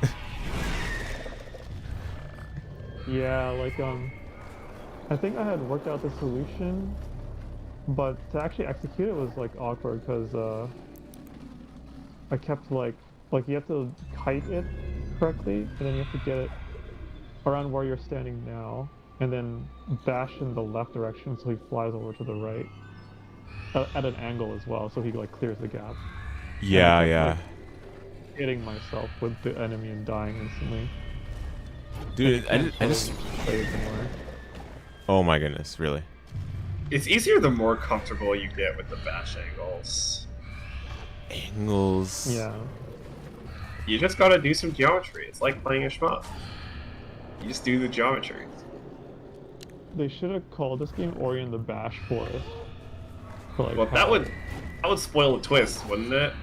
Yeah, like I think I had worked out the solution, but to actually execute it was like awkward because I kept like you have to kite it correctly, and then you have to get it around where you're standing now, and then bash in the left direction so he flies over to the right at an angle as well, so he like clears the gap. Yeah, I kept, yeah. like, hitting myself with the enemy and dying instantly. Dude, I just. Play it more. Oh my goodness, really? It's easier the more comfortable you get with the bash angles. Angles. Yeah. You just gotta do some geometry. It's like playing a shmup. You just do the geometry. They should have called this game Ori and the Bash Forest. For, like, Well, that would spoil the twist, wouldn't it?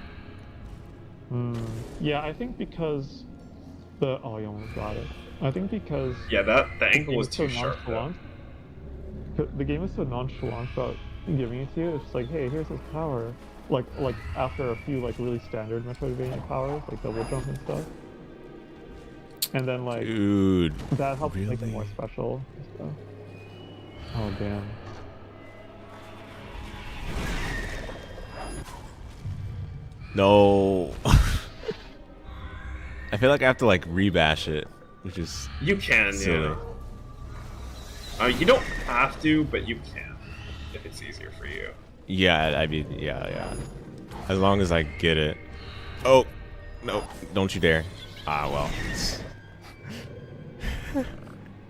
Yeah, I think because you almost got it. I think because Yeah, the the angle game was is so too sharp. Though. nonchalant. The game is so nonchalant about giving it to you. It's just like, hey, here's his power. Like after a few like really standard Metroidvania powers, like double jump and stuff. And then like Dude. that helps make it really? more special. So. Oh damn. No. I feel like I have to like rebash it, which is You can, silly. yeah. You don't have to, but you can if it's easier for you. Yeah, I mean, yeah. As long as I get it. Oh, no, don't you dare. Ah, well.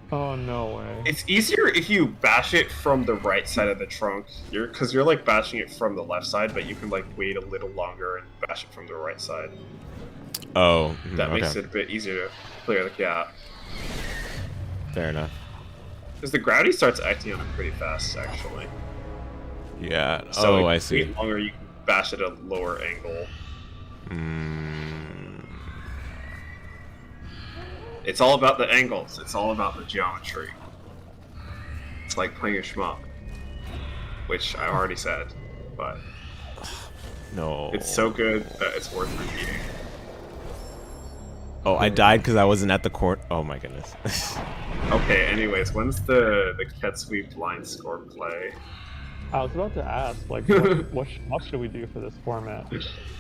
Oh no way. It's easier if you bash it from the right side of the trunk. Because you're like bashing it from the left side, but you can like wait a little longer and bash it from the right side. Oh, That okay. makes it a bit easier to clear the gap. Fair enough. Because the gravity starts acting on it pretty fast, actually. Yeah. So I if see. you wait longer, you can bash at a lower angle. It's all about the angles. It's all about the geometry. It's like playing a shmup, which I already said, but No. it's so good that it's worth repeating. Oh, I died because I wasn't at the court. Oh my goodness. Okay, anyways, when's the Ketsui blind score play? I was about to ask, like, what should we do for this format?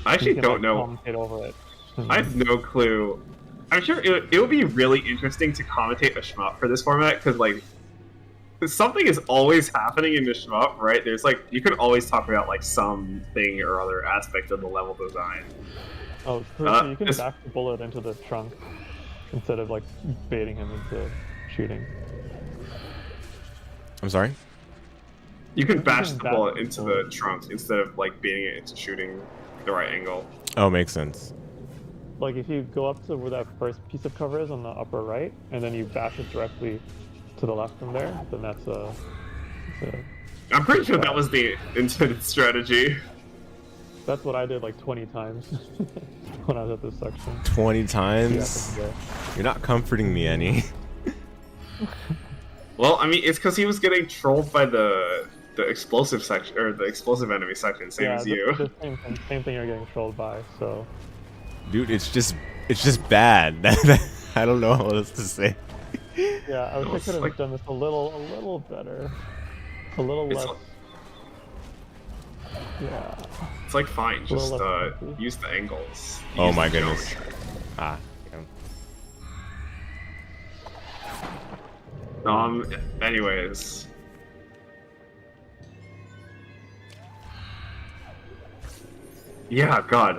I actually We can, don't like, know. commentate over it. I have no clue. I'm sure it would be really interesting to commentate a shmup for this format, because, like, something is always happening in the shmup, right? There's, like, you can always talk about, like, something or other aspect of the level design. Oh, so you can back the bullet into the trunk instead of, like, baiting him into shooting. I'm sorry? You can bash the back bullet the into bullet. the trunk instead of, like, baiting it into shooting the right angle. Oh, makes sense. like if you go up to where that first piece of cover is on the upper right, and then you bash it directly to the left from there, then that's a I'm pretty sure that was the intended strategy. that's what I did like 20 times when I was at this section. 20 times? Yeah, You're not comforting me any. Well, I mean, it's because he was getting trolled by the explosive section, or the explosive enemy section, same as you. The same thing you're getting trolled by, so... Dude, it's just bad. I don't know what else to say. Yeah, I wish I could have done this a little better. A little less... Yeah. It's like fine, just less use the angles. Oh Use my the goodness. geometry. Anyways. Yeah, God,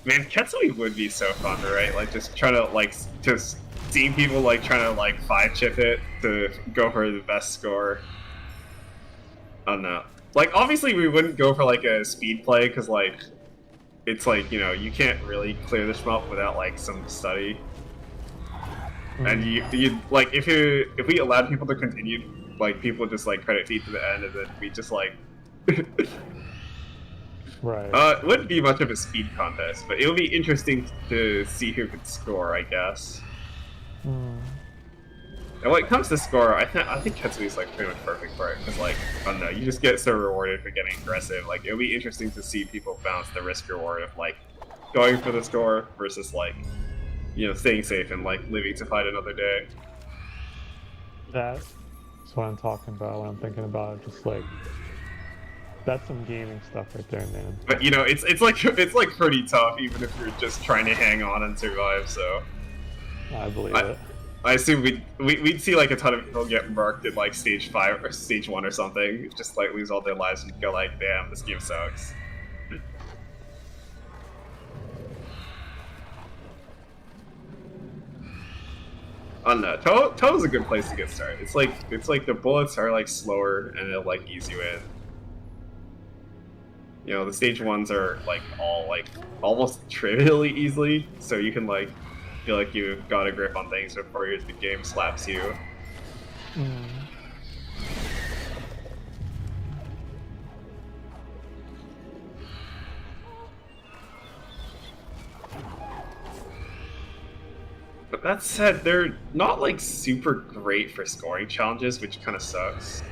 Man, Ketsui would be so fun, right? Like, just trying to, like, just seeing people, like, trying to, like, 5-chip it to go for the best score. Oh, no. Like, obviously we wouldn't go for, like, a speed play, because, like, it's like, you know, you can't really clear the shmup without, like, some study. And you like, if we allowed people to continue, like, people just, like, credit feed to the end, and then we just, like... Right. It wouldn't be much of a speed contest, but it would be interesting to see who could score, I guess. And when it comes to score, I think Ketsui's like pretty much perfect for it, because like, I don't know, you just get so rewarded for getting aggressive. Like, it'll be interesting to see people balance the risk reward of like going for the score versus like, you know, staying safe and like living to fight another day. That's what I'm talking about when I'm thinking about it, just like... That's some gaming stuff right there, man. But you know, it's like pretty tough, even if you're just trying to hang on and survive. So I believe it. I assume we'd see like a ton of people get marked at like stage 5 or stage 1 or something, just like lose all their lives and go like, damn, this game sucks. Oh no, Toe's a good place to get started. It's like the bullets are like slower and it'll like ease you in. You know, the stage 1s are like all like almost trivially easily, so you can like feel like you've got a grip on things before the game slaps you. But that said, they're not like super great for scoring challenges, which kind of sucks.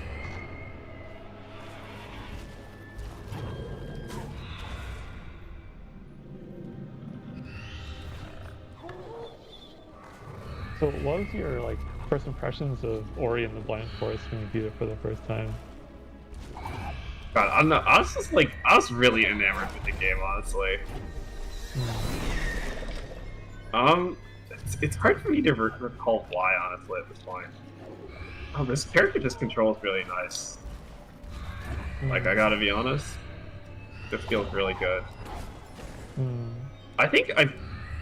So what was your like first impressions of Ori and the Blind Forest when you beat it for the first time? God, I'm not, I was just like, I was really enamored with the game, honestly. It's hard for me to recall why, honestly, at this point. Oh, this character just controls really nice. Like, I gotta be honest, it feels really good. I think I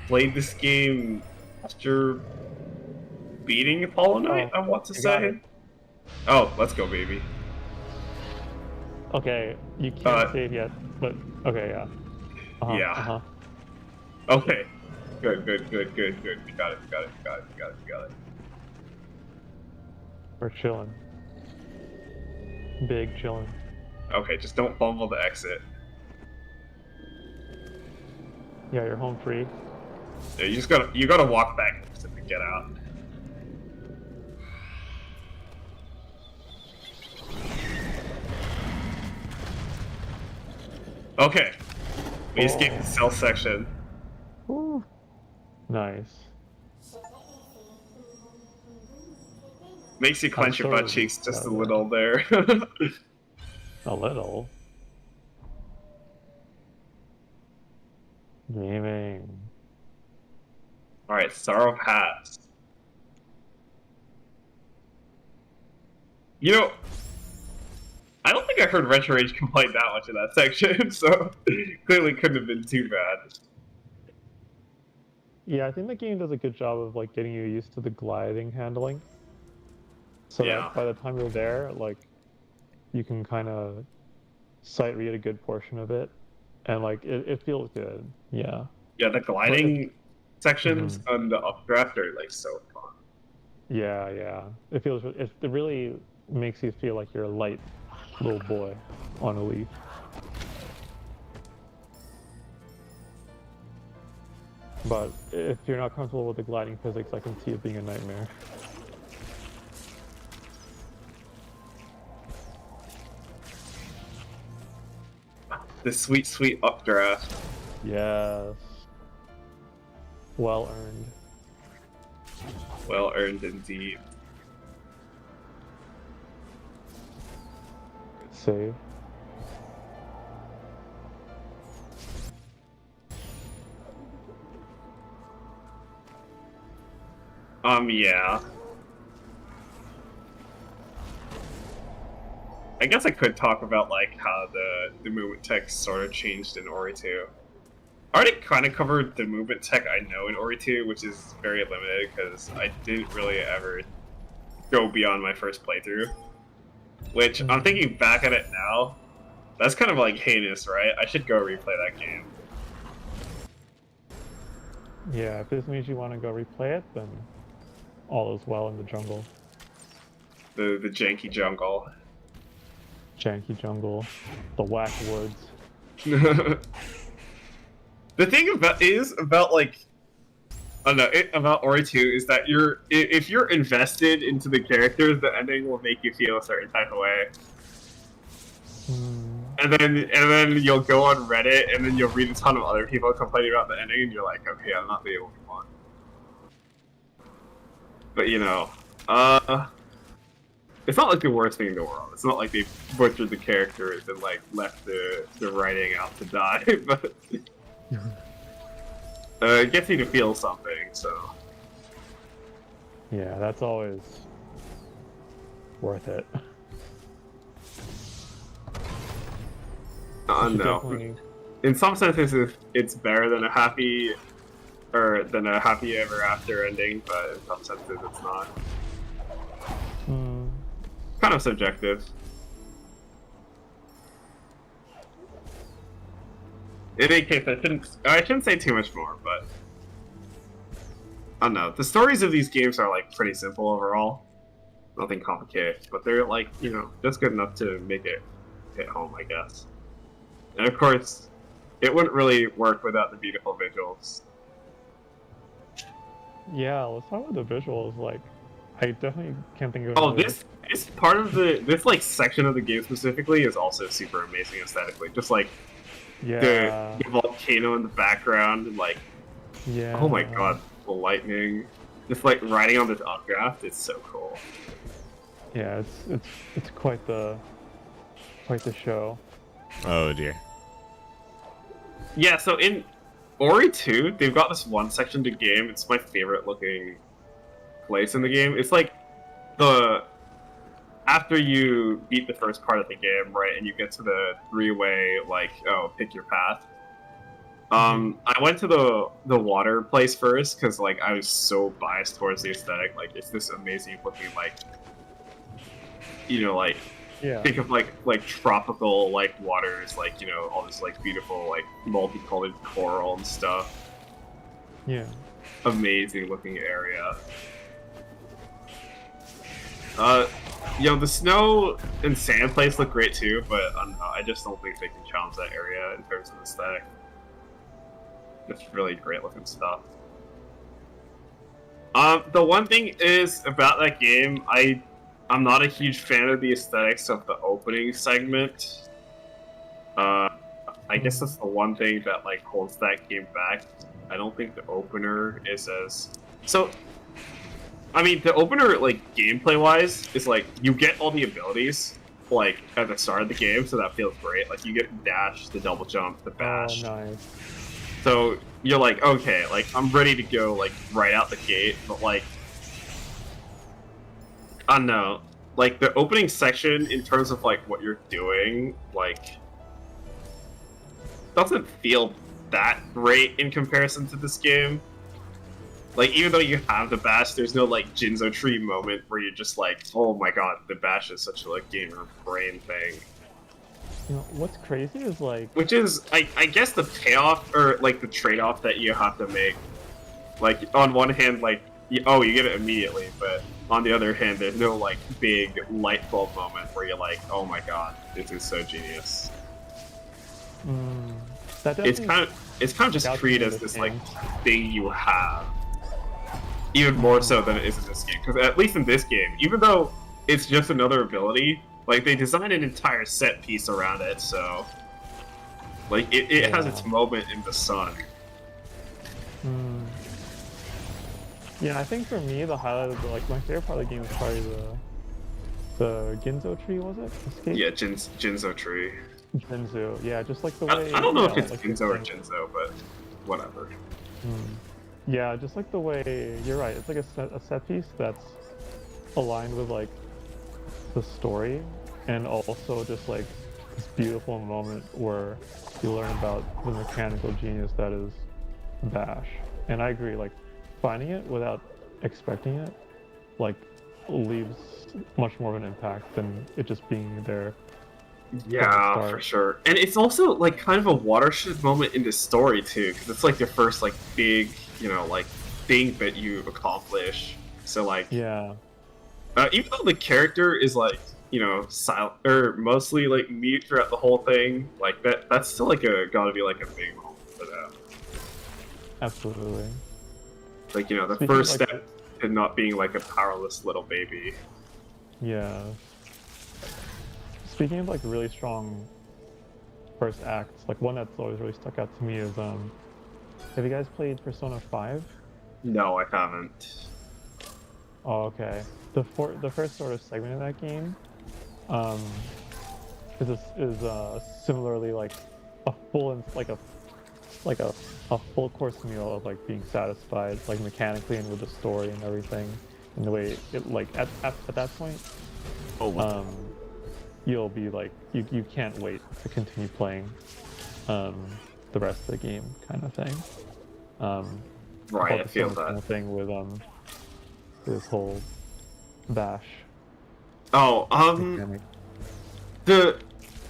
played this game after beating Hollow Knight, I want to say. Oh, let's go, baby. Okay, you can't save yet, but okay, yeah. Yeah. Okay. Good. We got it. We're chilling. Big chilling. Okay, just don't fumble the exit. Yeah, you're home free. Yeah, you gotta walk back to get out. Okay. We escaped the cell section. Ooh. Nice. Makes you clench your butt cheeks just a little there. A little. Gaming. Alright, Sorrow Pass. You know, I don't think I heard Retro Rage complain that much in that section, so clearly couldn't have been too bad. Yeah, I think the game does a good job of like getting you used to the gliding handling. So that by the time you're there, like, you can kind of sight read a good portion of it, and like it feels good. Yeah. Yeah, the gliding sections Mhm. on the updraft are like so fun. Yeah, yeah. It really makes you feel like you're a light little boy on a leaf. But if you're not comfortable with the gliding physics, I can see it being a nightmare. The sweet, sweet updraft. Yes. Well earned. Well earned indeed. Save. Yeah. I guess I could talk about like how the movement tech sort of changed in Ori 2. I already kind of covered the movement tech I know in Ori 2, which is very limited because I didn't really ever go beyond my first playthrough. Which, I'm thinking back at it now, that's kind of like heinous, right? I should go replay that game. Yeah, if this means you want to go replay it, then all is well in the jungle. The janky jungle. Janky jungle, the whack woods. The thing about like I don't know about Ori 2 is that if you're invested into the characters, the ending will make you feel a certain type of way. And then you'll go on Reddit and then you'll read a ton of other people complaining about the ending and you're like, okay, I'm not the only one. But you know, it's not like the worst thing in the world. It's not like they butchered the characters and like left the writing out to die, but it gets you to feel something, so. Yeah, that's always worth it. No. Definitely... In some senses, it's better than a happy ever after ending, but in some senses, it's not. Kind of subjective. In any case, I shouldn't say too much more, but I don't know. The stories of these games are like pretty simple overall. Nothing complicated, but they're like, you know, just good enough to make it hit home, I guess. And of course, it wouldn't really work without the beautiful visuals. Yeah, let's talk about the visuals. Like, I definitely can't think of. Oh, this part of this like section of the game specifically is also super amazing aesthetically. Just like yeah, the volcano in the background, and like, yeah. oh my god, the lightning. Just like riding on this updraft, it's so cool. Yeah, it's quite the show. Oh dear. Yeah, so in Ori 2, they've got this one section to game. It's my favorite looking place in the game. It's like after you beat the first part of the game, right, and you get to the three-way, like, pick your path. I went to the water place first because like I was so biased towards the aesthetic. Like, it's this amazing looking, like, you know, like, yeah, think of like tropical like waters, like, you know, all this like beautiful like multicolored coral and stuff. Yeah, amazing looking area. You know, the snow and sand place look great too, but I don't know, I just don't think they can challenge that area in terms of aesthetic. It's really great looking stuff. The one thing is about that game, I'm not a huge fan of the aesthetics of the opening segment. I guess that's the one thing that like holds that game back. I don't think the opener is as... So, I mean, the opener, like, gameplay-wise, is like, you get all the abilities, like, at the start of the game, so that feels great. Like, you get dash, the double jump, the bash. Oh, nice. So, you're like, okay, like, I'm ready to go, like, right out the gate, but, like... I don't know. Like, the opening section, in terms of, like, what you're doing, like... doesn't feel that great in comparison to this game. Like, even though you have the bash, there's no, like, Jinzo tree moment where you're just like, oh my god, the bash is such a, like, gamer brain thing. You know, what's crazy is like, Which is, I guess, the payoff or like the trade-off that you have to make. Like on one hand, like you get it immediately, but on the other hand, there's no like big light bulb moment where you're like, oh my god, this is so genius. that It's definitely kind of just Without treated being as the this game. like thing you have, even more so than it is in this game. Because at least in this game, even though it's just another ability, like they designed an entire set piece around it, so like it has its moment in the sun. Yeah, I think for me the highlight of like my favorite part of the game was probably the Ginzo tree, was it? Escape? Yeah, Jinzo tree. Ginzo, yeah, just like the way. I don't know yeah, if it's like Ginzo or the thing- Jinzo, but whatever. Yeah, just like the way you're right. It's like a set piece that's aligned with like the story, and also just like this beautiful moment where you learn about the mechanical genius that is Bash. And I agree, like finding it without expecting it, like leaves much more of an impact than it just being there. Yeah, start. for sure. And it's also like kind of a watershed moment in the story too, because it's like your first like big, like thing that you accomplish. So like, Yeah. even though the character is like, silent or mostly like mute throughout the whole thing, like that's still like gotta be like a big moment for them. Absolutely. Like, the Speaking first of, like, step to not being like a powerless little baby. Yeah. Speaking of like really strong first acts, like one that's always really stuck out to me is have you guys played Persona 5? No, I haven't. Oh, okay. The first sort of segment of that game is similarly like a full and like a full course meal of like being satisfied like mechanically and with the story and everything, and the way it like at that point you'll be like you can't wait to continue playing the rest of the game kind of thing. Right, I the feel same kind that. of thing with this whole Bash Oh, mechanic.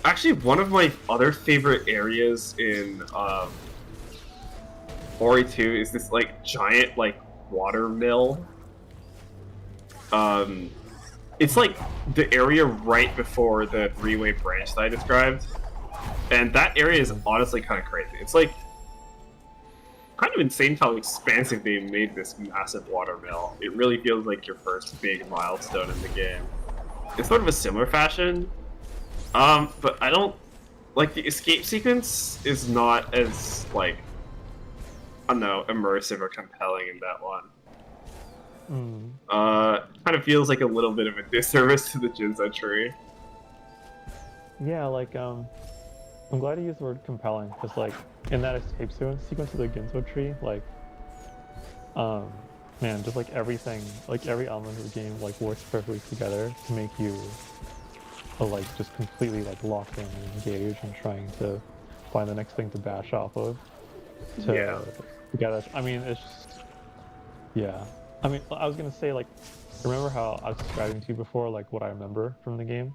actually one of my other favorite areas in Ori 2 is this like giant like water mill. It's like the area right before the three-way branch that I described, and that area is honestly kind of crazy. It's like kind of insane how expansive they made this massive water mill. It really feels like your first big milestone in the game. It's sort of a similar fashion, but I don't like the escape sequence is not as like I don't know immersive or compelling in that one. Kind of feels like a little bit of a disservice to the Jinzo tree. Yeah, like I'm glad you used the word compelling, because like in that escape sequence of the Ginzo tree, like man, just like everything, like every element of the game like works perfectly together to make you like just completely like locked in and engaged and trying to find the next thing to bash off of. I mean, it's just, yeah. I mean, I was gonna say, like, remember how I was describing to you before, like, what I remember from the game?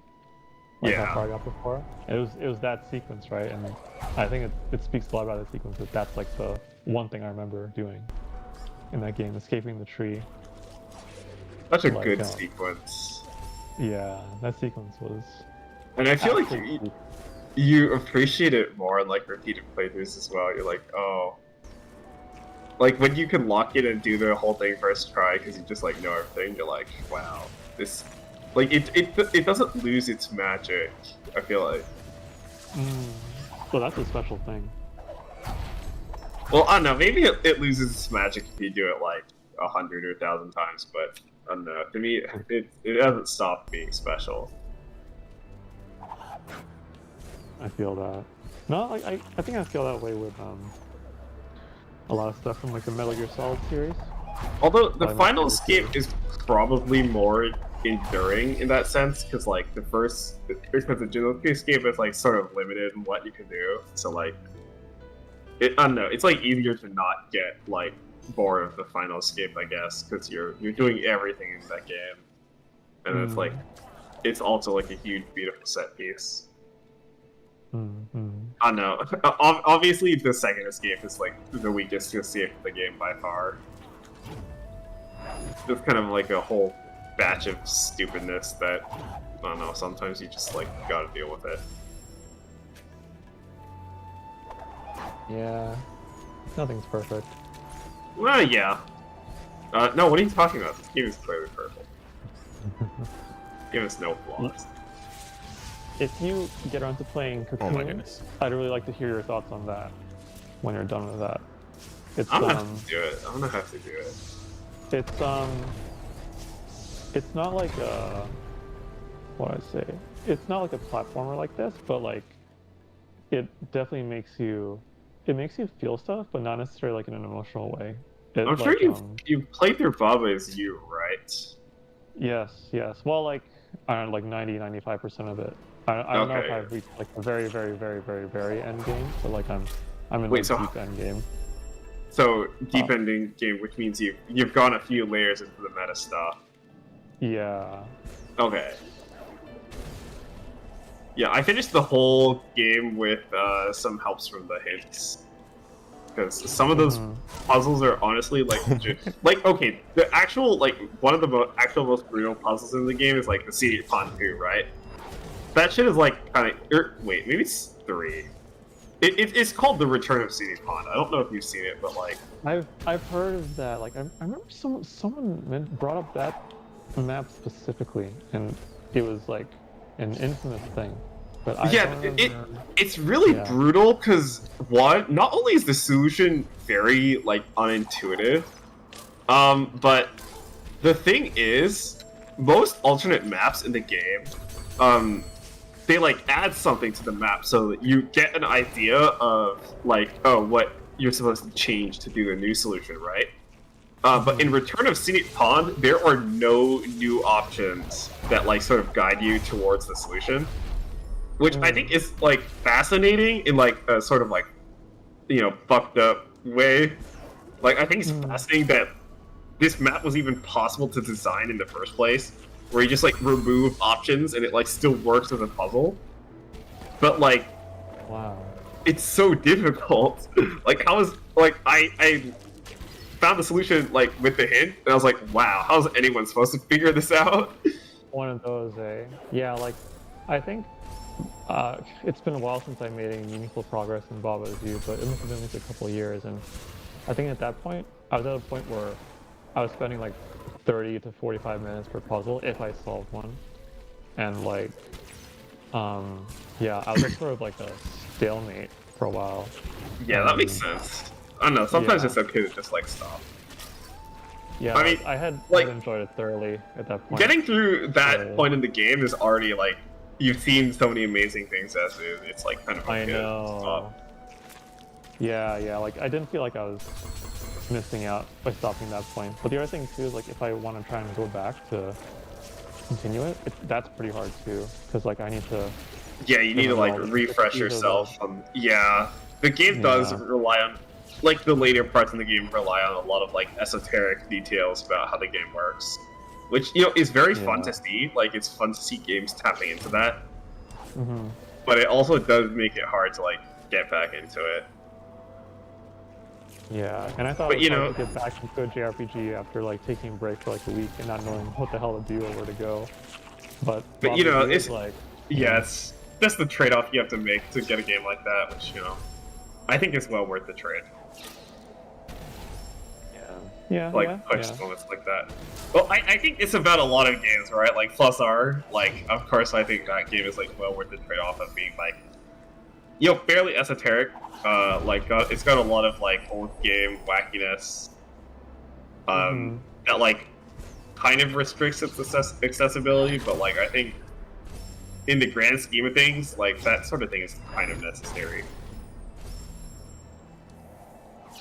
Like, how far I got before? It was that sequence, right? And I think it speaks a lot about the sequence, that that's, like, the one thing I remember doing in that game, escaping the tree. Such a good sequence. Yeah, that sequence was... And I feel like you appreciate it more in, like, repeated playthroughs as well. You're like, oh... Like, when you can lock it and do the whole thing first try, because you just, like, know everything, you're like, wow, this... Like, it doesn't lose its magic, I feel like. Well, that's a special thing. Well, I don't know, maybe it loses its magic if you do it, like, 100 or 1,000 times, but, I don't know, to me, it hasn't stopped being special. I feel that. No, like, I think I feel that way with, a lot of stuff from like the Metal Gear Solid series. Although the final escape is probably more enduring in that sense, because like the Jinzo escape is like sort of limited in what you can do. So like, I don't know. It's like easier to not get like bored of the final escape, I guess, because you're doing everything in that game, and it's like it's also like a huge, beautiful set piece. I don't know. Obviously, the second escape is like the weakest escape of the game by far. It's kind of like a whole batch of stupidness that, I don't know, sometimes you just like gotta deal with it. Yeah, nothing's perfect. Well, yeah. No, what are you talking about? This game is clearly perfect. Game has no flaws. If you get around to playing Cocoon, Oh my goodness. I'd really like to hear your thoughts on that when you're done with that. It's I'm gonna have to do it. I'm gonna have to do it. It's not like a, what do I say? It's not like a platformer like this, but like it definitely makes you feel stuff, but not necessarily like in an emotional way. I'm sure you've played through Baba Is You, right? Yes. Well, like I don't know, like 95% of it. I don't know if I've reached like a very, very, very, very, very end game, but like I'm in the deep end game. So deep ending game, which means you've gone a few layers into the meta stuff. Yeah. Okay. Yeah, I finished the whole game with some helps from the hints. Because some of those puzzles are honestly like, like okay, the actual like one of the most brutal puzzles in the game is like the CD Pond 2, right? That shit is like kind of wait, maybe it's 3. It's called The Return of CD Pond. I don't know if you've seen it, but like I've heard of that. Like I remember someone brought up that map specifically, and it was like an infamous thing. But it's really brutal because not only is the solution very like unintuitive, but the thing is, most alternate maps in the game, they like add something to the map so that you get an idea of like, oh, what you're supposed to change to do the new solution, right? But in Return of Scenic Pond, there are no new options that like sort of guide you towards the solution. Which I think is like fascinating in like a sort of like, you know, fucked up way. Like I think it's fascinating that this map was even possible to design in the first place, where you just like remove options and it like still works as a puzzle. But like, wow, it's so difficult. Like I found the solution like with the hint, and I was like, wow, how's anyone supposed to figure this out? One of those, yeah. Like I think. It's been a while since I made any meaningful progress in Baba Is You, but it must have been at least a couple of years, and I think at that point, I was at a point where I was spending like 30 to 45 minutes per puzzle if I solved one, and like, yeah, I was at sort of like a stalemate for a while. Yeah, that makes sense. I don't know, sometimes it's okay to just like stop. Yeah, I mean, I had like, enjoyed it thoroughly at that point. Getting through that point in the game is already like, you've seen so many amazing things as is. It's like kind of okay. I know. Yeah, like I didn't feel like I was missing out by stopping that point. But the other thing too is like if I want to try and go back to continue it, that's pretty hard too. Because like I need to. Yeah, you need to like refresh yourself. Yeah, the game does rely on, like the later parts in the game rely on a lot of like esoteric details about how the game works. Which, you know, is very fun to see. Like, it's fun to see games tapping into that. But it also does make it hard to, like, get back into it. Yeah, and I thought it was hard to get back into a JRPG after, like, taking a break for, like, a week and not knowing what the hell to do or where to go. But you know, it's like... Yeah, it's that's the trade-off you have to make to get a game like that, which, you know, I think is well worth the trade. Push moments like that. Well, I think it's about a lot of games, right? Like Plus R, like of course I think that game is like well worth the trade-off of being like, you know, fairly esoteric. It's got a lot of like old game wackiness. That like kind of restricts its accessibility, but like I think in the grand scheme of things, like that sort of thing is kind of necessary.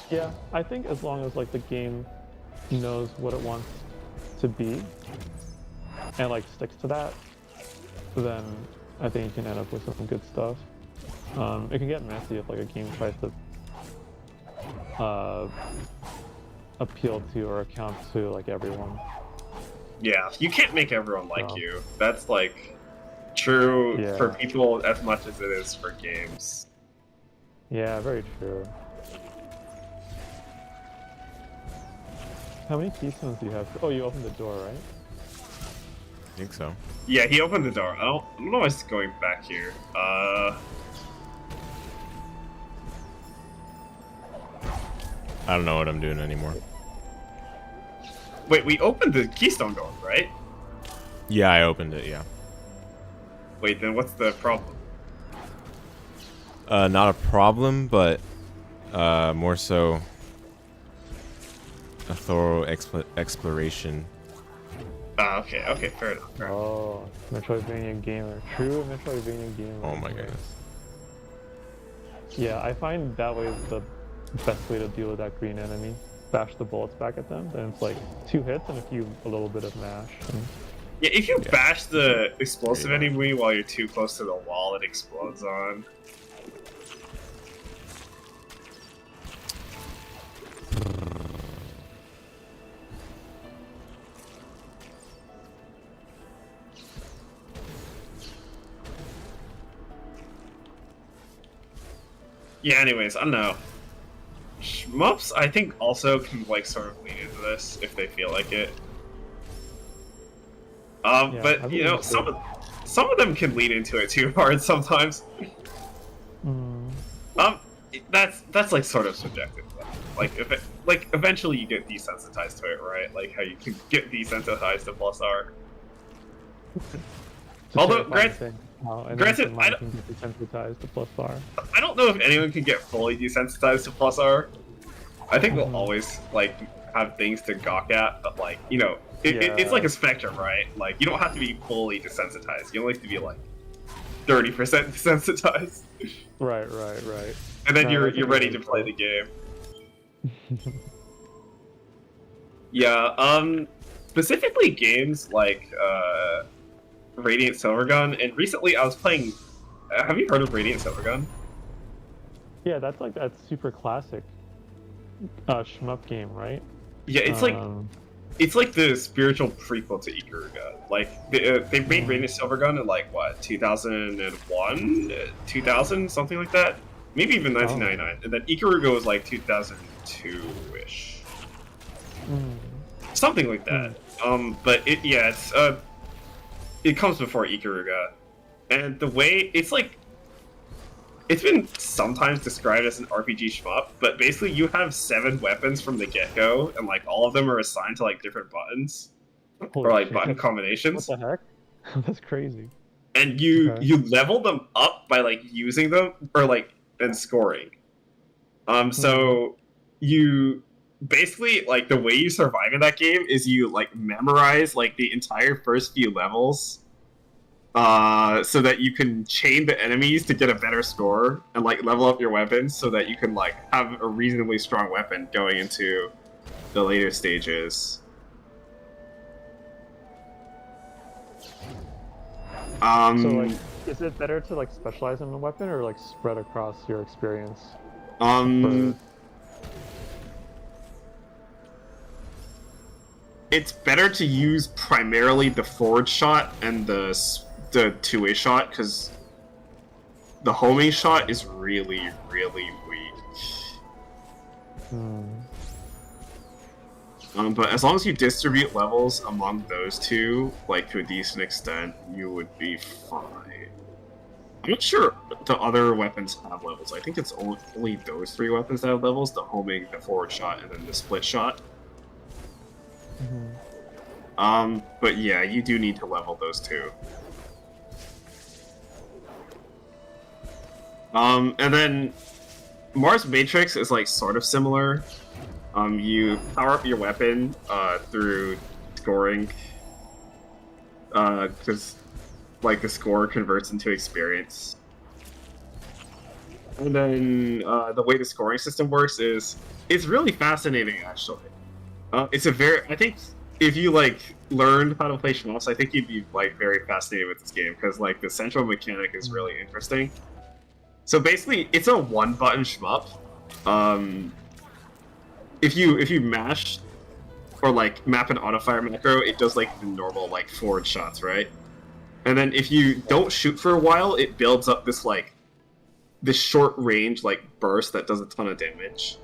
Yeah, I think as long as like the game knows what it wants to be and like sticks to that, then I think you can end up with some good stuff. It can get messy if like a game tries to appeal to or account to like everyone. Yeah, you can't make everyone like you. That's like true Yeah. for people as much as it is for games. Yeah, very true. How many keystones do you have? Oh, you opened the door, right? I think so. Yeah, he opened the door. I don't know why he's going back here. I don't know what I'm doing anymore. Wait, we opened the keystone door, right? Yeah, I opened it, yeah. Wait, then what's the problem? Not a problem, but more so a thorough exploration. Okay, okay, fair enough. Fair enough. Oh, Metroidvania gamer. True Metroidvania gamer. Oh my goodness. Yeah, I find that way is the best way to deal with that green enemy. Bash the bullets back at them, then it's like 2 hits and a little bit of mash. And Yeah, if you bash the explosive There you enemy while you're too close to the wall, it explodes on. Yeah, anyways, I don't know. Shmups, I think, also can, like, sort of lean into this if they feel like it. Yeah, But, you know, some of them can lean into it too hard sometimes. That's like, sort of subjective. Like, if it, like, eventually you get desensitized to it, right? Like, how you can get desensitized to plus R. Although, granted, I can get desensitized to plus R. I don't know if anyone can get fully desensitized to plus R. I think we'll always, like, have things to gawk at, but, like, you know, it's like a spectrum, right? Like, you don't have to be fully desensitized. You only have to be, like, 30% desensitized. Right. And then No, you're ready to play the game. Yeah, specifically games like, Radiant Silvergun, and recently I was playing... have you heard of Radiant Silvergun? Yeah, that's like that super classic shmup game, right? Yeah, it's like the spiritual prequel to Ikaruga. Like, they made Radiant Silvergun in, like, what, 2001? 2000? Something like that? Maybe even 1999. And then Ikaruga was, like, 2002-ish. Something like that. But it comes before Ikaruga. And the way, it's like, it's been sometimes described as an RPG shmup, but basically you have 7 weapons from the get-go, and, like, all of them are assigned to, like, different buttons. Holy or, like, shit. button combinations. What the heck? That's crazy. And you level them up by, like, using them, or, like, and scoring. So you basically, like, the way you survive in that game is you, like, memorize, like, the entire first few levels, so that you can chain the enemies to get a better score and, like, level up your weapons so that you can, like, have a reasonably strong weapon going into the later stages. So, like, is it better to, like, specialize in a weapon or, like, spread across your experience? It's better to use primarily the forward shot and the two-way shot, because the homing shot is really, really weak. But as long as you distribute levels among those two, like, to a decent extent, you would be fine. I'm not sure the other weapons have levels. I think it's only those 3 weapons that have levels: the homing, the forward shot, and then the split shot. But yeah, you do need to level those 2. And then Mars Matrix is, like, sort of similar. You power up your weapon through scoring, because, like, the score converts into experience. And then the way the scoring system works is, it's really fascinating, actually. I think if you, like, learned how to play shmups, I think you'd be, like, very fascinated with this game, because, like, the central mechanic is really interesting. So basically, it's a 1-button shmup. If you mash or, like, map an autofire macro, it does, like, the normal, like, forward shots, right? and then if you don't shoot for a while, it builds up this like this short range like burst that does a ton of damage.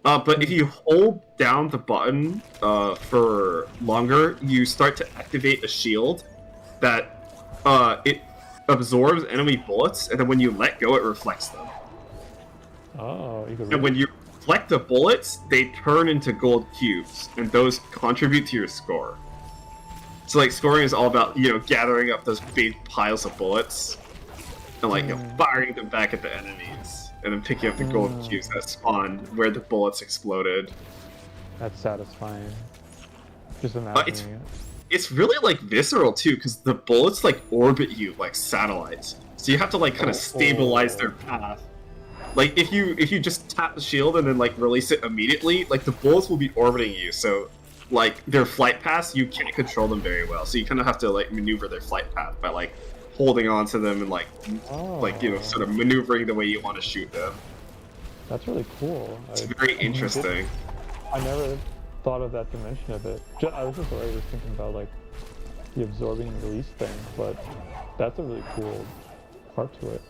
But if you hold down the button for longer, you start to activate a shield that it absorbs enemy bullets, and then when you let go, it reflects them. Oh, you And when you reflect the bullets, they turn into gold cubes, and those contribute to your score. So like scoring is all about, you know, gathering up those big piles of bullets and like you know, firing them back at the enemies, and then picking up the gold cubes that spawn where the bullets exploded. That's satisfying. Just imagining it. It's really like visceral too, because the bullets like orbit you like satellites. So you have to like kind of stabilize their path. Like if you just tap the shield and then like release it immediately, like the bullets will be orbiting you. So like their flight paths, you can't control them very well. So you kind of have to like maneuver their flight path by like holding on to them and like you know, sort of maneuvering the way you want to shoot them. That's really cool. It's very interesting. I never thought of that dimension of it. I was just already thinking about like the absorbing and release thing, but that's a really cool part to it.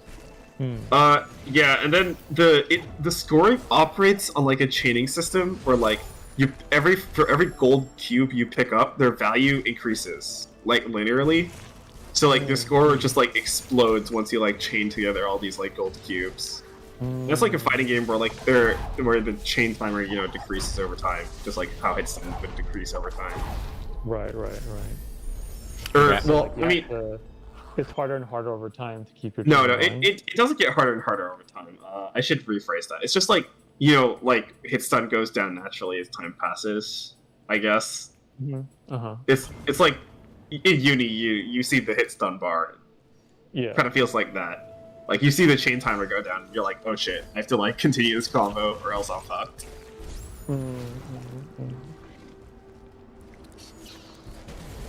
Yeah, and then the scoring operates on like a chaining system where like for every gold cube you pick up, their value increases like linearly. So like the score just like explodes once you like chain together all these like gold cubes. That's like a fighting game where like where the chain timer, you know, decreases over time, just like how hits would decrease over time. Right. Or, So, well, like, I mean, it's harder and harder over time to keep your no, chain going. it doesn't get harder and harder over time. I should rephrase that. It's just like, you know, like hit stun goes down naturally as time passes, I guess. It's like in uni you see the hit stun bar. Yeah. Kind of feels like that. Like you see the chain timer go down, and you're like, oh shit, I have to like continue this combo or else I'm fucked.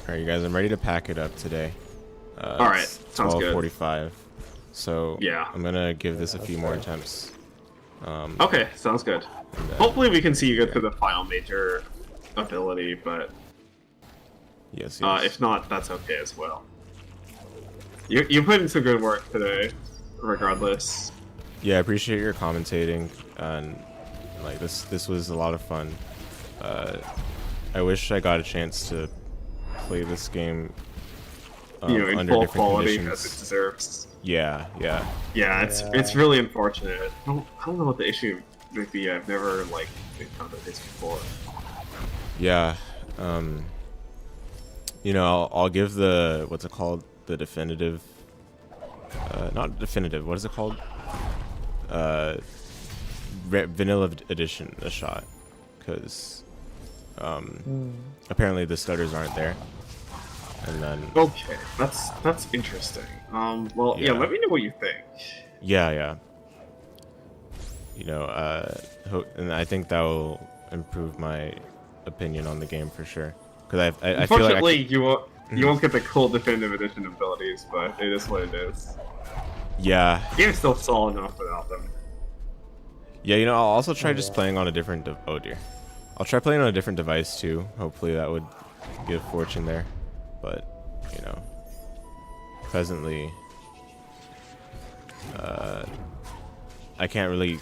Alright, you guys, I'm ready to pack it up today. Alright, sounds good. 12:45. So yeah, I'm gonna give this a few more attempts. Okay, sounds good. Hopefully we can see you go through the final major ability, but yes. If not, that's okay as well. You put in some good work today, regardless. Yeah, I appreciate your commentating, and like this was a lot of fun. I wish I got a chance to play this game you know, in under full different quality conditions. as it deserves. Yeah. Yeah, it's really unfortunate. I don't know what the issue would be. I've never like encountered this before. Yeah. You know, I'll give the what's it called? The definitive. Not definitive. What is it called? Vanilla edition a shot, because apparently the stutters aren't there. And then okay, that's interesting. Well, yeah, let me know what you think. Yeah. You know, and I think that will improve my opinion on the game for sure. Because I feel like unfortunately you won't get the cool definitive edition abilities, but it is what it is. Yeah. The game's still solid enough without them. Yeah, you know, I'll also try just playing on a different. Oh dear. I'll try playing on a different device too. Hopefully that would give fortune there. But you know, presently, I can't really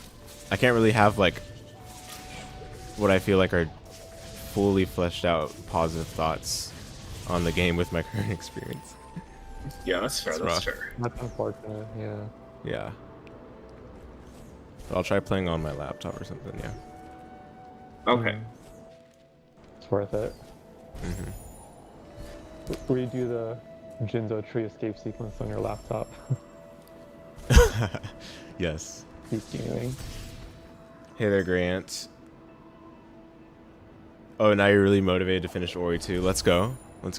have like what I feel like are fully fleshed out positive thoughts on the game with my current experience. Yeah, that's fair. That's fair. That's unfortunate. Yeah. Yeah. So I'll try playing on my laptop or something. Yeah. Okay. It's worth it. Redo the Jinzo tree escape sequence on your laptop. Yes. Continuing. Hey there, Grant. Oh, now you're really motivated to finish Ori 2. Let's go. I'm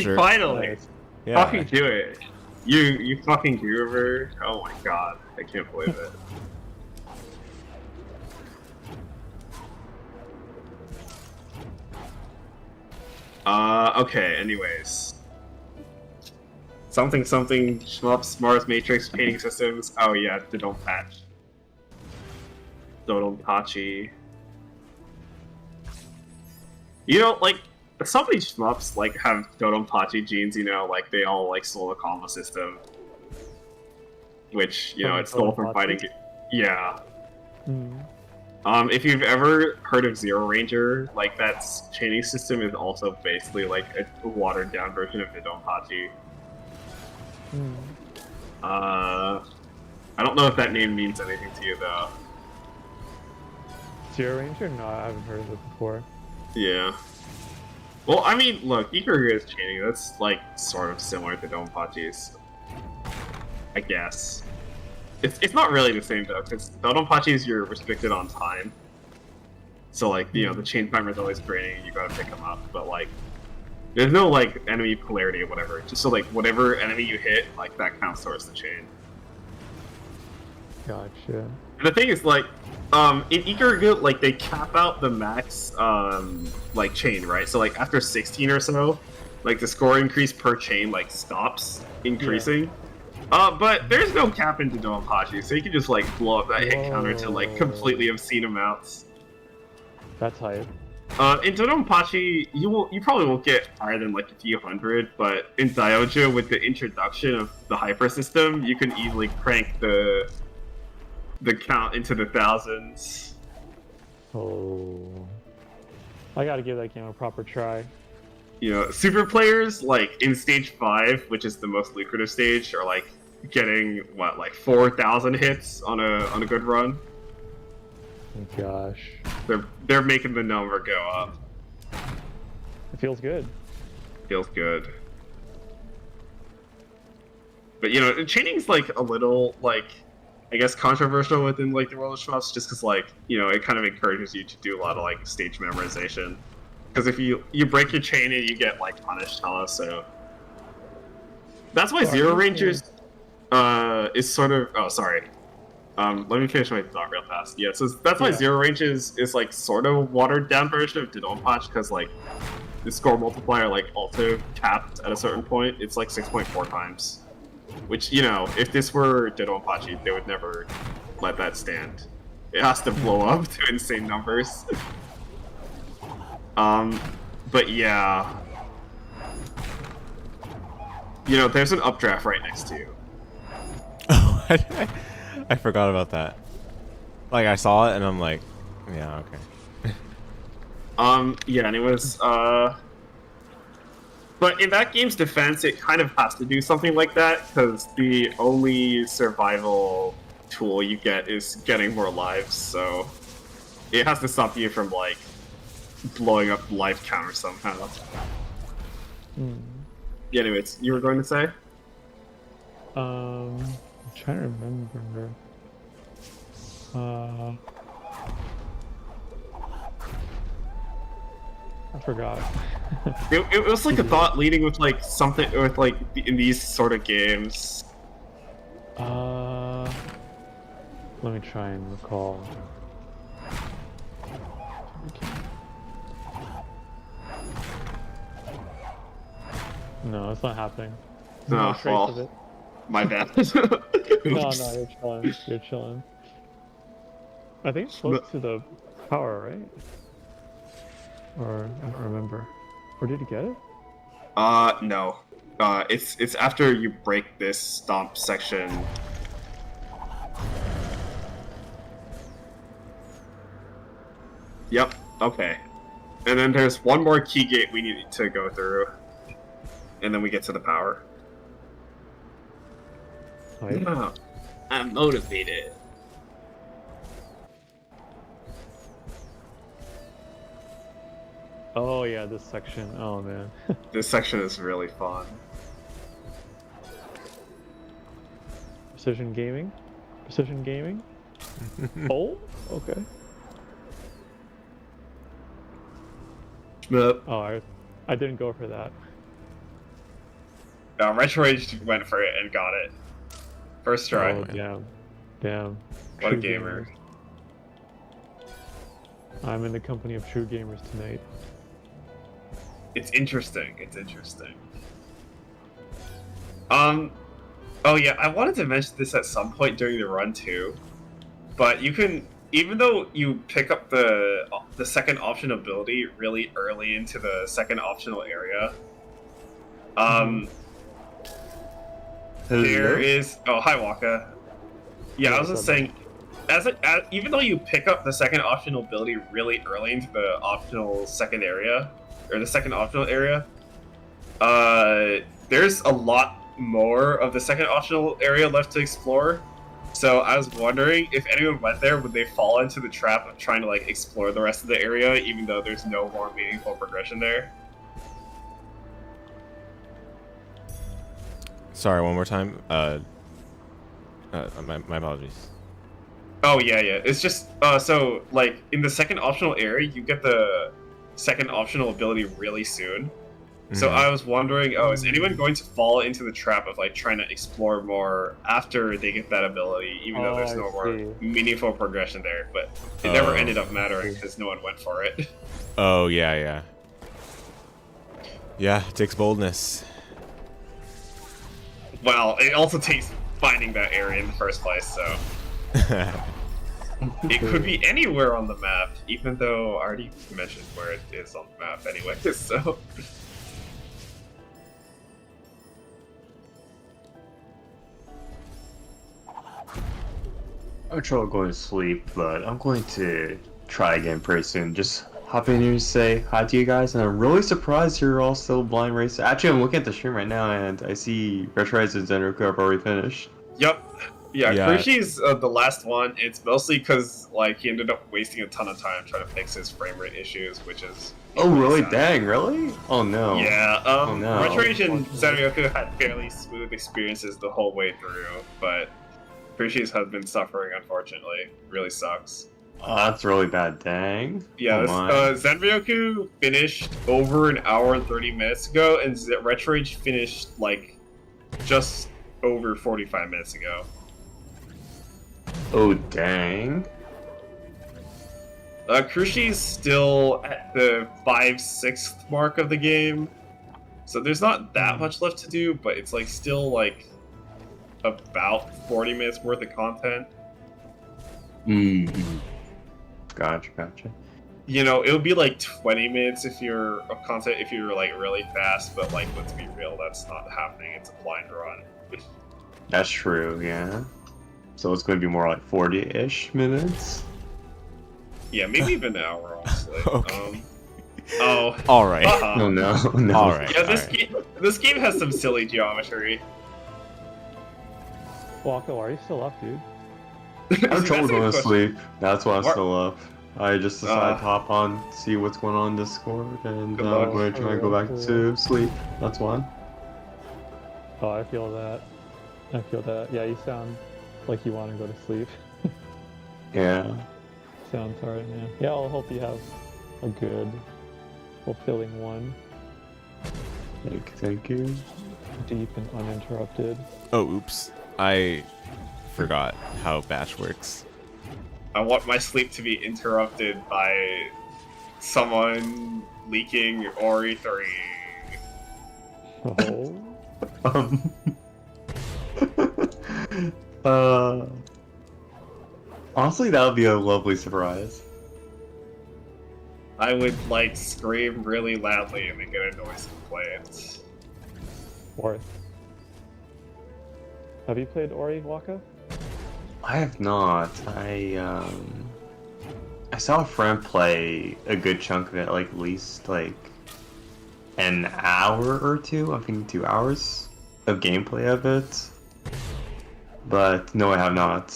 sure. Finally. Yeah. Fucking do it. You fucking groover. Oh my god. I can't believe it. Okay, anyways. Something shmups, Mars Matrix, painting systems. Oh yeah, the don't patch. Dodonpachi. You know, like, so many shmups like have Dodonpachi genes, you know, like they all like stole the combo system, which you know it stole from fighting. Yeah. If you've ever heard of Zero Ranger, like that chaining system is also basically like a watered down version of Dodonpachi. I don't know if that name means anything to you though. Zero Ranger? No, I haven't heard of it before. Yeah. Well, I mean, look, Ikaruga's chaining, that's like sort of similar to Dodonpachi's. I guess. It's not really the same though, because Dodonpachi's you're restricted on time. So like, you know, the chain timer's always draining and you gotta pick them up, but like, there's no like enemy polarity or whatever. Just so like whatever enemy you hit, like that counts towards the chain. Gotcha. And the thing is like, in Ikaruga, like they cap out the max like chain, right? So like after 16 or so, like the score increase per chain like stops increasing. But there's no cap into Dodonpachi, so you can just like blow up that hit counter to like completely obscene amounts. That's hype. In Dodonpachi, you probably won't get higher than like a few hundred, but in Diojo, with the introduction of the hyper system, you can easily crank the count into the thousands. Oh, I gotta give that game a proper try. You know, super players like in stage 5, which is the most lucrative stage, are like getting what, like 4,000 hits on a good run. Oh, gosh, They're making the number go up. it feels good. Feels good. But you know, chaining's like a little like, I guess, controversial within like the world of shmups, just because like, you know, it kind of encourages you to do a lot of like stage memorization. Because if you break your chain and you get like punished hella, so that's why Zero Rangers is sort of, oh sorry, let me finish my thought real fast. Yeah, so that's why Zero Rangers is like sort of a watered down version of Dodonpachi, because like the score multiplier like also capped at a certain point. It's like 6.4 times, which, you know, if this were Dodonpachi, they would never let that stand. It has to blow up to insane numbers. But yeah, you know, there's an updraft right next to you. Oh, I forgot about that. Like, I saw it and I'm like, yeah, okay. Yeah, anyways, but in that game's defense, it kind of has to do something like that, because the only survival tool you get is getting more lives, so it has to stop you from, like, blowing up life counter somehow. Yeah, anyways, you were going to say? I'm trying to remember. I forgot. It was like a thought leading with like something with like in these sort of games. Let me try and recall. No, it's not happening. No, trace well, of it. my bad. No, you're chilling. You're chilling. I think it's close to the power, right? Or I don't remember. Or did you get it? No. It's after you break this stomp section. Yep. Okay. And then there's one more key gate we need to go through, and then we get to the power. Oh, yeah. Oh, I'm motivated. Oh yeah, this section. Oh man. This section is really fun. Precision gaming. Precision gaming. Oh, okay. Yep. Oh, I didn't go for that. Retro Age went for it and got it. First try. Oh, damn. Damn. What a True gamer. Gamers. I'm in the company of true gamers tonight. It's interesting. It's interesting. Oh yeah, I wanted to mention this at some point during the run too, but you can even though you pick up the second option ability really early into the second optional area, there is hi Waka. Yeah, I was just saying, even though you pick up the second optional ability really early into the optional second area, or the second optional area, there's a lot more of the second optional area left to explore. So I was wondering if anyone went there, would they fall into the trap of trying to like explore the rest of the area, even though there's no more meaningful progression there? Sorry, one more time. My apologies. Oh yeah. It's just so like in the second optional area, you get the second optional ability really soon. So I was wondering, is anyone going to fall into the trap of like trying to explore more after they get that ability, even though there's no more meaningful progression there? But it never ended up mattering because no one went for it. Oh yeah. Yeah, it takes boldness. Well, it also takes finding that area in the first place, so it could be anywhere on the map, even though I already mentioned where it is on the map anyway, so... I'm trying going to sleep, but I'm going to try again pretty soon. Just hop in here to say hi to you guys, and I'm really surprised you're all still blind racing. Actually, I'm looking at the stream right now, and I see Retroids and Zenroku have already finished. Yep. Yeah, Krishi's the last one. It's mostly because like he ended up wasting a ton of time trying to fix his frame rate issues, which is... Oh, really? Dang, really? Oh, no. Yeah, oh, no. Retroid and Zenroku had fairly smooth experiences the whole way through, but Krishi's has been suffering, unfortunately. Really sucks. Oh, that's really bad, dang. Yeah, Zenryoku finished over an hour and 30 minutes ago, and Retroid finished, like, just over 45 minutes ago. Oh, dang. Krushi's still at the 5/6 mark of the game, so there's not that much left to do, but it's, like, still, like, about 40 minutes worth of content. Gotcha. You know, it would be like 20 minutes if you're of content if you're like really fast, but like let's be real, that's not happening. It's a blind run. That's true, yeah. So it's going to be more like 40-ish minutes. Yeah, maybe even an hour, honestly. Okay. All right. No. All right. Yeah, this game has some silly geometry. Waka, are you still up, dude? I'm trouble going to sleep. That's why I'm still up. I just decided to hop on, see what's going on in Discord, and I'm going to try and go back to sleep. That's why. Oh, I feel that. Yeah, you sound like you want to go to sleep. Yeah. Sounds hard, man. Yeah, I'll hope you have a good, fulfilling one. Thank you. Deep and uninterrupted. Oh, oops. I forgot how batch works. I want my sleep to be interrupted by someone leaking Ori 3. Oh. Honestly, that would be a lovely surprise. I would like scream really loudly and then get a noise complaint. Worth. Have you played Ori, Waka? I have not. I saw a friend play a good chunk of it, like at least like an hour or two. I think 2 hours of gameplay of it. But no, I have not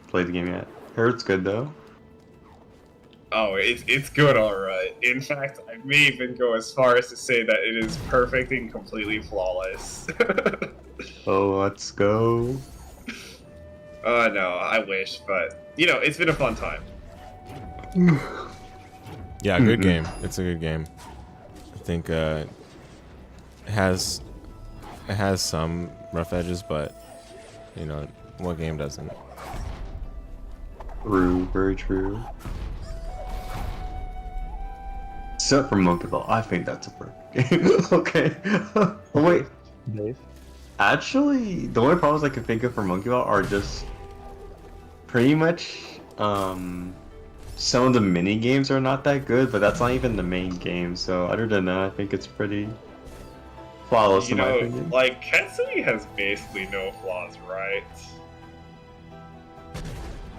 played the game yet. Heard it's good though. Oh, it's good, alright. In fact, I may even go as far as to say that it is perfect and completely flawless. Oh, let's go. No, I wish, but, you know, it's been a fun time. Yeah, good game. It's a good game. I think it has some rough edges, but, you know, what game doesn't? True, very true. Except for Monkey Ball, I think that's a perfect game. Okay. Oh, wait. Dave? Actually, the only problems I can think of for Monkey Ball are just pretty much some of the mini games are not that good, but that's not even the main game. So other than that, I think it's pretty flawless You in my know, opinion. like Ketsui has basically no flaws, right?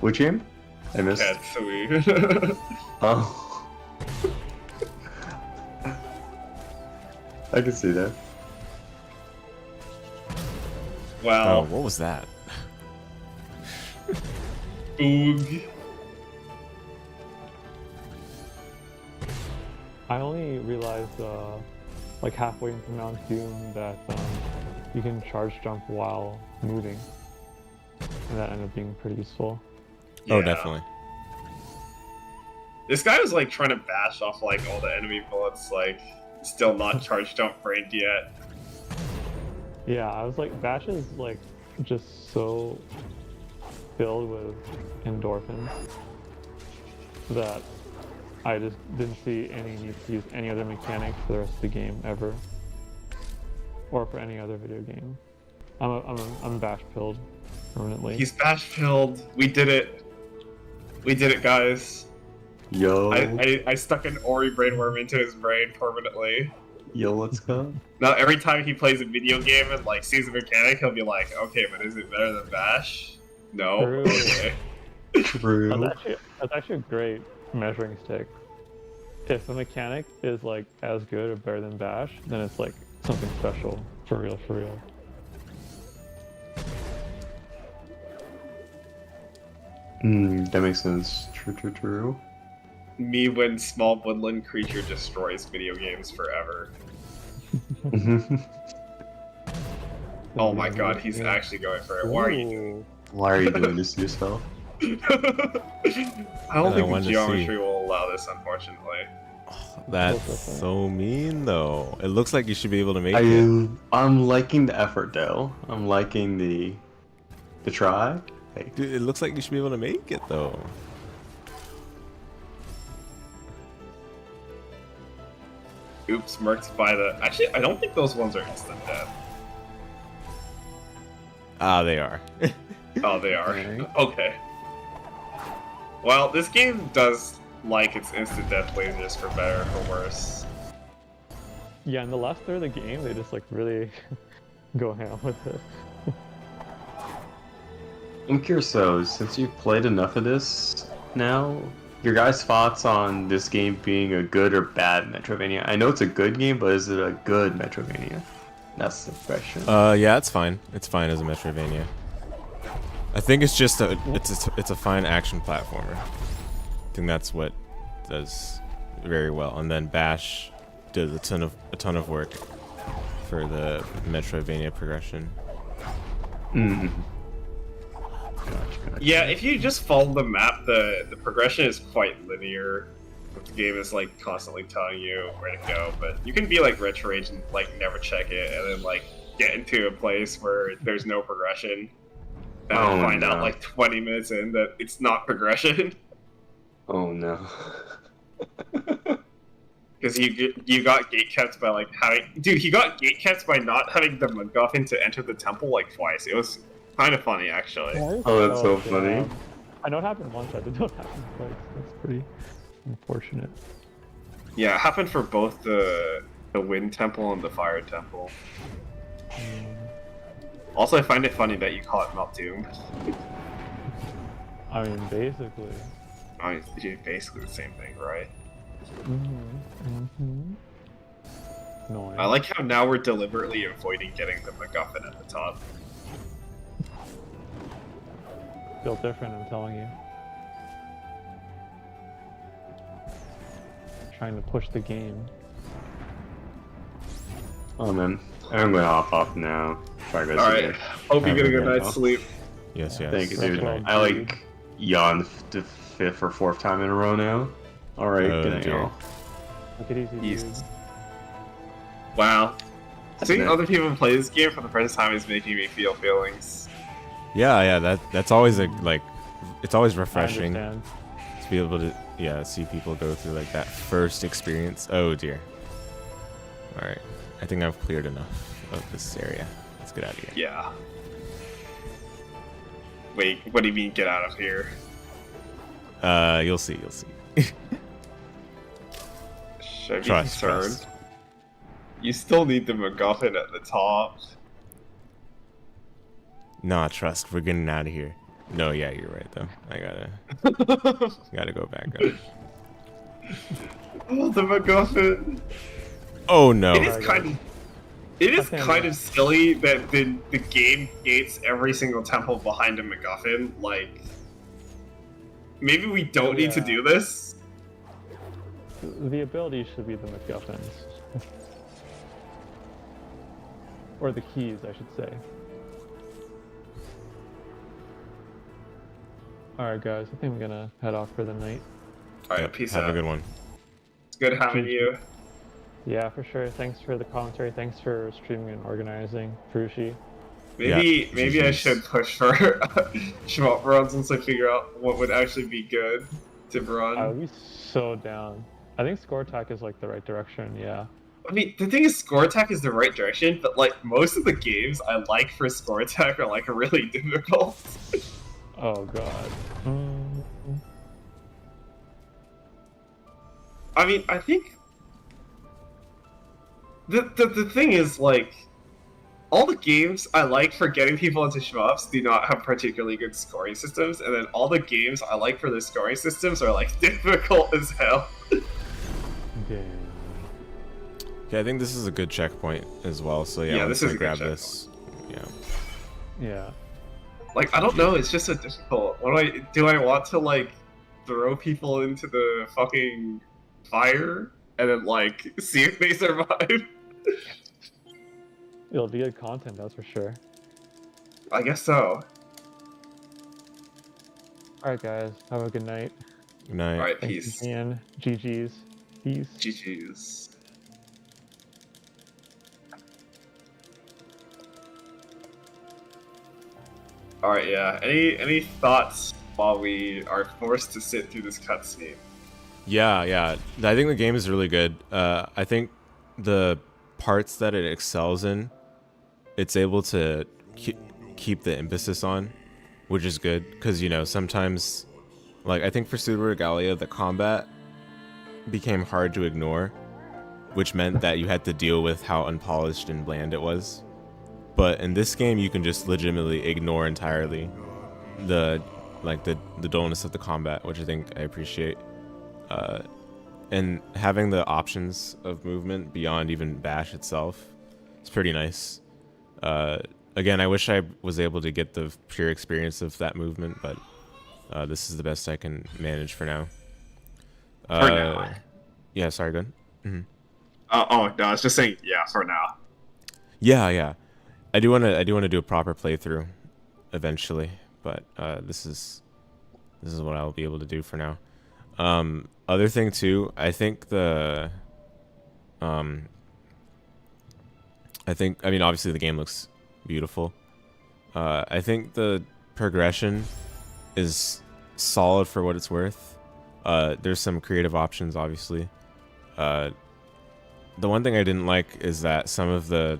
Which game? I missed. Ketsui. Oh. I can see that. Oh, Wow. what was that? Oog. I only realized, like halfway into Mount Doom, that you can charge jump while moving, and that ended up being pretty useful. Oh, Yeah. definitely. This guy was like trying to bash off like all the enemy bullets, like still not charge jump brained yet. Yeah, I was like, Bash is like just so filled with endorphins that I just didn't see any need to use any other mechanic for the rest of the game ever, or for any other video game. I'm Bash pilled permanently. He's bash filled. We did it. We did it, guys. Yo, I stuck an Ori brainworm into his brain permanently. yo, let's go. Now every time he plays a video game and like sees a mechanic, he'll be like, "Okay, but is it better than Bash?" No. True. Okay. True. That's actually a great measuring stick. If a mechanic is like as good or better than Bash, then it's like something special. For real, for real. That makes sense. True, true, true. Me when small woodland creature destroys video games forever. Oh my god, he's actually going for it. Why are you doing? Ooh. Why are you doing this to yourself? I don't I think the wanted to see. geometry will allow this, unfortunately. That's so mean, though. It looks like you should be able to make it. I'm liking the effort though. I'm liking the try. Hey. Dude, it looks like you should be able to make it, though. Oops, Mercs by the... Actually, I don't think those ones are instant death. Ah, they are. Oh, they are. Alright. Okay. Well, this game does like its instant death lasers for better or for worse. Yeah, in the last third of the game, they just like really go ham with it. I'm curious though, since you've played enough of this now, your guys' thoughts on this game being a good or bad Metrovania? I know it's a good game, but is it a good Metrovania? That's the question. Yeah, it's fine. It's fine as a Metrovania. I think it's just it's a fine action platformer. I think that's what does very well. And then Bash does a ton of work for the Metrovania progression. Gotcha. Yeah, if you just follow the map, the progression is quite linear. The game is like constantly telling you where to go, but you can be like Retro Age and like never check it, and then like get into a place where there's no progression, and Oh, find out no. like 20 minutes in that it's not progression. Oh no. Because you got gate kept by like having... Dude, he got gate kept by not having the MacGuffin to enter the temple like twice. It was kind of funny, actually. Oh, that's so funny. I know it happened once, but it did not happen twice. That's pretty unfortunate. Yeah, it happened for both the wind temple and the fire temple. Also, I find it funny that you call it Mount Doom. I mean, basically. I mean, it's basically the same thing, right? No, I like how now we're deliberately avoiding getting the MacGuffin at the top. feel different, I'm telling you. Trying to push the game. Oh man, I'm gonna hop off now. Try to go to Alright, bed. hope you Have get a a good good night's night. sleep. Yes, yes. Thank you, That's dude. all, I dude. like yawned the fifth or fourth time in a row now. Alright, Oh, good night, dear. y'all. Take it easy, Yes. dude. Wow. Seeing night. other people play this game for the first time is making me feel feelings. Yeah. That's always it's always I refreshing understand. to be able to see people go through like that first experience. Oh dear. All right, I think I've cleared enough of this area. Let's get out of here. Yeah. Wait, what do you mean get out of here? You'll see. You'll see. Should I be Trust, concerned? trust. You still need the MacGuffin at the top. Nah, trust. We're getting out of here. No, yeah, you're right though. I gotta go back up. Oh, the MacGuffin. Oh no. It is kind of. It is Okay, kind yeah. of silly that the game gates every single temple behind a MacGuffin. Like, maybe we don't need to Yeah. do this. The ability should be the MacGuffins. Or the keys, I should say. Alright guys, I think I'm gonna head off for the night. All right, Yep, peace have out. a good one. It's good having you. Yeah, for sure. Thanks for the commentary. Thanks for streaming and organizing, Frushi. Maybe I GGs. should push for shmup runs once I figure out what would actually be good to run. I would be so down. I think score attack is like the right direction, yeah. I mean, the thing is, score attack is the right direction, but like most of the games I like for score attack are like really difficult. Oh god. I mean, I think the thing is like all the games I like for getting people into shmups do not have particularly good scoring systems, and then all the games I like for their scoring systems are like difficult as hell. Damn. Okay, I think this is a good checkpoint as well. So yeah, Yeah, let's this is a good grab checkpoint. this. Yeah. Yeah. Like, I don't know, it's just so difficult. What do I want to like throw people into the fucking fire and then like see if they survive? It'll be good content, that's for sure. I guess so. Alright guys, have a good night. Good night. Alright, Thanks peace. again. GG's. Peace. GG's. Alright, yeah. Any thoughts while we are forced to sit through this cutscene? Yeah. I think the game is really good. I think the parts that it excels in, it's able to keep the emphasis on, which is good. Because, you know, sometimes, like, I think for Super Regalia, the combat became hard to ignore, which meant that you had to deal with how unpolished and bland it was. But in this game, you can just legitimately ignore entirely the dullness of the combat, which I think I appreciate. And having the options of movement beyond even Bash itself, it's pretty nice. Again, I wish I was able to get the pure experience of that movement, but this is the best I can manage for now. For now. Yeah, sorry, go ahead. Oh no, I was just saying yeah for now. Yeah. I do want to do a proper playthrough eventually, but this is what I'll be able to do for now. Other thing too, I think I mean obviously the game looks beautiful. I think the progression is solid for what it's worth. There's some creative options, obviously. The one thing I didn't like is that some of the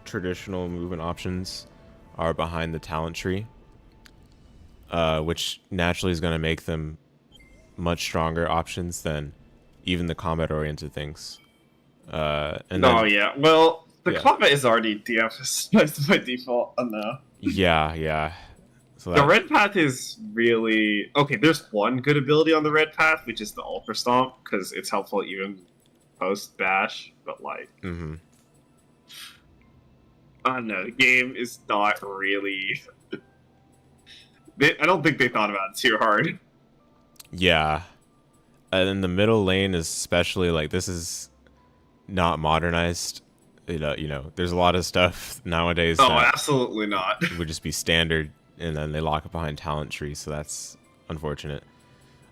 traditional movement options are behind the talent tree, which naturally is going to make them much stronger options than even the combat-oriented things. Yeah. Well, the Yeah. combat is already de-emphasized by default. No. Yeah. So The red path is really okay. There's one good ability on the red path, which is the Ultra Stomp, because it's helpful even post bash. But like, Mm-hmm. I don't know. The game is not really. I don't think they thought about it too hard. Yeah. And then the middle lane is especially like this is not modernized. You know, there's a lot of stuff nowadays Oh, that absolutely not. would just be standard, and then they lock it behind talent tree, so that's unfortunate.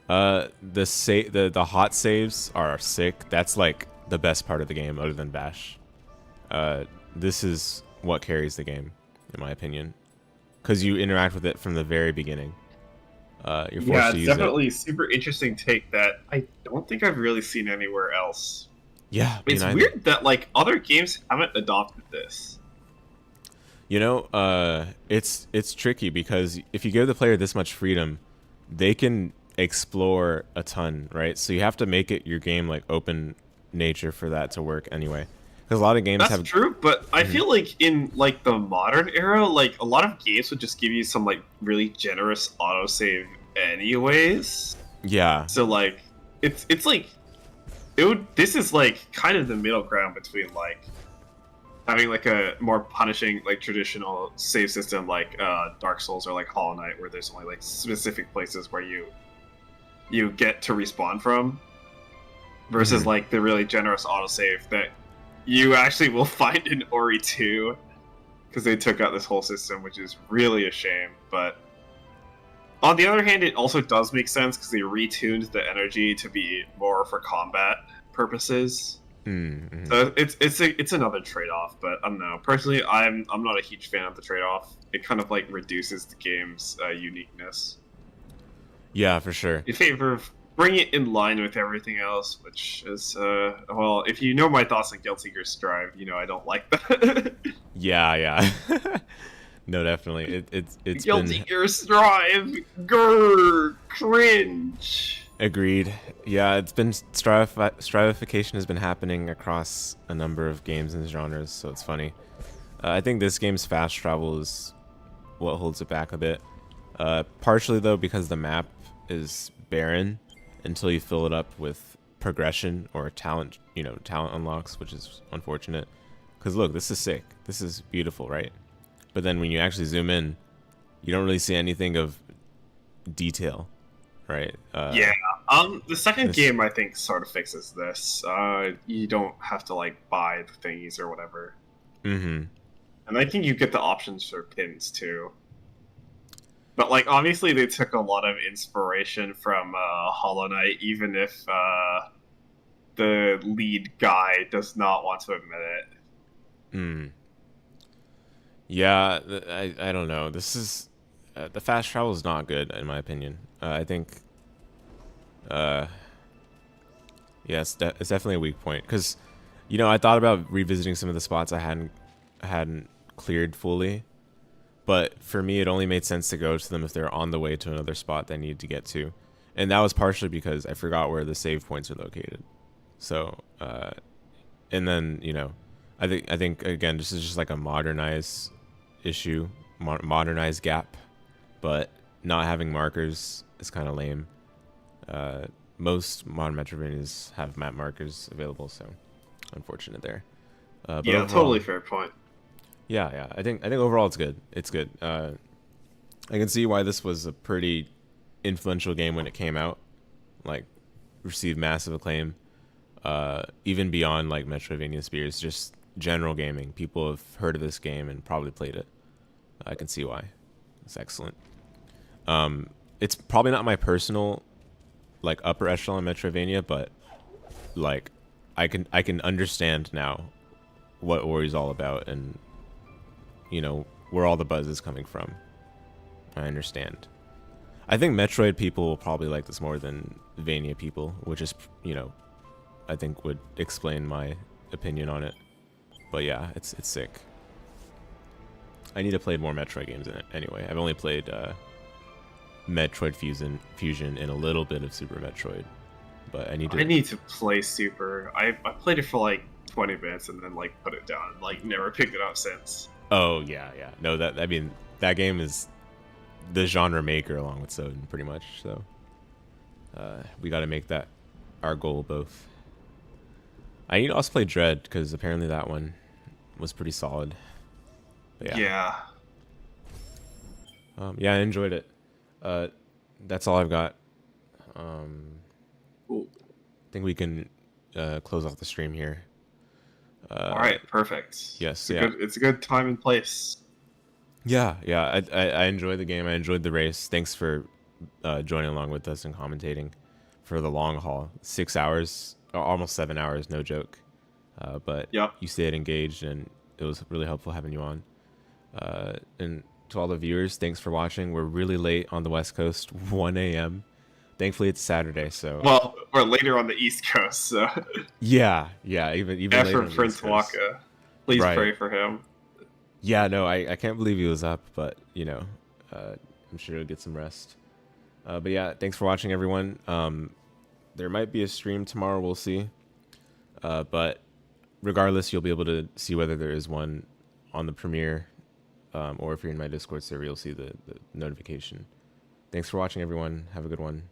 The hot saves are sick. That's like the best part of the game, other than Bash. This is what carries the game, in my opinion, because you interact with it from the very beginning. You're forced Yeah, to it's use definitely a super interesting take that I don't think I've really seen anywhere else. it. Yeah, me It's neither. weird that like other games haven't adopted this. You know, it's tricky because if you give the player this much freedom, they can explore a ton, right? So you have to make it your game like open nature for that to work anyway. Because a lot of games That's have true, but I feel like in like the modern era, like a lot of games would just give you some like really generous autosave anyways. yeah. So like it's like it would this is like kind of the middle ground between like having like a more punishing like traditional save system like Dark Souls or like Hollow Knight, where there's only like specific places where you get to respawn from, versus like the really generous autosave that you actually will find in Ori 2, because they took out this whole system, which is really a shame. But on the other hand, it also does make sense because they retuned the energy to be more for combat purposes. Mm-hmm. So it's another trade-off, but I don't know. Personally, I'm not a huge fan of the trade-off. It kind of like reduces the game's uniqueness Yeah, for sure. in favor of bring it in line with everything else, which is well, if you know my thoughts on Guilty Gear Strive, you know I don't like that. Yeah. No, definitely. It's Guilty been Gear Strive, grr, cringe. agreed. Yeah, it's been strivification has been happening across a number of games and genres, so it's funny. I think this game's fast travel is what holds it back a bit. Partially though because the map is barren until you fill it up with progression or talent, talent unlocks, which is unfortunate. Because look, this is sick. This is beautiful, right? But then when you actually zoom in, you don't really see anything of detail, right? Yeah. The second game I think sort of fixes this. You don't have to like buy the thingies or whatever. Mm-hmm. And I think you get the options for pins too. But like obviously they took a lot of inspiration from Hollow Knight, even if the lead guy does not want to admit it. Yeah, I don't know. This is the fast travel is not good in my opinion. I think yeah, it's definitely a weak point because I thought about revisiting some of the spots I hadn't cleared fully, but for me it only made sense to go to them if they're on the way to another spot that I needed to get to, and that was partially because I forgot where the save points are located. So and then I think again this is just like a modernized issue, modernized gap, but not having markers is kind of lame. Most modern Metroidvanias have map markers available, so unfortunate there. But Yeah, overall, totally fair point. Yeah. I think overall it's good. It's good. I can see why this was a pretty influential game when it came out. Like, received massive acclaim. Even beyond like Metroidvania spheres, just general gaming. People have heard of this game and probably played it. I can see why. It's excellent. It's probably not my personal like upper echelon Metroidvania, but like I can understand now what Ori's all about and where all the buzz is coming from. I understand. I think Metroid people will probably like this more than Vania people, which is I think would explain my opinion on it. But yeah, it's sick. I need to play more Metroid games in it anyway. I've only played Metroid Fusion and a little bit of Super Metroid, but I need to play Super. I played it for like 20 minutes and then like put it down, like never picked it up since. Oh yeah. No, that game is the genre maker along with Soden pretty much. So we got to make that our goal both. I need to also play Dread because apparently that one was pretty solid. But yeah. Yeah, I enjoyed it. That's all I've got. Cool. I think we can close off the stream here. All right, perfect. Yes, it's a good time and place. Yeah. I enjoyed the game. I enjoyed the race. Thanks for joining along with us and commentating for the long haul. 6 hours, almost 7 hours, no joke. But you stayed engaged, and it was really helpful having you on. And to all the viewers, thanks for watching. We're really late on the West Coast, 1 a.m. Thankfully, it's Saturday, so... Well, we're later on the East Coast, so... Yeah, even later on the Prince East Coast. Waka. Please pray for him. Yeah, no, I can't believe he was up, but, I'm sure he'll get some rest. But yeah, thanks for watching, everyone. There might be a stream tomorrow. We'll see. But regardless, you'll be able to see whether there is one on the premiere, or if you're in my Discord server, you'll see the notification. Thanks for watching, everyone. Have a good one.